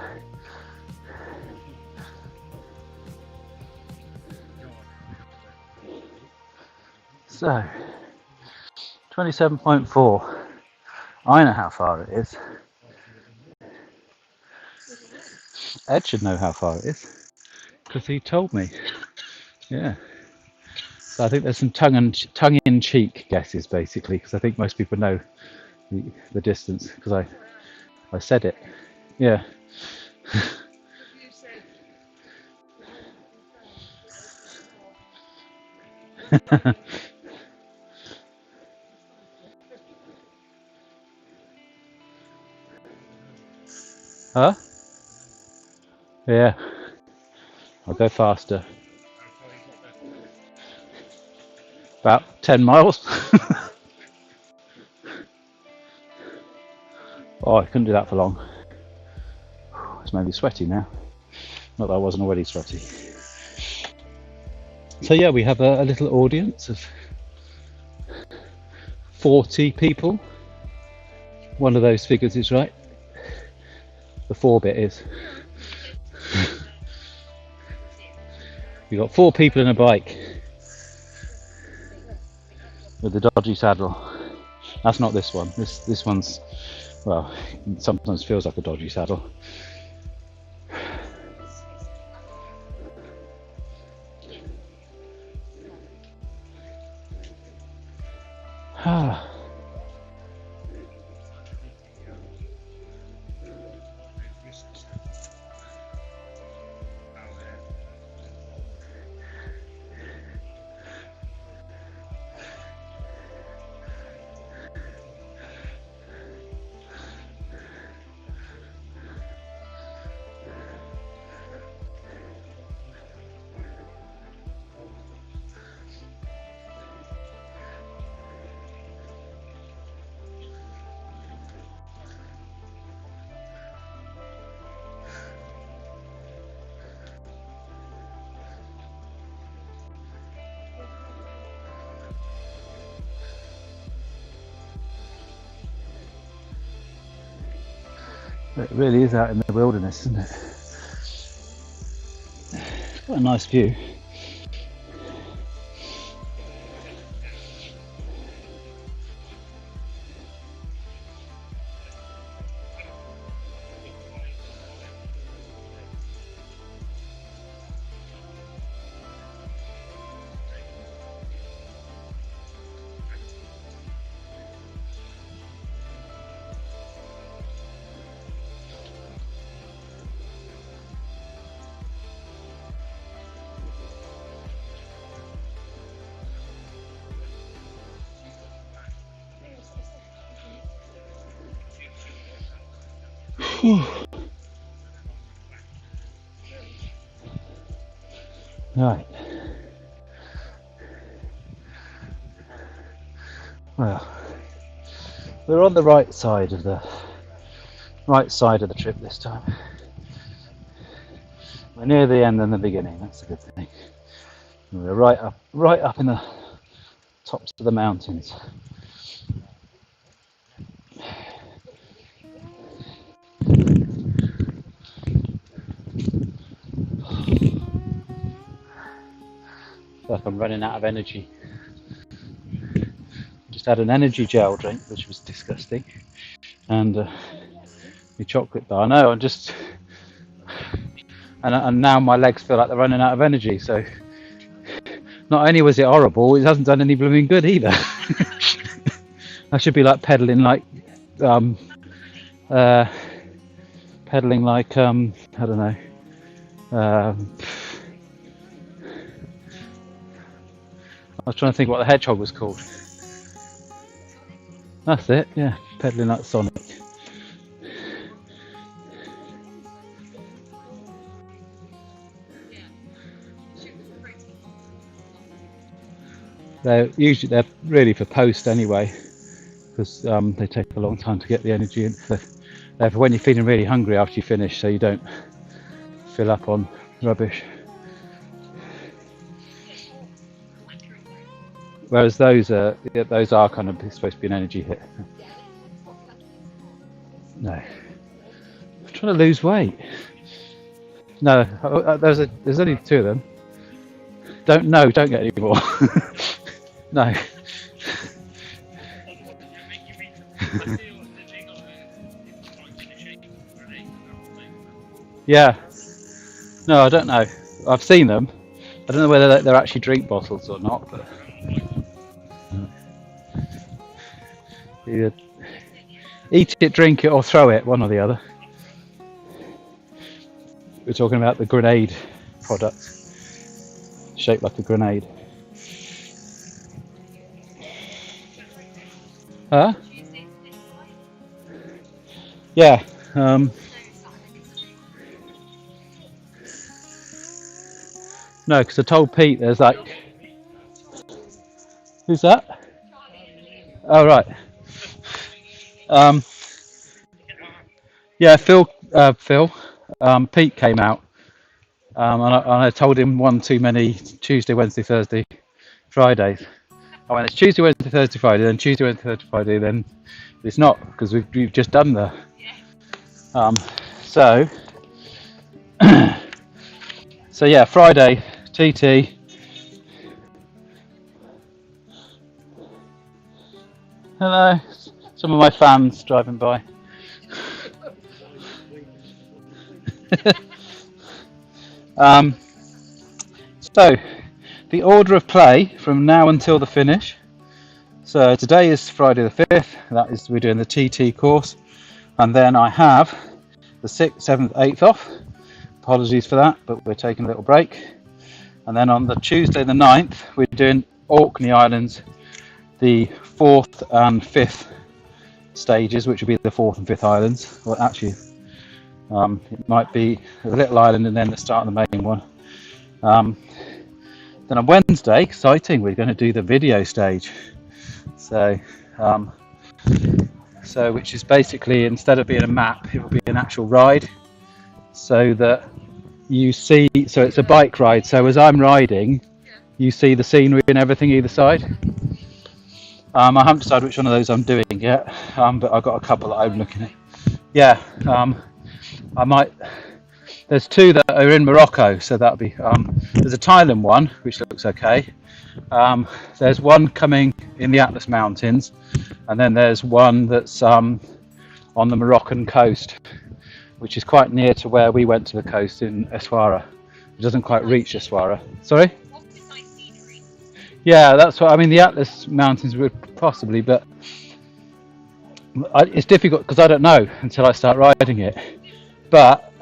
So 27.4. I know how far it is. Ed should know how far it is because he told me. Yeah. So I think there's some tongue-in-cheek guesses basically, because I think most people know the distance because I said it. Yeah. You said Huh? Yeah. I'll go faster. About 10 miles. Oh, I couldn't do that for long. It's made me sweaty now. Not that I wasn't already sweaty. So yeah, we have a little audience of 40 people. One of those figures is right. The 4 bit is. We've got 4 people in a bike with the dodgy saddle. That's not this one. This one's, well, sometimes feels like a dodgy saddle. It really is out in the wilderness, isn't it? It's quite a nice view. Right. Well, we're on the right side of the trip this time. We're near the end than the beginning. That's a good thing. We're right up in the tops of the mountains. Like I'm running out of energy. Just had an energy gel drink, which was disgusting, and a chocolate bar. No, I'm just, and now my legs feel like they're running out of energy. So not only was it horrible, it hasn't done any blooming good either. I should be like pedaling like I don't know. I was trying to think what the hedgehog was called. That's it, yeah, pedalling like Sonic. They're really for post anyway, because they take a long time to get the energy in. They're for when you're feeling really hungry after you finish, so you don't fill up on rubbish. Whereas those are kind of supposed to be an energy hit. No, I'm trying to lose weight. No, there's only 2 of them. Don't get any more. No. Yeah. No, I don't know. I've seen them. I don't know whether they're actually drink bottles or not. But either eat it, drink it, or throw it. One or the other. We're talking about the grenade product, shaped like a grenade. Huh? Yeah. No, because I told Pete there's like. Who's that? Oh right. Yeah, Phil. Pete came out, and I told him one too many Tuesday, Wednesday, Thursday, Fridays. I went, it's Tuesday, Wednesday, Thursday, Friday, then Tuesday, Wednesday, Thursday, Friday, then it's not, because we've just done the. So yeah, Friday, TT. Hello, some of my fans driving by. So, the order of play from now until the finish. So today is Friday the 5th, that is, we're doing the TT course, and then I have the 6th, 7th, 8th off. Apologies for that, but we're taking a little break. And then on the Tuesday the 9th, we're doing Orkney Islands, the 4th and 5th stages, which will be the 4th and 5th islands. Well, actually, it might be a little island and then the start of the main one. Then on Wednesday, exciting, we're going to do the video stage. So which is basically, instead of being a map, it will be an actual ride. So that you see, so it's a bike ride. So as I'm riding, you see the scenery and everything either side. I haven't decided which one of those I'm doing yet, but I've got a couple that I'm looking at. Yeah, I might. There's 2 that are in Morocco, so that'll be. There's a Thailand one, which looks okay. There's one coming in the Atlas Mountains, and then there's one that's on the Moroccan coast, which is quite near to where we went to the coast in Essaouira. It doesn't quite reach Essaouira. Sorry? Yeah, that's what I mean. The Atlas Mountains would possibly, but it's difficult because I don't know until I start riding it. But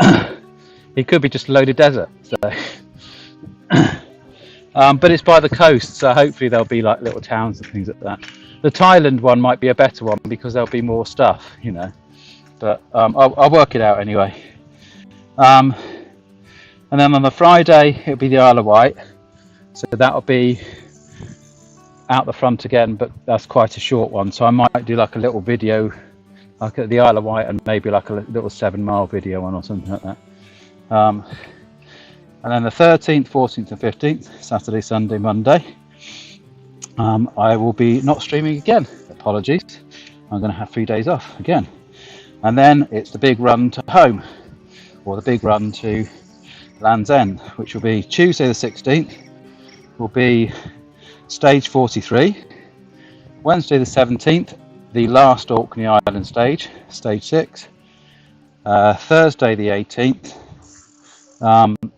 it could be just a load of desert. So. But it's by the coast, so hopefully there'll be like little towns and things like that. The Thailand one might be a better one because there'll be more stuff, you know. But I'll work it out anyway. And then on the Friday it'll be the Isle of Wight, so that'll be out the front again, but that's quite a short one. So I might do like a little video, like at the Isle of Wight, and maybe like a little 7-mile video one or something like that. And then the 13th, 14th, and 15th, Saturday, Sunday, Monday, I will be not streaming again. Apologies. I'm going to have 3 days off again. And then it's the big run to home, or the big run to Land's End, which will be Tuesday the 16th, will be stage 43. Wednesday the 17th, the last Orkney Island stage, stage 6. Thursday the 18th,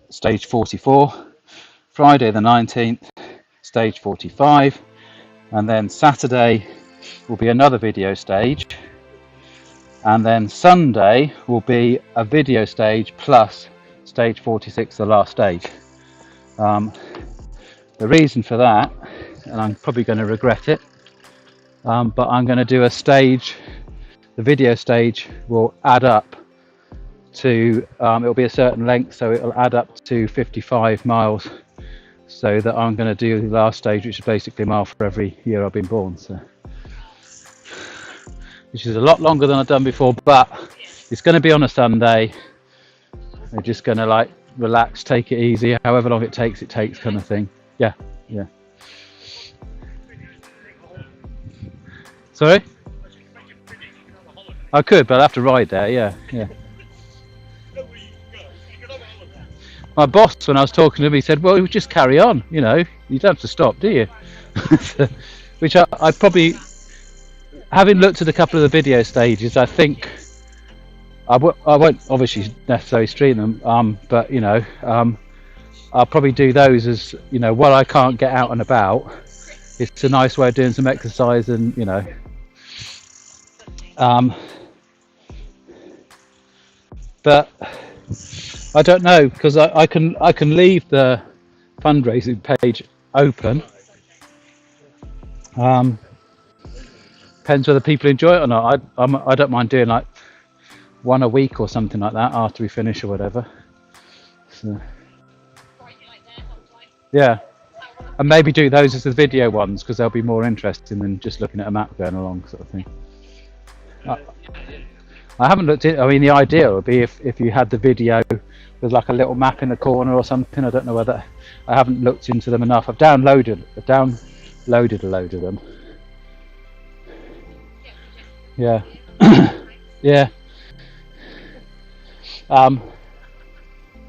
stage 44. Friday the 19th, stage 45. And then Saturday will be another video stage. And then Sunday will be a video stage plus stage 46, the last stage. The reason for that, and I'm probably going to regret it, but I'm going to do a stage. The video stage will add up to, it'll be a certain length, so it'll add up to 55 miles. So that I'm going to do the last stage, which is basically a mile for every year I've been born. So, which is a lot longer than I've done before, but it's going to be on a Sunday. We're just going to like relax, take it easy, however long it takes, kind of thing. Yeah, yeah. Sorry? I could, but I'd have to ride there. Yeah, yeah. My boss, when I was talking to him, he said, "Well, just carry on. You know, you don't have to stop, do you?" Which I probably, having looked at a couple of the video stages, I think I won't obviously necessarily stream them, but you know, I'll probably do those as, you know, while I can't get out and about, it's a nice way of doing some exercise, and you know, but I don't know, because I can leave the fundraising page open. Depends whether people enjoy it or not. I don't mind doing like one a week or something like that after we finish or whatever. So, yeah, and maybe do those as the video ones, because they'll be more interesting than just looking at a map going along, sort of thing. I haven't looked at. I mean, the idea would be if you had the video with like a little map in the corner or something. I don't know whether, I haven't looked into them enough. I've downloaded a load of them. Yeah, yeah. And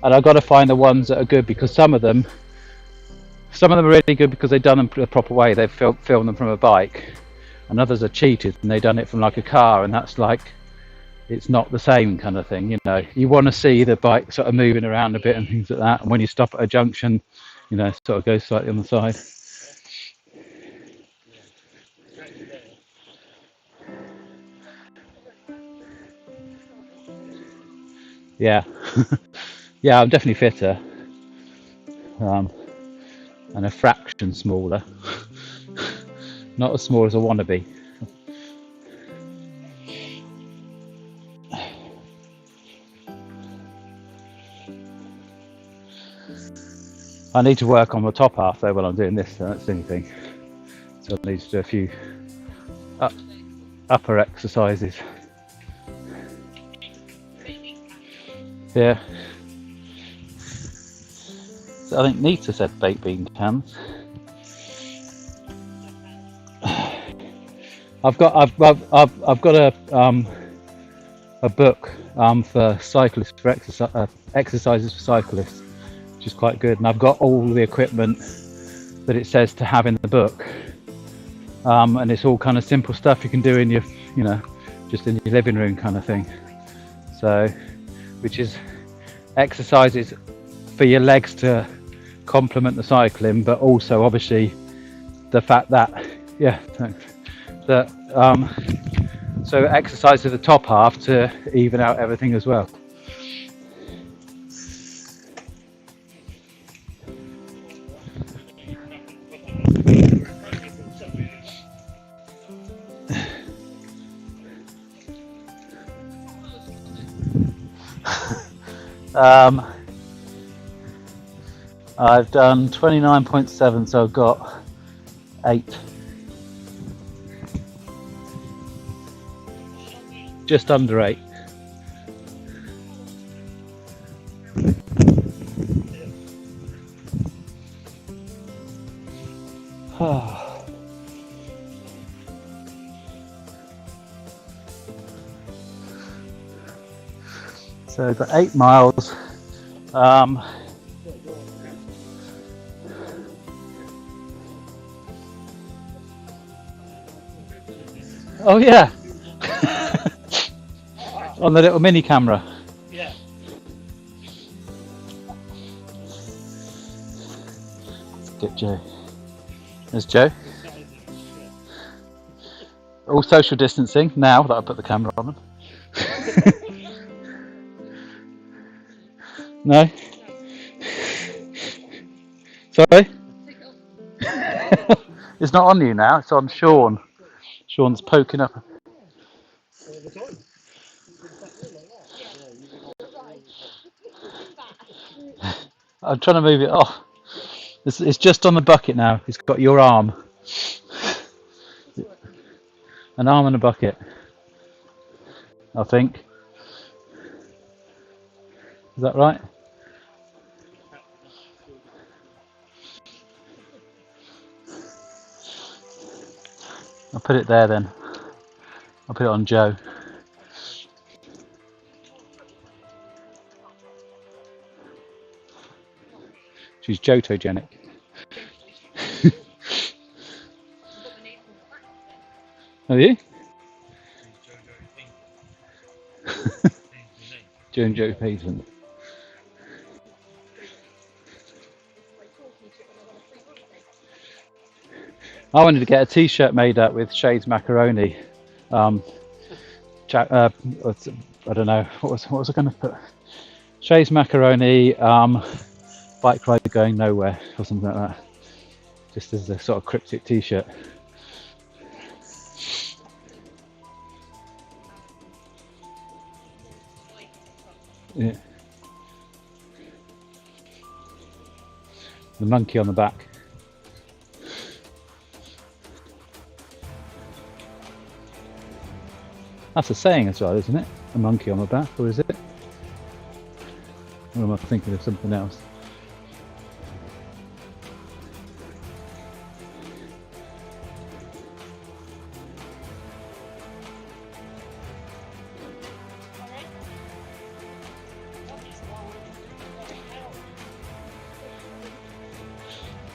I've got to find the ones that are good, because some of them are really good because they've done them the proper way. They've filmed them from a bike, and others are cheated and they've done it from like a car, and that's like, it's not the same kind of thing. You know, you want to see the bike sort of moving around a bit and things like that, and when you stop at a junction, you know, sort of goes slightly on the side. Yeah. Yeah, I'm definitely fitter, and a fraction smaller. Not as small as I want to be. I need to work on the top half though while I'm doing this, so that's the only thing. So I need to do a few upper exercises. Yeah. So I think Nita said baked bean cans. I've got a book for cyclists, for exercises for cyclists, which is quite good, and I've got all the equipment that it says to have in the book, and it's all kind of simple stuff you can do in your, you know, just in your living room kind of thing. So, which is exercises for your legs to complement the cycling, but also obviously the fact that, yeah, that so exercise to the top half to even out everything as well. I've done 29.7, so I've got 8. Just under 8. So I've got 8 miles. Oh yeah. On the little mini camera. Yeah. Let's get Joe. There's Joe. All social distancing now that I put the camera on him. No? Sorry? It's not on you now, it's on Sean. Sean's poking up. All the time. I'm trying to move it off. It's just on the bucket now. It's got your arm. An arm and a bucket, I think. Is that right? I'll put it there then. I'll put it on Joe. She's jotogenic. Are you? Joe and Joe Payton. I wanted to get a t-shirt made up with Shades Macaroni. I don't know, what was I going to put? Shades Macaroni, bike ride going nowhere, or something like that. Just as a sort of cryptic t-shirt. Yeah. The monkey on the back. That's a saying as well, isn't it? A monkey on the back, or is it? Or am I thinking of something else?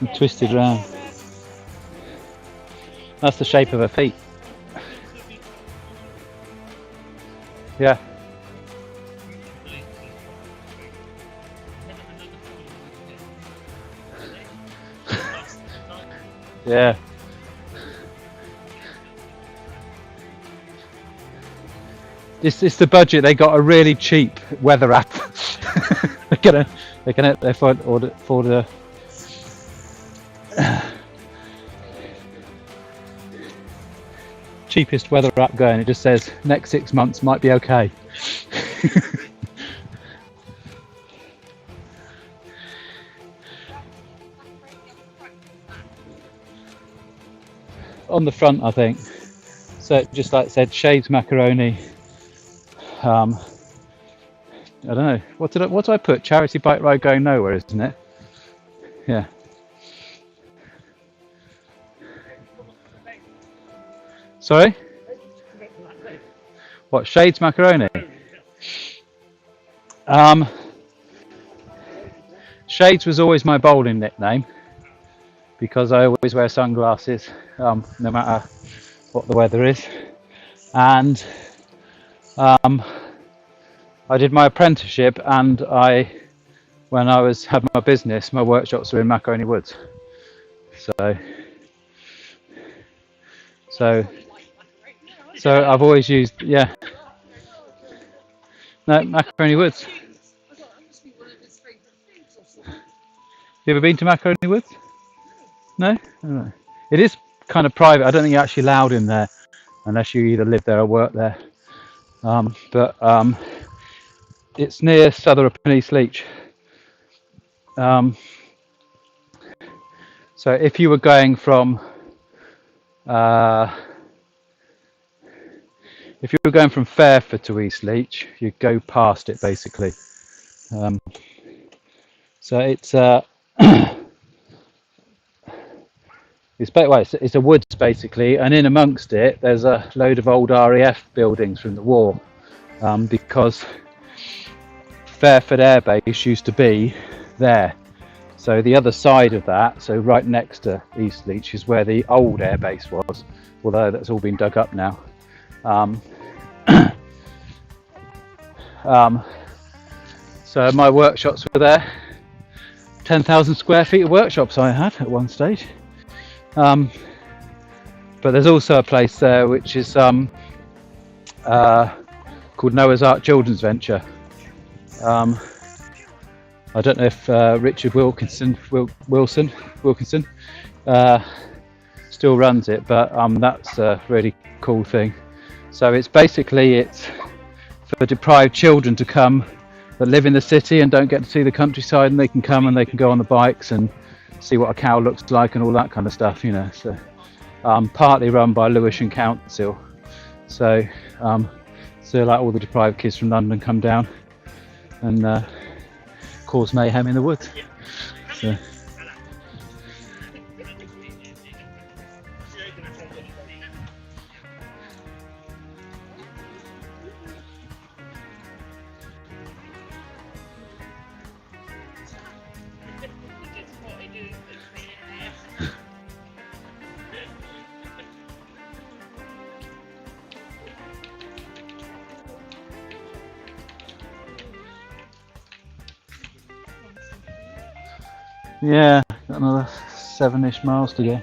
And twisted round. That's the shape of her feet. Yeah. Yeah. It's the budget. They got a really cheap weather app. they can afford the cheapest weather app going. It just says next 6 months might be okay. On the front, I think. So just like I said, Shades Macaroni. I don't know. What do I put? Charity bike ride going nowhere, isn't it? Yeah. Sorry? What, Shades Macaroni? Shades was always my bowling nickname because I always wear sunglasses no matter what the weather is. And I did my apprenticeship, and when I had my business, my workshops were in Macaroni Woods. So I've always used, yeah. No, Macaroni Woods. You ever been to Macaroni Woods? No? Oh. It is kind of private. I don't think you're actually allowed in there unless you either live there or work there. But it's near Southwark and East Leach. So if you were going from Fairford to East Leach, you'd go past it basically. So it's it's a woods basically, and in amongst it there's a load of old RAF buildings from the war, because Fairford Air Base used to be there. So the other side of that, so right next to East Leach, is where the old air base was, although that's all been dug up now. So my workshops were there. 10,000 square feet of workshops I had at one stage. But there's also a place there which is called Noah's Ark Children's Venture. I don't know if Richard Wilkinson still runs it, but that's a really cool thing. So it's basically for deprived children to come that live in the city and don't get to see the countryside, and they can come and they can go on the bikes and see what a cow looks like and all that kind of stuff, you know. So partly run by Lewisham Council. So like all the deprived kids from London come down and cause mayhem in the woods. So. Yeah, got another 7-ish miles to go.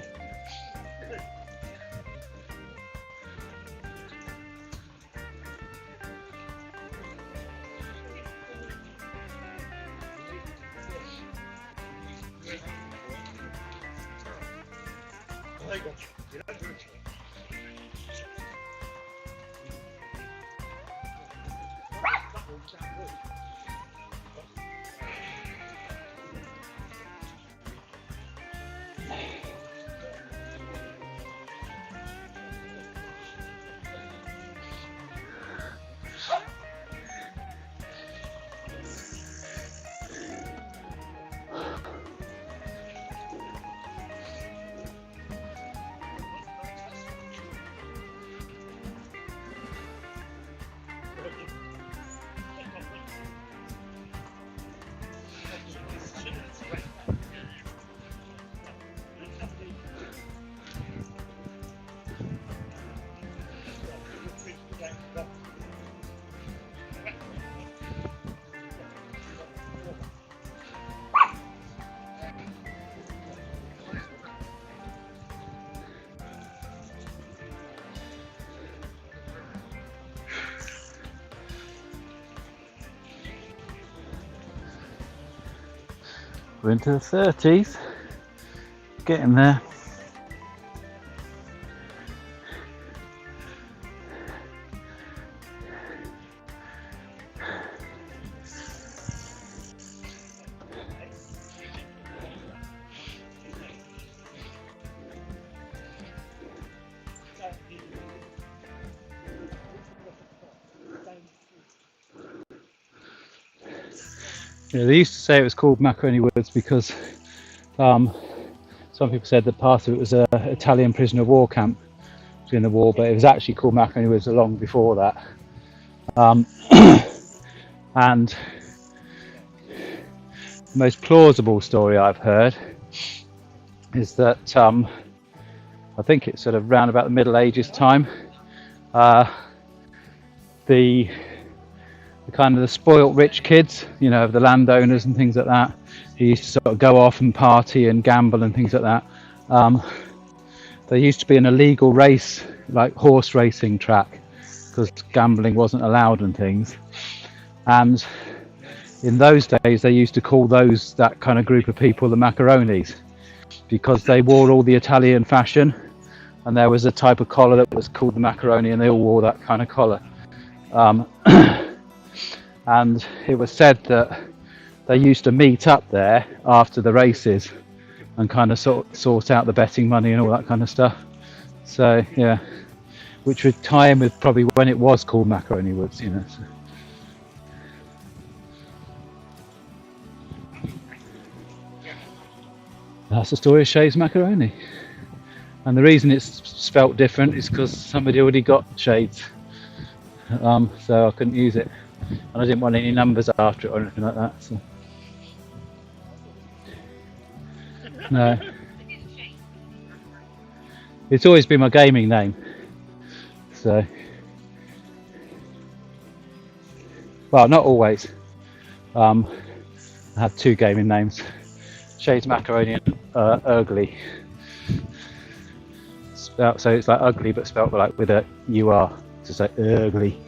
We're into the 30s, getting there. Yeah, they used to say it was called Macaroni Woods because some people said that part of it was an Italian prisoner of war camp during the war, but it was actually called Macaroni Woods long before that. And the most plausible story I've heard is that I think it's sort of round about the Middle Ages time, the kind of the spoilt rich kids, you know, of the landowners and things like that, who used to sort of go off and party and gamble and things like that. There used to be an illegal race, like horse racing track, because gambling wasn't allowed and things. And in those days, they used to call that kind of group of people the macaronis, because they wore all the Italian fashion, and there was a type of collar that was called the macaroni, and they all wore that kind of collar. And it was said that they used to meet up there after the races and kind of sort out the betting money and all that kind of stuff. So yeah, which would tie in with probably when it was called Macaroni Woods, you know. So. That's the story of Shay's macaroni. And the reason it's spelt different is because somebody already got shades, so I couldn't use it, and I didn't want any numbers after it or anything like that. So. No, it's always been my gaming name. So, well, not always. I had two gaming names: Shades Macaroni and Ugly. So it's like ugly, but spelt like with a UR, just like ugly.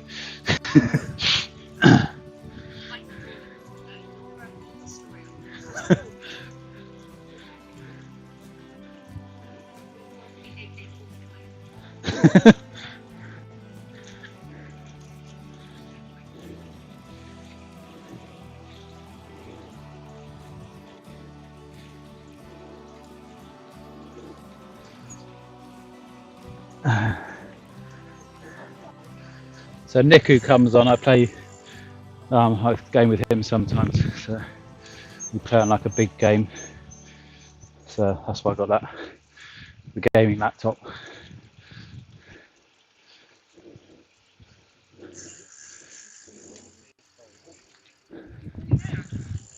So Nick, who comes on, I play a game with him sometimes. So we play on like a big game. So that's why I got that, the gaming laptop.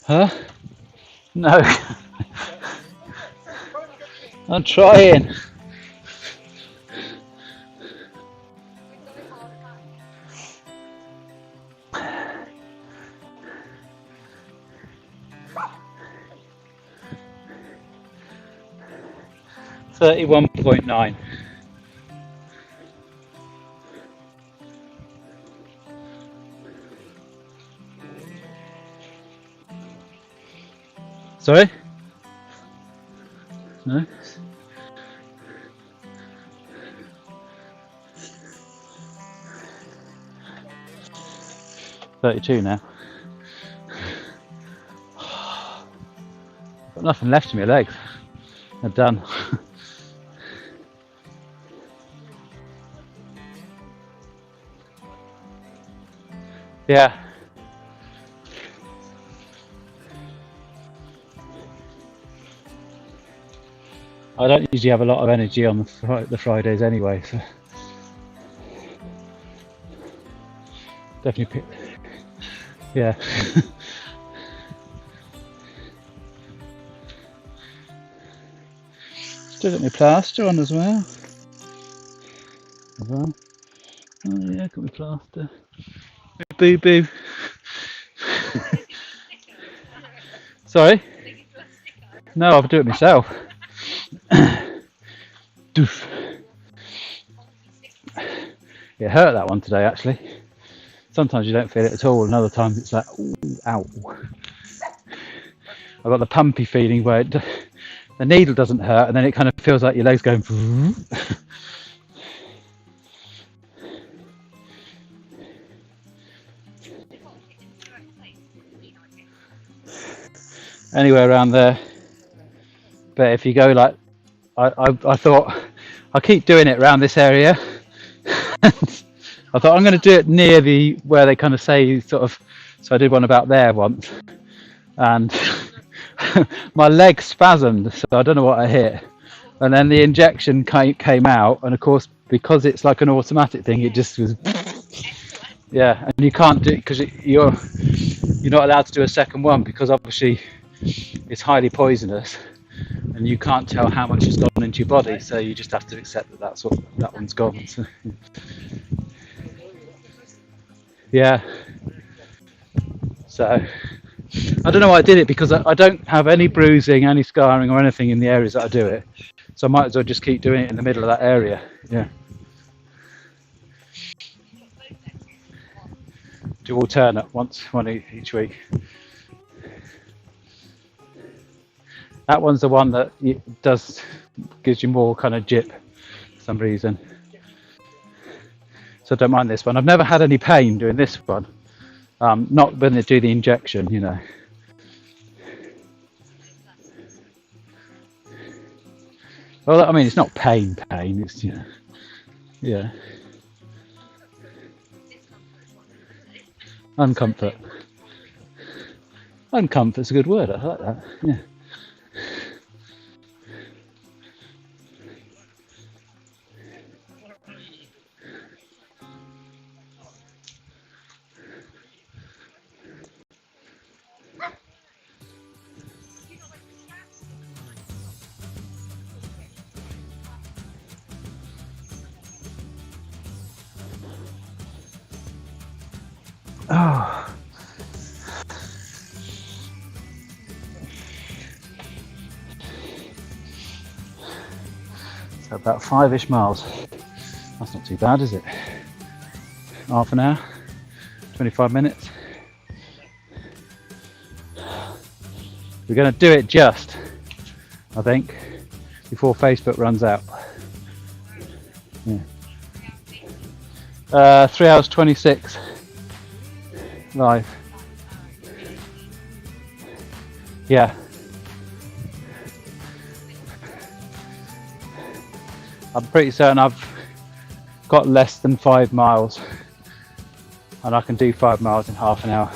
Huh? No. I'm trying. $31.9. Sorry? No? $32 now. Got nothing left in my legs. They're done. Yeah. I don't usually have a lot of energy on the Fridays anyway, so definitely pick. Yeah. Still got my plaster on as well. Oh yeah, got my plaster. Boo boo. Sorry? No, I'll do it myself. Doof. It hurt, that one today actually. Sometimes you don't feel it at all, and other times it's like, ooh, ow. I've got the pumpy feeling where the needle doesn't hurt, and then it kind of feels like your legs going. Anywhere around there. But if you go like, I thought, I keep doing it around this area. I thought I'm going to do it near where they kind of say sort of, so I did one about there once, and my leg spasmed, so I don't know what I hit, and then the injection came out, and of course because it's like an automatic thing, it just was, yeah, and you can't do it because you're not allowed to do a second one because obviously it's highly poisonous, and you can't tell how much has gone into your body, so you just have to accept that that one's gone. So. Yeah. So I don't know why I did it, because I don't have any bruising, any scarring or anything in the areas that I do it. So I might as well just keep doing it in the middle of that area. Yeah. Do alternate one each week. That one's the one that gives you more kind of jip for some reason. So I don't mind this one. I've never had any pain doing this one. Not when they do the injection, you know. Well, I mean, it's not pain. It's, you know, yeah. Uncomfort. Uncomfort's a good word. I like that. Yeah. Oh. So about 5-ish miles. That's not too bad, is it? Half an hour, 25 minutes. We're going to do it just, I think, before Facebook runs out. Yeah. 3 hours 26 live. Yeah. I'm pretty certain I've got less than 5 miles, and I can do 5 miles in half an hour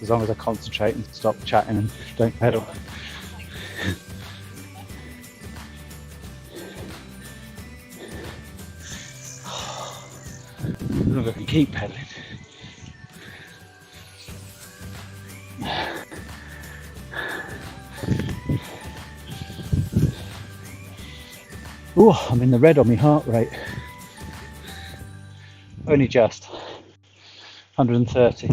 as long as I concentrate and stop chatting and don't pedal. As long as I can keep pedaling. Oh, I'm in the red on my heart rate. Only just 130.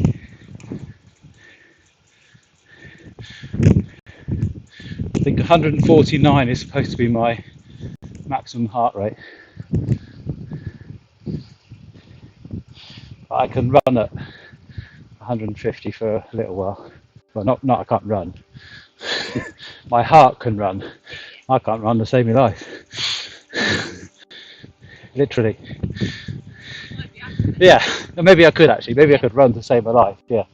I think 149 is supposed to be my maximum heart rate. But I can run at 150 for a little while. Well, not I can't run. My heart can run. I can't run to save my life. Literally. Yeah, maybe I could actually. Maybe I could run to save my life. Yeah.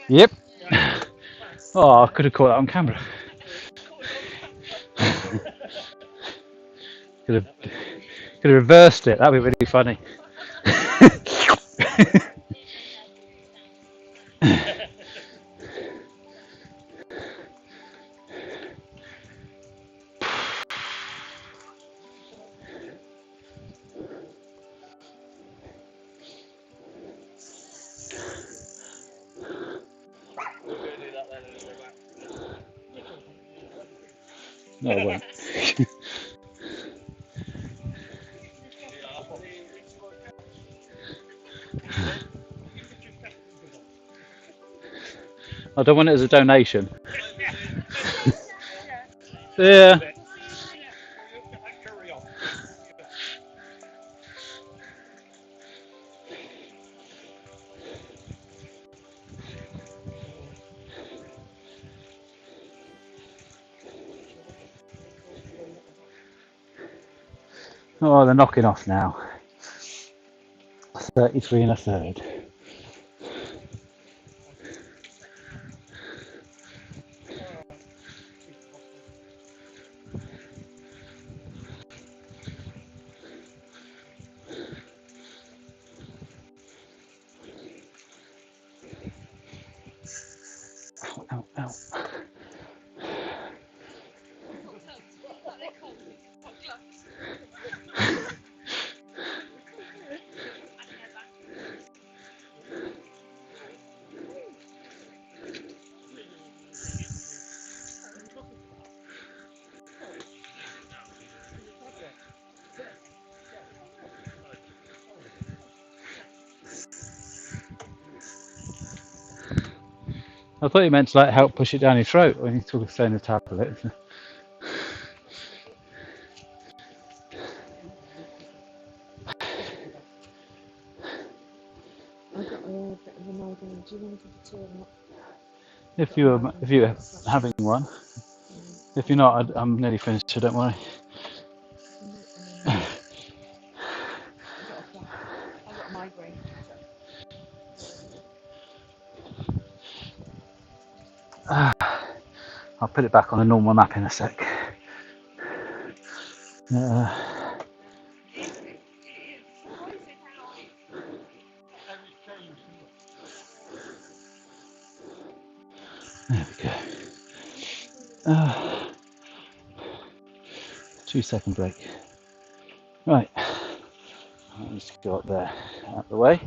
Yep. Oh, I could have caught that on camera. Could have reversed it. That'd be really funny. No, I won't. I don't want it as a donation. Yeah. Oh, they're knocking off now. 33 and a third. Ow, ow, ow. I thought you meant to like help push it down your throat when you took a stone tablet. I've got a bit of a migraine. Do you want to give a tour on If you're having one, if you're not, I'm nearly finished, so don't worry. I've got a migraine. I'll put it back on a normal map in a sec. There we go. 2-second break. Right. Let's go up there, out of the way.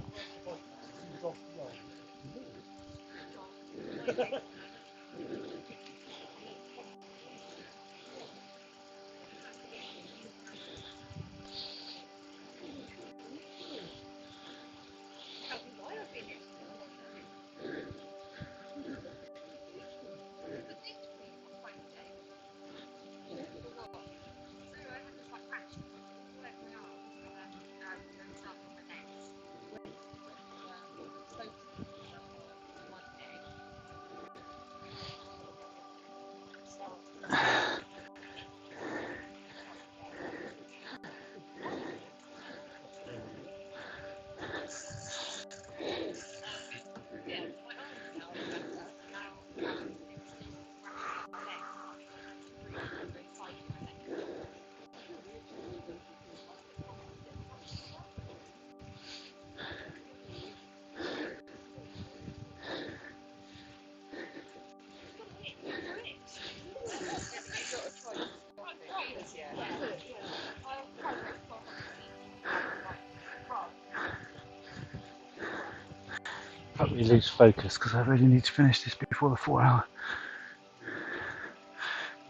We lose focus because I really need to finish this before the 4 hour.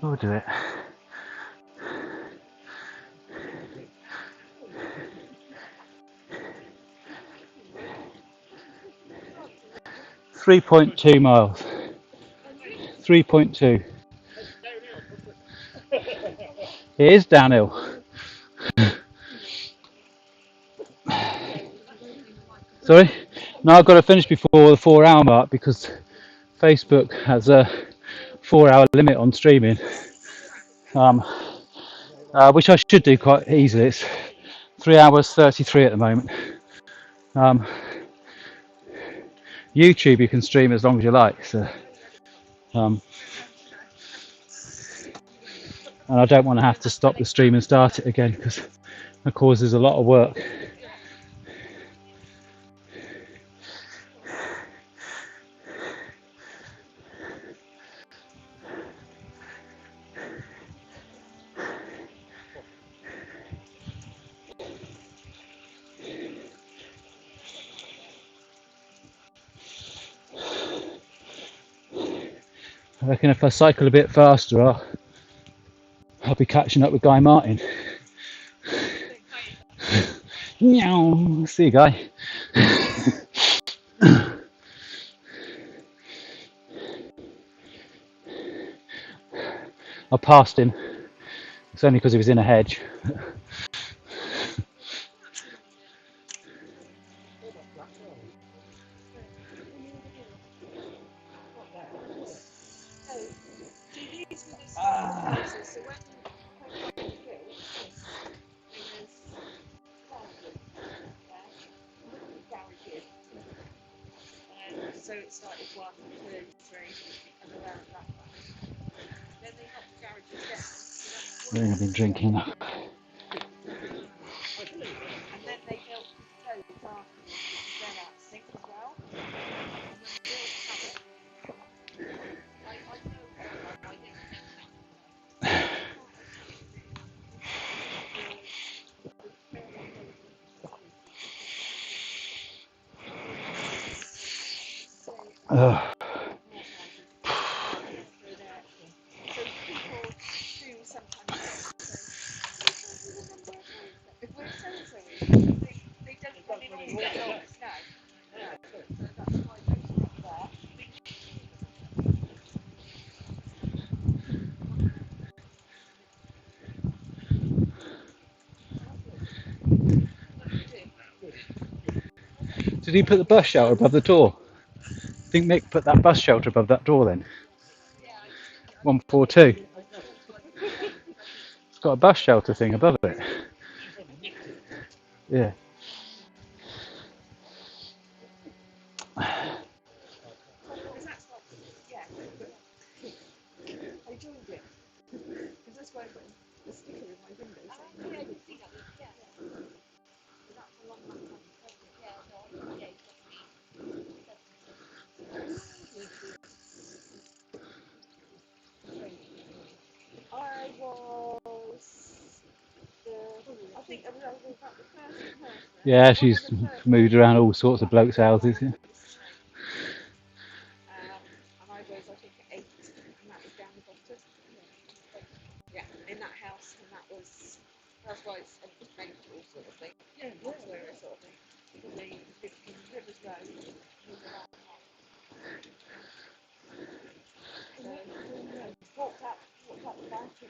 We'll do it. 3.2 miles. 3.2. It is downhill. Sorry? No, I've got to finish before the 4 hour mark because Facebook has a 4 hour limit on streaming, which I should do quite easily. It's 3 hours 33 at the moment. YouTube you can stream as long as you like, so and I don't want to have to stop the stream and start it again because it causes a lot of work. I reckon if I cycle a bit faster, I'll be catching up with Guy Martin. Meow. See you, Guy. I passed him. It's only because he was in a hedge. So it started 1, 2, 3, and around that one. Then they knocked the garages down. I think I've been drinking that. And then they built roads afterwards, which is then out sync as well. And when the build happened, I know I didn't think that. So people do sometimes if we're so they don't come in all the dogs now. So that's why those are up there. Did he put the bus shelter above the door? I think Mick put that bus shelter above that door then. 142. It's got a bus shelter thing above it. Yeah. I joined it. Because that's why I put the sticker in my window saying yeah, I can see that. Yeah. That's a long time. Yeah, no, yeah, I was I think I was about the first person. Yeah, she's moved around all sorts of blokes' houses. Yeah. And I was, I think, 8, and that was down the bottom. Yeah, in that house, and that's why it's mental sort of thing. Yeah, that's where it sort of thing. Because they lived in Rivers Road, walked out the back, and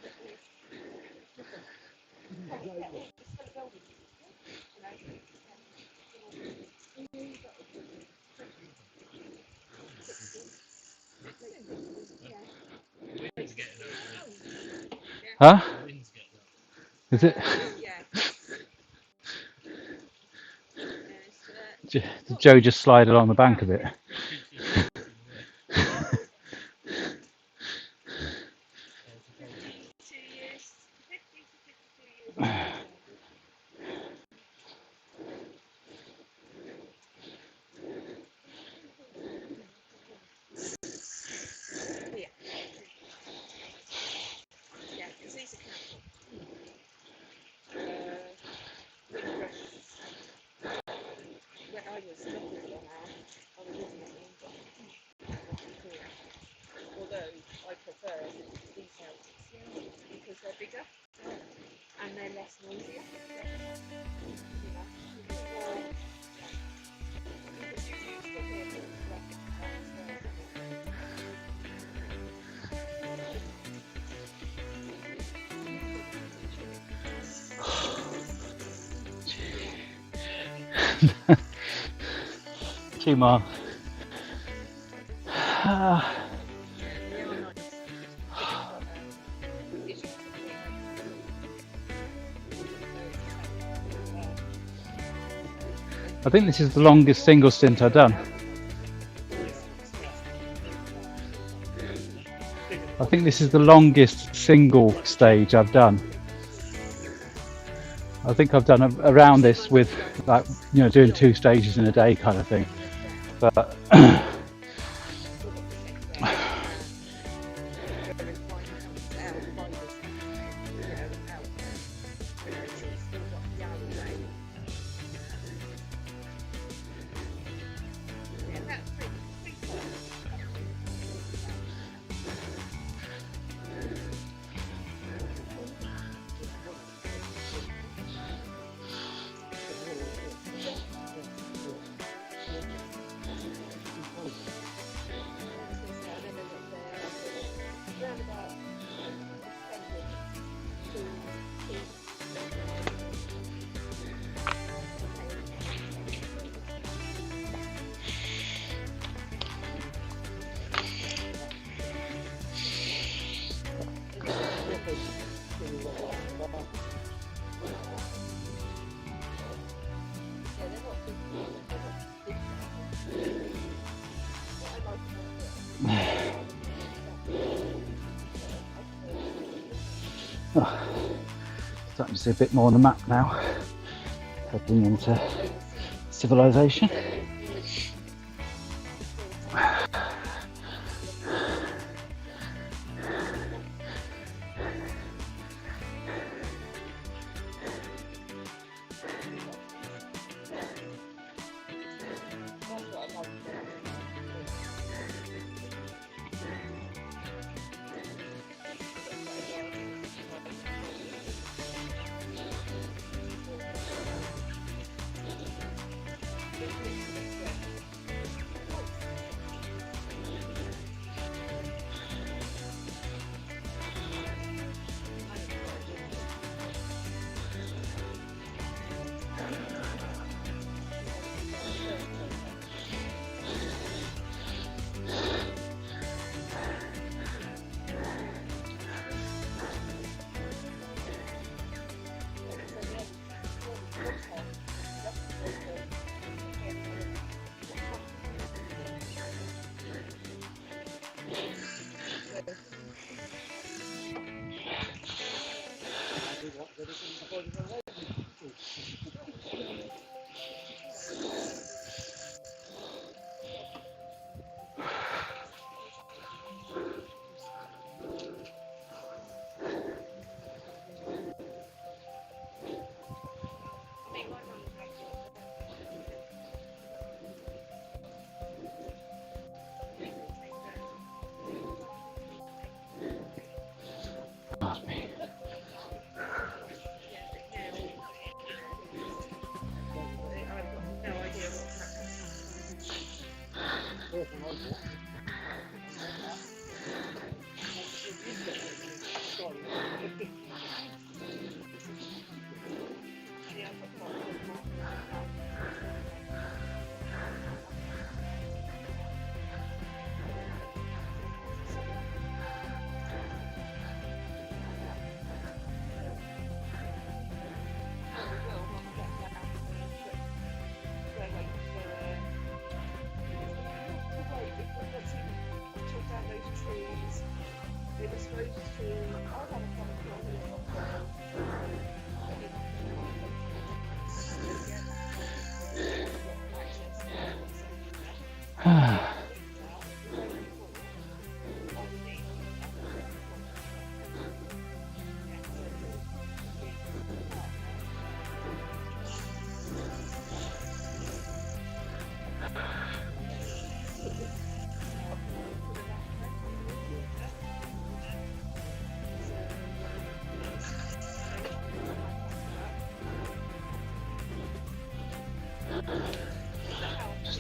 it was, it's still a building, you know. Huh? Is it? Yeah. Did Joe just slide along the bank a bit? Yeah, because these are council. When I was looking for a house, I was living bigger and they're less noisy. Too much. I think this is the longest single stint I've done. I think this is the longest single stage I've done. I think I've done around this with, like, you know, doing 2 stages in a day kind of thing. But starting to see a bit more on the map now, heading into civilization.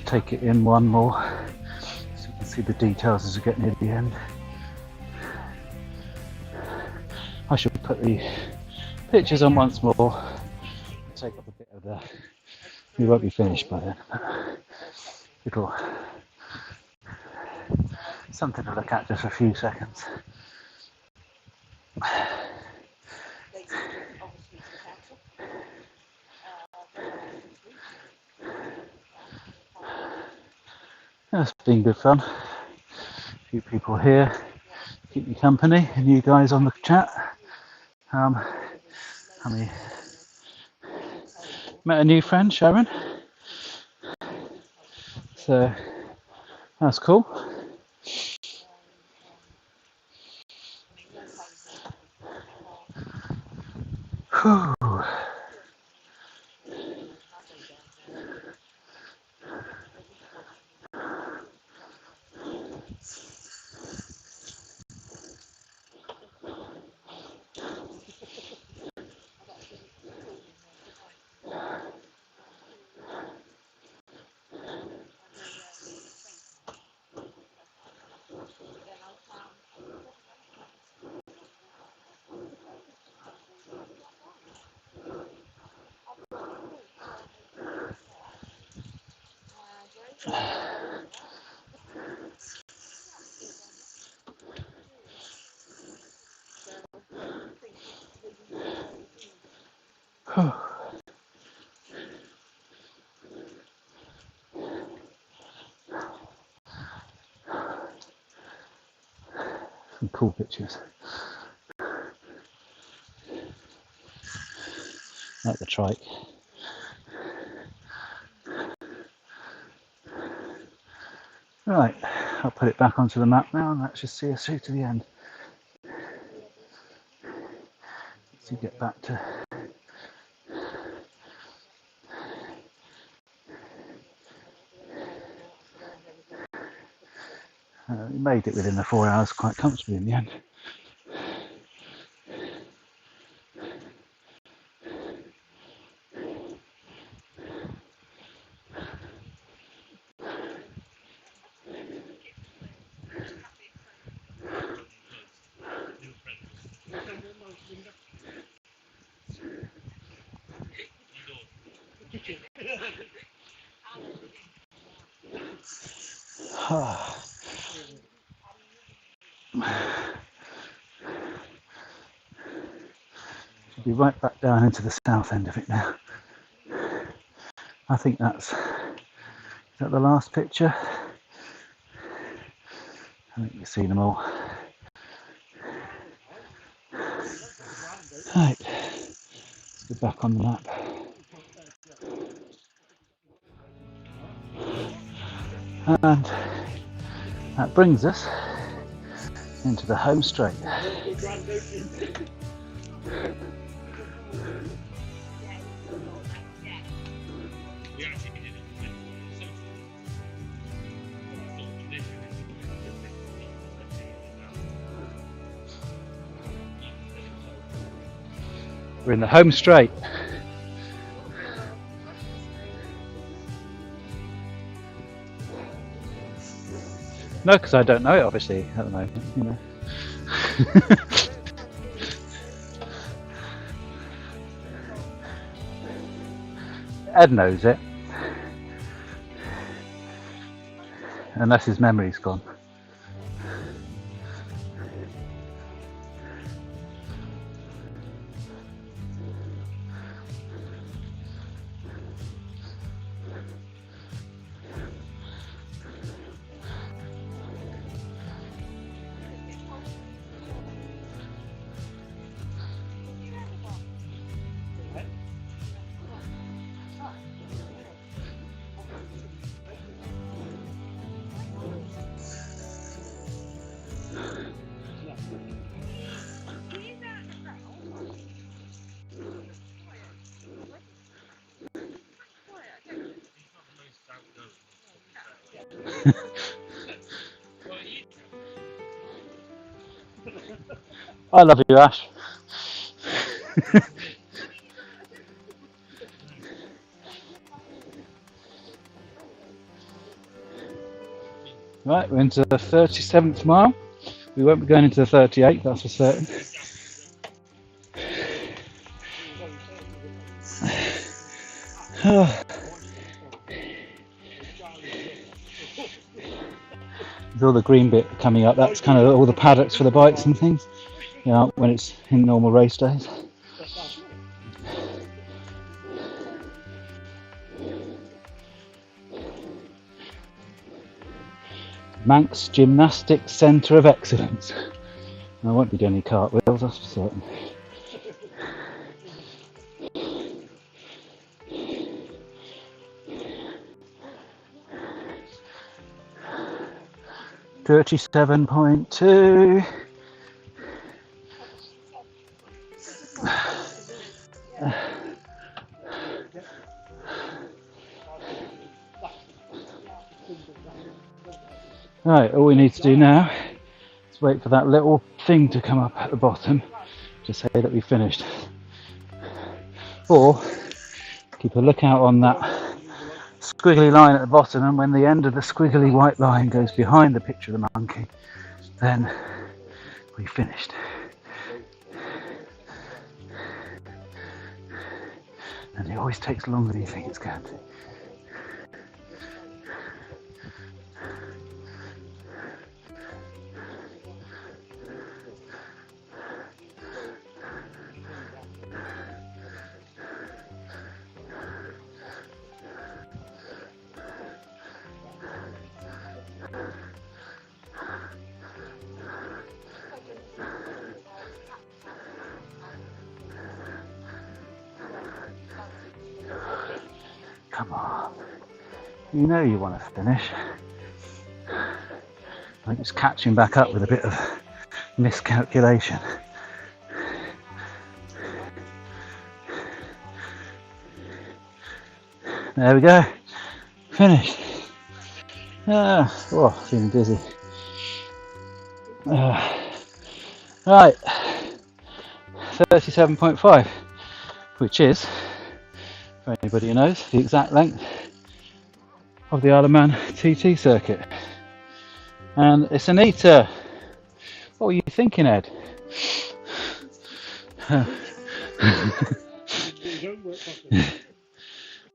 take it in one more so you can see the details as we get near the end. I should put the pictures on once more, take up a bit of the, we won't be finished by then, but it'll something to look at just for a few seconds. It's been good fun. A few people here keep me company, and you guys on the chat. Met a new friend, Sharon. So that's cool. Whew. Some cool pictures. Like the trike. Right, I'll put it back onto the map now and let's just see us through to the end. So get back to we made it within the 4 hours quite comfortably in the end. Should be right back down into the south end of it now. I think is that the last picture? I think you've seen them all. Right, let's get back on the map. And that brings us into the home straight. We're in the home straight. No, because I don't know it obviously at the moment, you know. Ed knows it, unless his memory's gone. I love you, Ash. Right, we're into the 37th mile. We won't be going into the 38th, that's for certain. There's all the green bit coming up, that's kind of all the paddocks for the bikes and things, you know, when it's in normal race days. Manx Gymnastics Centre of Excellence. I won't be doing any cartwheels, that's for certain. $37.2. Right, all we need to do now is wait for that little thing to come up at the bottom to say that we finished. Or keep a lookout on that squiggly line at the bottom, and when the end of the squiggly white line goes behind the picture of the monkey, then we finished. And it always takes longer than you think it's going to. Come on, you know you want to finish. I'm just catching back up with a bit of miscalculation. There we go, finished. Oh, feeling dizzy. Right, 37.5, which is, for anybody who knows, the exact length of the Isle of Man TT circuit. And it's an eater. What were you thinking, Ed?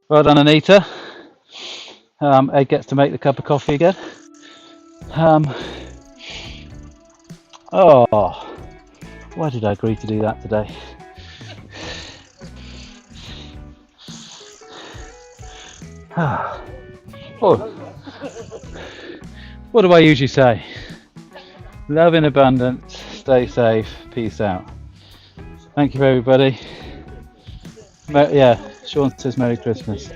Well done, Anita. Ed gets to make the cup of coffee again. Oh, why did I agree to do that today? Oh, what do I usually say? Love in abundance, stay safe, peace out. Thank you everybody. Yeah, Sean says Merry Christmas.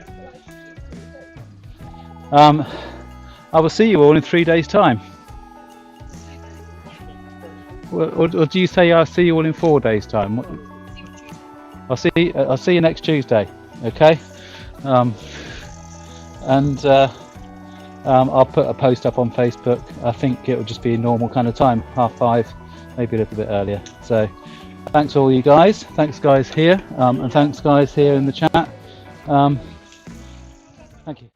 I will see you all in 3 days' time. Or do you say I'll see you all in 4 days' time? I'll see you next Tuesday. Okay. I'll put a post up on Facebook. I think it will just be a normal kind of time, 5:30, maybe a little bit earlier. So thanks all you guys. Thanks guys here, and thanks guys here in the chat. Thank you.